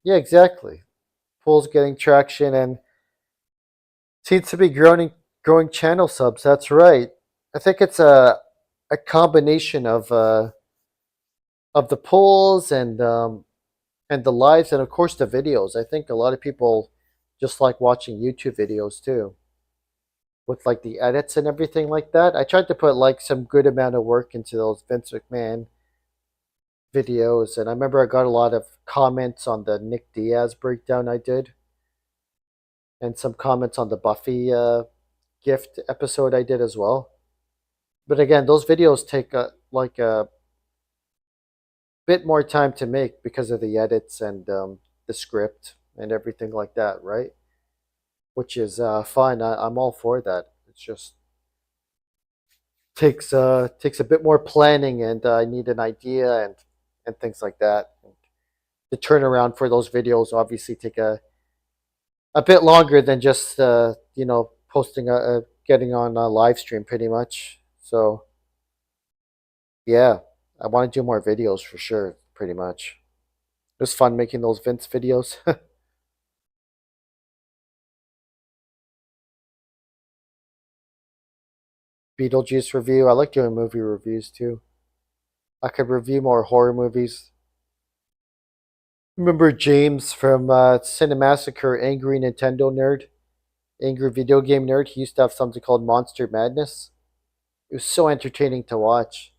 yeah, exactly. Pool's getting traction and seems to be growing channel subs. That's right. I think it's a combination of the polls and the lives and of course the videos. I think a lot of people just like watching YouTube videos too, with like the edits and everything like that. I tried to put like some good amount of work into those Vince McMahon videos, and I remember I got a lot of comments on the Nick Diaz breakdown I did, and some comments on the Buffy gift episode I did as well. But again, those videos take like a bit more time to make because of the edits and the script and everything like that, right? Which is fine. I'm all for that. It's just takes a bit more planning, and I need an idea and things like that. The turnaround for those videos obviously take a bit longer than just posting getting on a live stream pretty much. So yeah, I want to do more videos for sure. Pretty much, it was fun making those Vince videos. Beetlejuice review. I like doing movie reviews too. I could review more horror movies. Remember James from Cinemassacre, Angry Nintendo Nerd, Angry Video Game Nerd? He used to have something called Monster Madness. It was so entertaining to watch.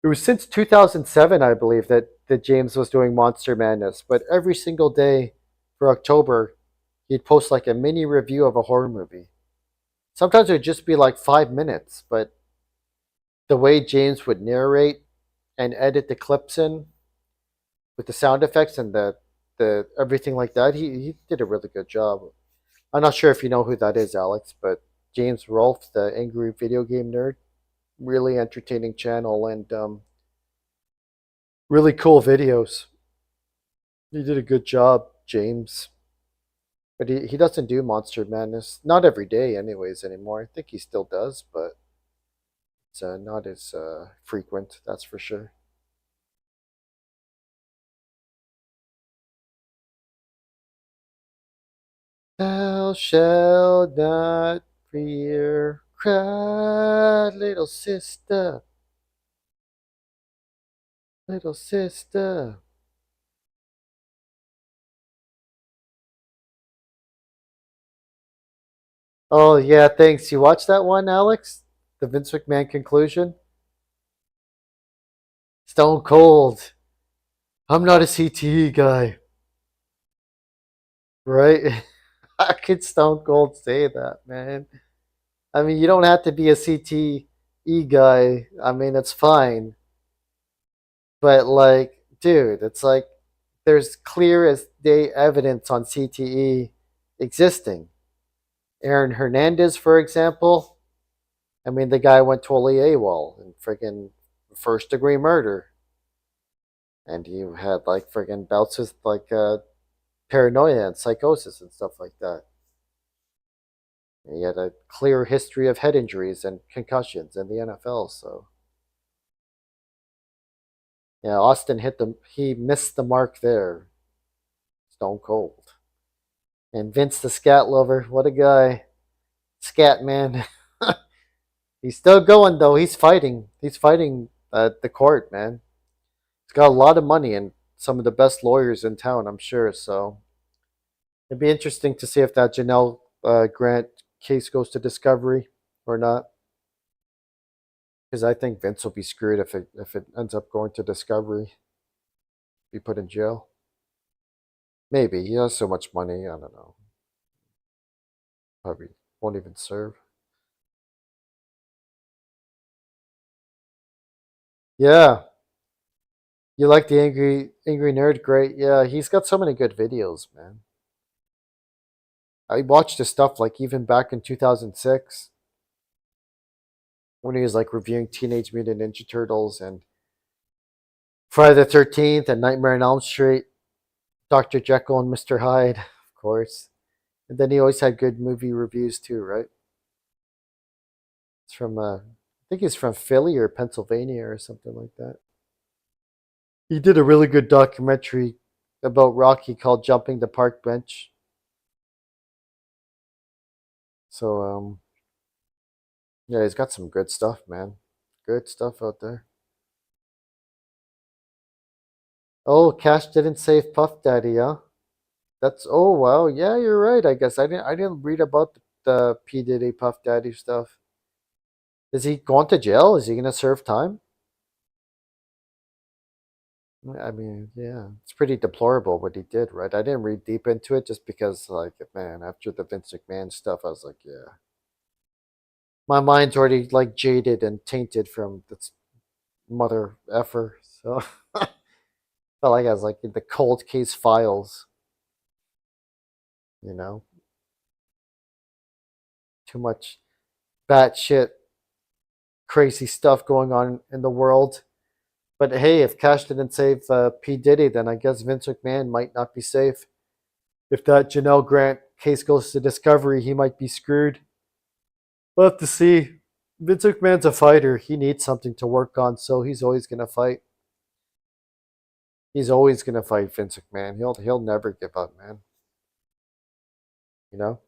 It was since 2007, I believe, that James was doing Monster Madness. But every single day for October, he'd post like a mini review of a horror movie. Sometimes it would just be like 5 minutes, but the way James would narrate and edit the clips in with the sound effects and the everything like that, he did a really good job. I'm not sure if you know who that is, Alex, but James Rolfe, the Angry Video Game Nerd, really entertaining channel and really cool videos. He did a good job, James. But he doesn't do Monster Madness. Not every day, anyways, anymore. I think he still does, but it's not as frequent, that's for sure. Thou shalt not fear, cry, little sister, little sister. Oh yeah, thanks. You watched that one, Alex? The Vince McMahon conclusion? Stone Cold. I'm not a CTE guy, right? How could Stone Cold say that, man? I mean, you don't have to be a CTE guy. I mean, it's fine. But like, dude, it's like there's clear as day evidence on CTE existing. Aaron Hernandez, for example. I mean, the guy went totally AWOL and friggin' first degree murder. And he had like friggin' bouts with like paranoia and psychosis and stuff like that. And he had a clear history of head injuries and concussions in the NFL. So yeah, Austin he missed the mark there. Stone Cold. And Vince the Scat Lover, what a guy. Scat man. He's still going though. He's fighting. He's fighting the court, man. He's got a lot of money and some of the best lawyers in town, I'm sure. So it'd be interesting to see if that Janelle Grant case goes to discovery or not. Because I think Vince will be screwed if it ends up going to discovery. Be put in jail. Maybe he has so much money. I don't know. Probably won't even serve. Yeah, you like the angry nerd? Great. Yeah, he's got so many good videos, man. I watched his stuff like even back in 2006 when he was like reviewing Teenage Mutant Ninja Turtles and Friday the 13th and Nightmare on Elm Street, Dr. Jekyll and Mr. Hyde, of course. And then he always had good movie reviews too, right? It's from, I think he's from Philly or Pennsylvania or something like that. He did a really good documentary about Rocky called Jumping the Park Bench. So, yeah, he's got some good stuff, man. Good stuff out there. Oh, Cash didn't save Puff Daddy, huh? That's oh wow, yeah, you're right. I guess I didn't read about the P Diddy Puff Daddy stuff. Is he going to jail? Is he gonna serve time? I mean, yeah, it's pretty deplorable what he did, right? I didn't read deep into it just because, like, man, after the Vince McMahon stuff, I was like, yeah, my mind's already like jaded and tainted from this mother effer. So felt like I was like in the cold case files, you know, too much batshit crazy stuff going on in the world. But hey, if Cash didn't save P. Diddy, then I guess Vince McMahon might not be safe. If that Janelle Grant case goes to discovery, he might be screwed. We'll have to see. Vince McMahon's a fighter. He needs something to work on, so he's always gonna fight. He's always gonna fight Vince McMahon. He'll never give up, man. You know?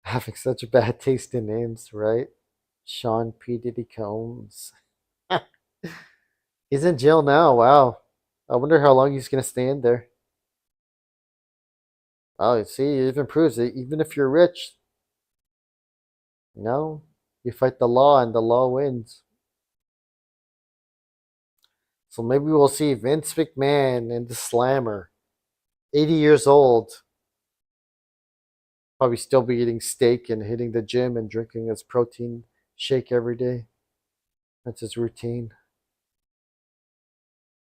Having such a bad taste in names, right? Sean P. Diddy Combs. He's in jail now. Wow. I wonder how long he's gonna stay in there. Oh, you see, it even proves it. Even if you're rich, you know, you fight the law and the law wins. So maybe we'll see Vince McMahon in the Slammer, 80 years old, probably still be eating steak and hitting the gym and drinking his protein shake every day. That's his routine.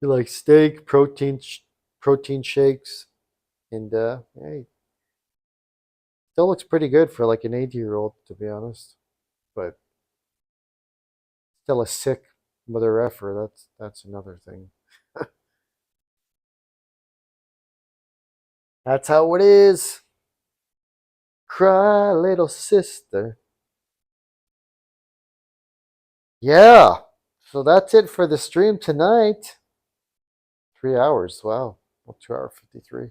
He likes steak, protein shakes, and hey, still looks pretty good for like an 80-year-old, to be honest. But still a sick mother effer. That's another thing. That's how it is. Cry, little sister. Yeah. So that's it for the stream tonight. 3 hours. Wow. Well, 2 hour 53.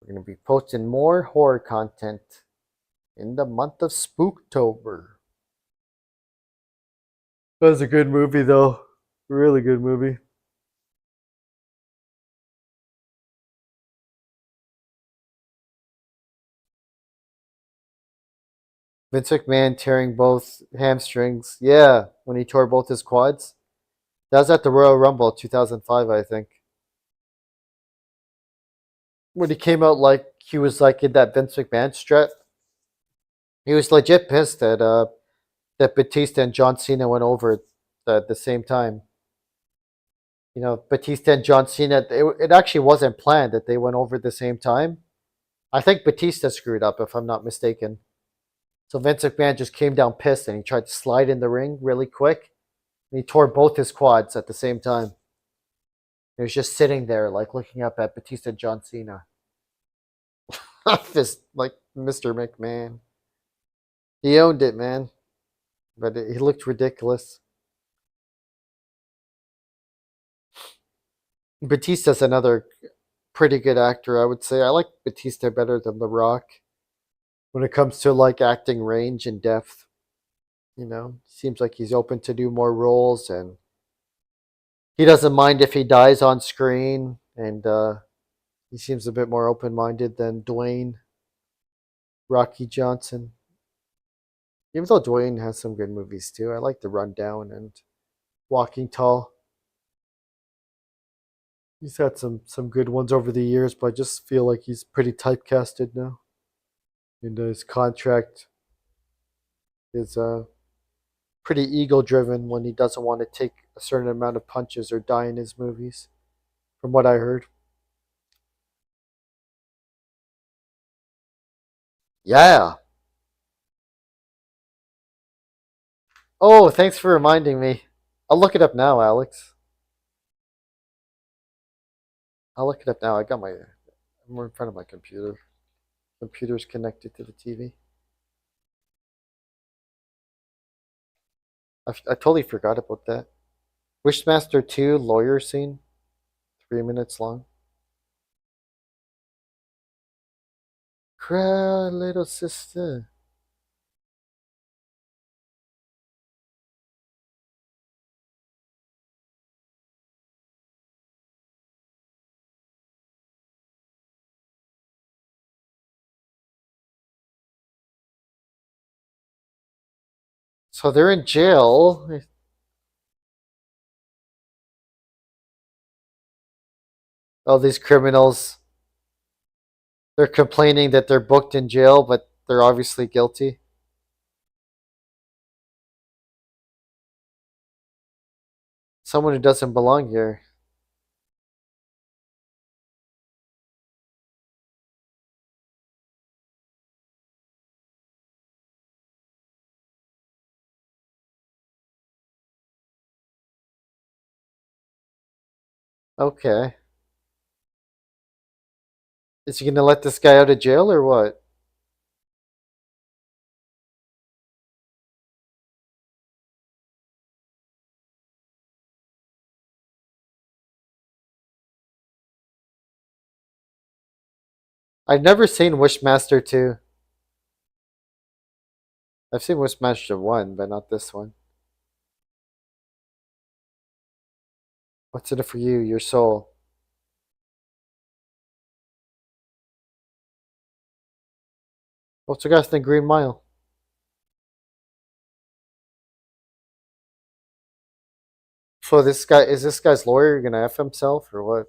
We're going to be posting more horror content in the month of Spooktober. That was a good movie, though. Really good movie. Vince McMahon tearing both hamstrings. Yeah, when he tore both his quads. That was at the Royal Rumble 2005, I think. When he came out like he was like in that Vince McMahon strut. He was legit pissed that Batista and John Cena went over at the same time. You know, Batista and John Cena, it actually wasn't planned that they went over at the same time. I think Batista screwed up, if I'm not mistaken. So Vince McMahon just came down pissed and he tried to slide in the ring really quick. And he tore both his quads at the same time. He was just sitting there, like looking up at Batista and John Cena. Just like Mr. McMahon. He owned it, man. But he looked ridiculous. Batista's another pretty good actor, I would say. I like Batista better than The Rock when it comes to like acting range and depth. You know, seems like he's open to do more roles and he doesn't mind if he dies on screen, and he seems a bit more open-minded than Dwayne Rocky Johnson. Even though Dwayne has some good movies too. I like The Rundown and Walking Tall. He's had some good ones over the years, but I just feel like he's pretty typecasted now. And his contract is pretty ego driven when he doesn't want to take a certain amount of punches or die in his movies, from what I heard. Yeah. Oh, thanks for reminding me. I'll look it up now, Alex. I'll look it up now. I'm in front of my computer. Computer's connected to the TV. I totally forgot about that. Wishmaster 2 lawyer scene, 3 minutes long. Cry, little sister. So they're in jail. All these criminals. They're complaining that they're booked in jail, but they're obviously guilty. Someone who doesn't belong here. Okay. Is he gonna let this guy out of jail or what? I've never seen Wishmaster 2. I've seen Wishmaster 1, but not this one. What's in it for you? Your soul. What's the guy's name? Green Mile. So this guy's lawyer gonna F himself or what?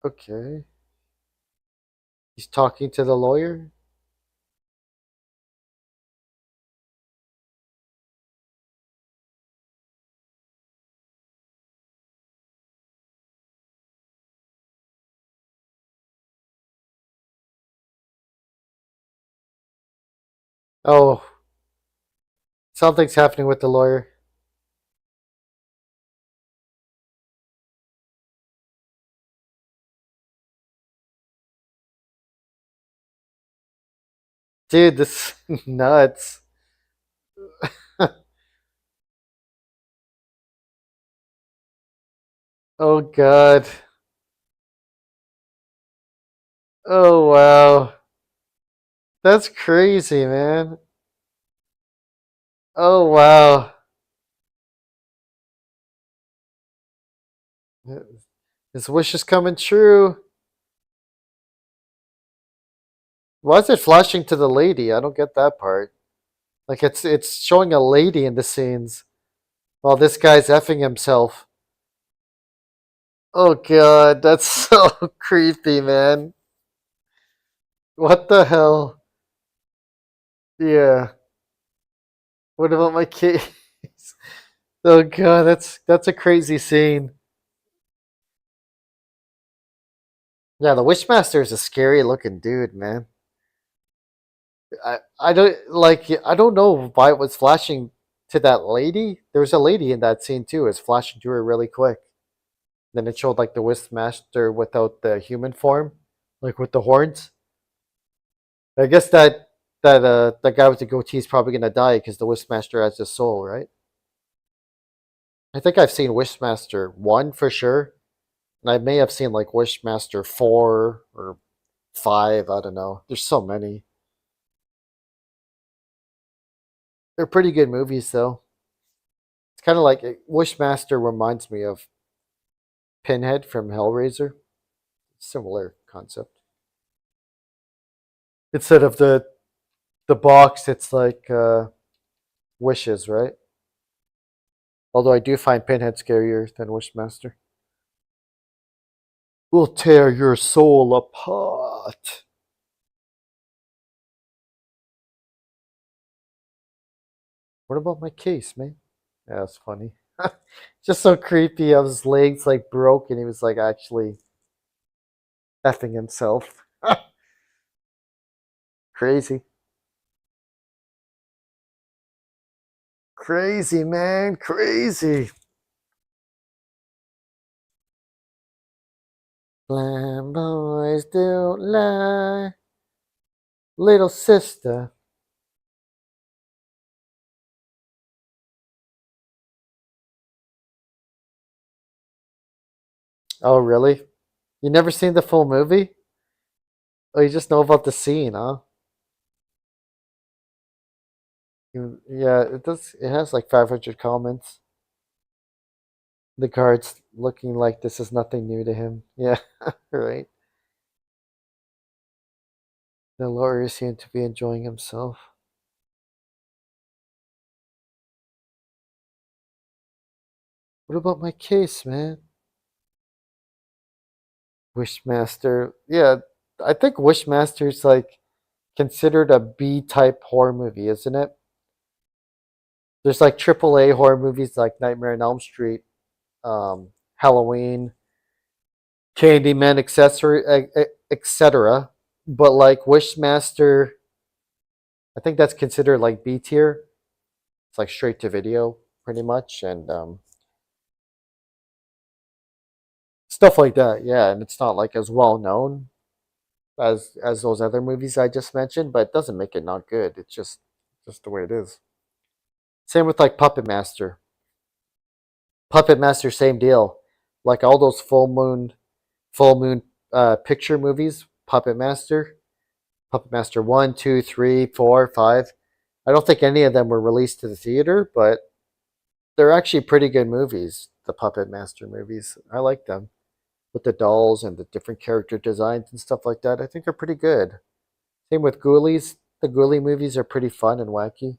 Okay. He's talking to the lawyer? Oh, something's happening with the lawyer. Dude, this is nuts. Oh god. Oh wow. That's crazy, man. Oh wow. His wish is coming true. Why is it flashing to the lady? I don't get that part. Like it's showing a lady in the scenes while this guy's effing himself. Oh god, that's so creepy, man. What the hell? Yeah. What about my case? Oh god, that's a crazy scene. Yeah, the Wishmaster is a scary looking dude, man. I don't like I don't know why it was flashing to that lady. There was a lady in that scene too. It's flashing to her really quick. Then it showed like the Wishmaster without the human form, like with the horns. I guess that guy with the goatee is probably gonna die because the Wishmaster has his soul, right? I think I've seen Wishmaster 1 for sure. And I may have seen like Wishmaster 4 or 5, I don't know. There's so many. They're pretty good movies, though. It's kind of like Wishmaster reminds me of Pinhead from Hellraiser. Similar concept. Instead of the box, it's like wishes, right? Although I do find Pinhead scarier than Wishmaster. We'll tear your soul apart. What about my case, man? Yeah, that's funny. Just so creepy. His legs like broke, and he was like actually effing himself. Crazy. Crazy, man. Crazy. Blind boys don't lie. Little sister. Oh, really? You never seen the full movie? Oh, you just know about the scene, huh? Yeah, it does. It has like 500 comments. The guards looking like this is nothing new to him. Yeah, right. The lawyer seemed to be enjoying himself. What about my case, man? Wishmaster. Yeah, I think Wishmaster's like considered a B type horror movie, isn't it? There's like AAA horror movies like Nightmare on Elm Street, Halloween, Candyman, etc. But like Wishmaster, I think that's considered like B tier. It's like straight to video, pretty much, and stuff like that. Yeah, and it's not like as well known as those other movies I just mentioned, but it doesn't make it not good. It's just the way it is. Same with like Puppet Master. Puppet Master, same deal. Like all those full moon picture movies, Puppet Master 1, 2, 3, 4, 5. I don't think any of them were released to the theater, but they're actually pretty good movies, the Puppet Master movies. I like them. With the dolls and the different character designs and stuff like that. I think they're pretty good. Same with Ghoulies. The Ghoulie movies are pretty fun and wacky.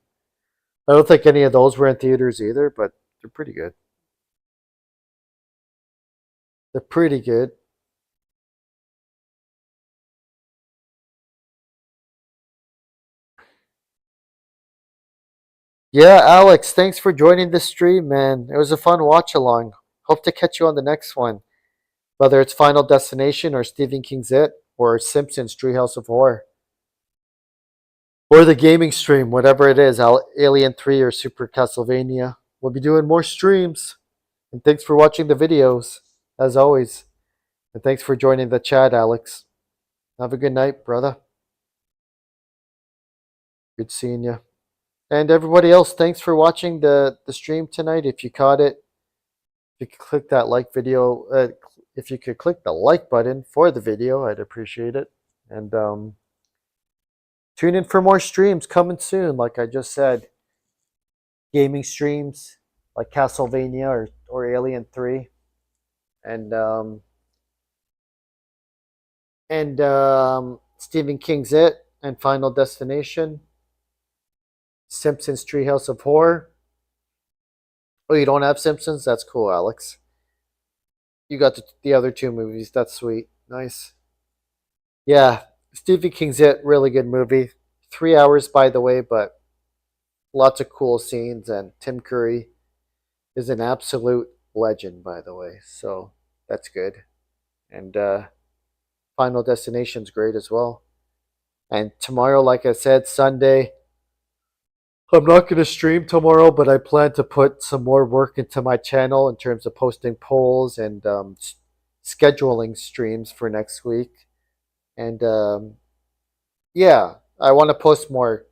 I don't think any of those were in theaters either, but they're pretty good. They're pretty good. Yeah, Alex, thanks for joining the stream, man. It was a fun watch along. Hope to catch you on the next one. Whether it's Final Destination or Stephen King's It or Simpsons Treehouse of Horror. Or the gaming stream, whatever it is, Alien 3 or Super Castlevania. We'll be doing more streams. And thanks for watching the videos, as always. And thanks for joining the chat, Alex. Have a good night, brother. Good seeing you. And everybody else, thanks for watching the stream tonight. If you caught it, if you could click that like video, if you could click the like button for the video, I'd appreciate it. And tune in for more streams coming soon, like I just said. Gaming streams like Castlevania or Alien 3. And Stephen King's It and Final Destination. Simpsons Treehouse of Horror. Oh, you don't have Simpsons? That's cool, Alex. You got the other two movies. That's sweet. Nice. Yeah, Stephen King's It, really good movie. 3 hours, by the way, but lots of cool scenes. And Tim Curry is an absolute legend, by the way. So that's good. And Final Destination's great as well. And tomorrow, like I said, Sunday, I'm not going to stream tomorrow, but I plan to put some more work into my channel in terms of posting polls and scheduling streams for next week. And yeah, I want to post more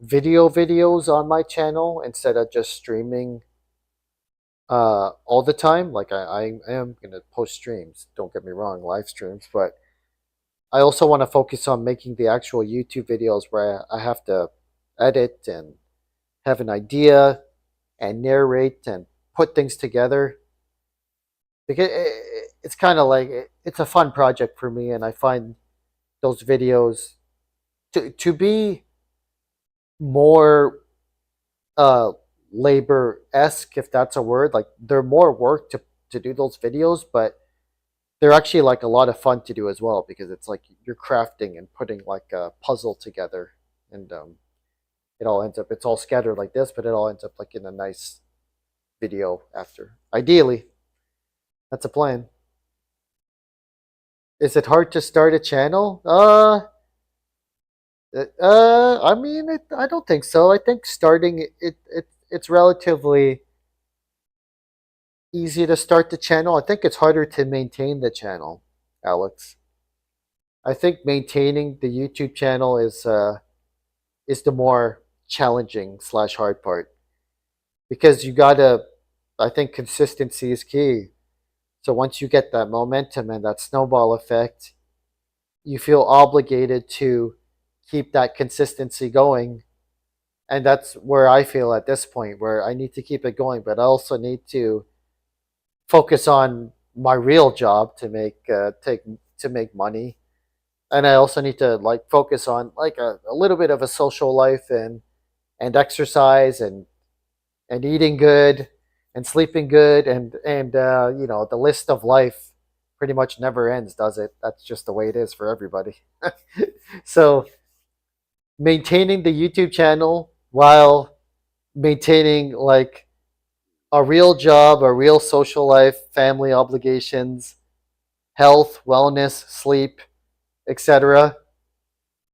videos on my channel instead of just streaming all the time. Like I am going to post streams, don't get me wrong, live streams, but I also want to focus on making the actual YouTube videos where I have to edit and have an idea and narrate and put things together. Because it's kind of like it's a fun project for me, and I find those videos to be more uh labor esque, if that's a word. Like they're more work to do those videos, but they're actually like a lot of fun to do as well because it's like you're crafting and putting like a puzzle together, and it all ends up it's all scattered like this, but it all ends up like in a nice video after. Ideally, that's a plan. Is it hard to start a channel? I mean, I don't think so. I think starting it's relatively easy to start the channel. I think it's harder to maintain the channel, Alex. I think maintaining the YouTube channel is the more challenging slash hard part because you gotta. I think consistency is key. So once you get that momentum and that snowball effect, you feel obligated to keep that consistency going. And that's where I feel at this point, where I need to keep it going, but I also need to focus on my real job to make money, and I also need to like focus on like a little bit of a social life and exercise and eating good and sleeping good and you know the list of life pretty much never ends, does it? That's just the way it is for everybody. So maintaining the YouTube channel while maintaining like a real job, a real social life, family obligations, health, wellness, sleep, etc.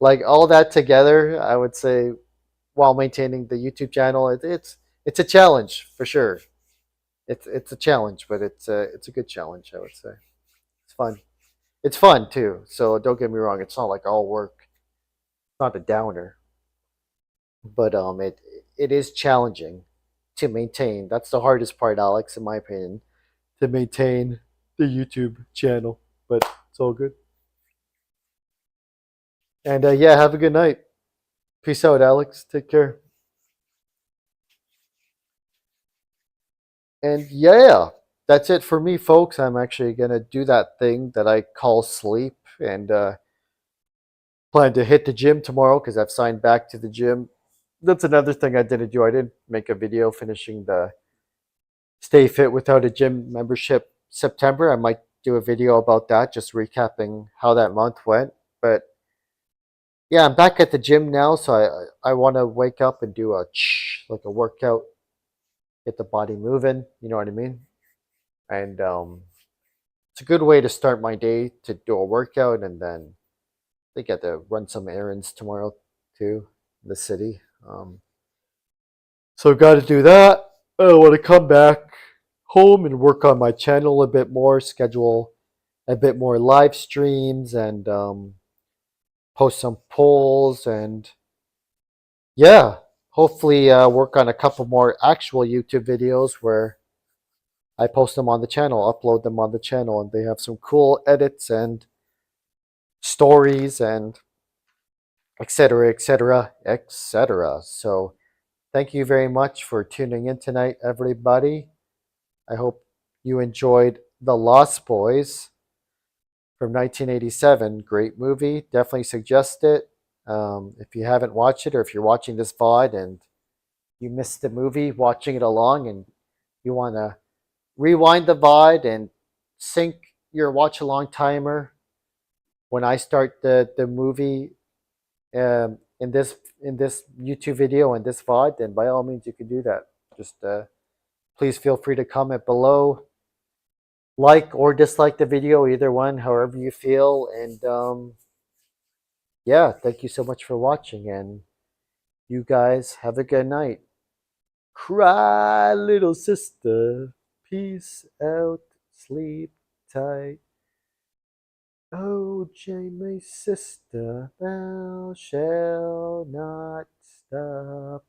Like all that together, I would say, while maintaining the YouTube channel, it's a challenge for sure. It's a challenge, but it's a good challenge. I would say it's fun. It's fun too. So don't get me wrong. It's not like all work. It's not a downer, but it is challenging to maintain. That's the hardest part, Alex, in my opinion, to maintain the YouTube channel. But it's all good. And yeah, have a good night. Peace out, Alex. Take care. And yeah, that's it for me, folks. I'm actually gonna do that thing that I call sleep, and plan to hit the gym tomorrow because I've signed back to the gym. That's another thing I didn't do. I didn't make a video finishing the Stay Fit Without a Gym membership September. I might do a video about that, just recapping how that month went. But yeah, I'm back at the gym now, so I want to wake up and do like a workout, get the body moving. You know what I mean? And it's a good way to start my day to do a workout, and then I got to run some errands tomorrow too in the city. So I've got to do that. I want to come back home and work on my channel a bit more, schedule a bit more live streams, and post some polls, and yeah, hopefully work on a couple more actual YouTube videos where I post them on the channel, upload them on the channel, and they have some cool edits and stories and etc., etc., etc. So thank you very much for tuning in tonight, everybody. I hope you enjoyed The Lost Boys from 1987. Great movie. Definitely suggest it. If you haven't watched it, or if you're watching this VOD and you missed the movie, watching it along, and you want to rewind the VOD and sync your watch along timer when I start the movie in this YouTube video and this VOD, then by all means you can do that. Just please feel free to comment below, like or dislike the video, either one, however you feel. And yeah, thank you so much for watching, and you guys have a good night. Cry, little sister. Peace out. Sleep tight. Oh, Jane, my sister, thou shalt not stop.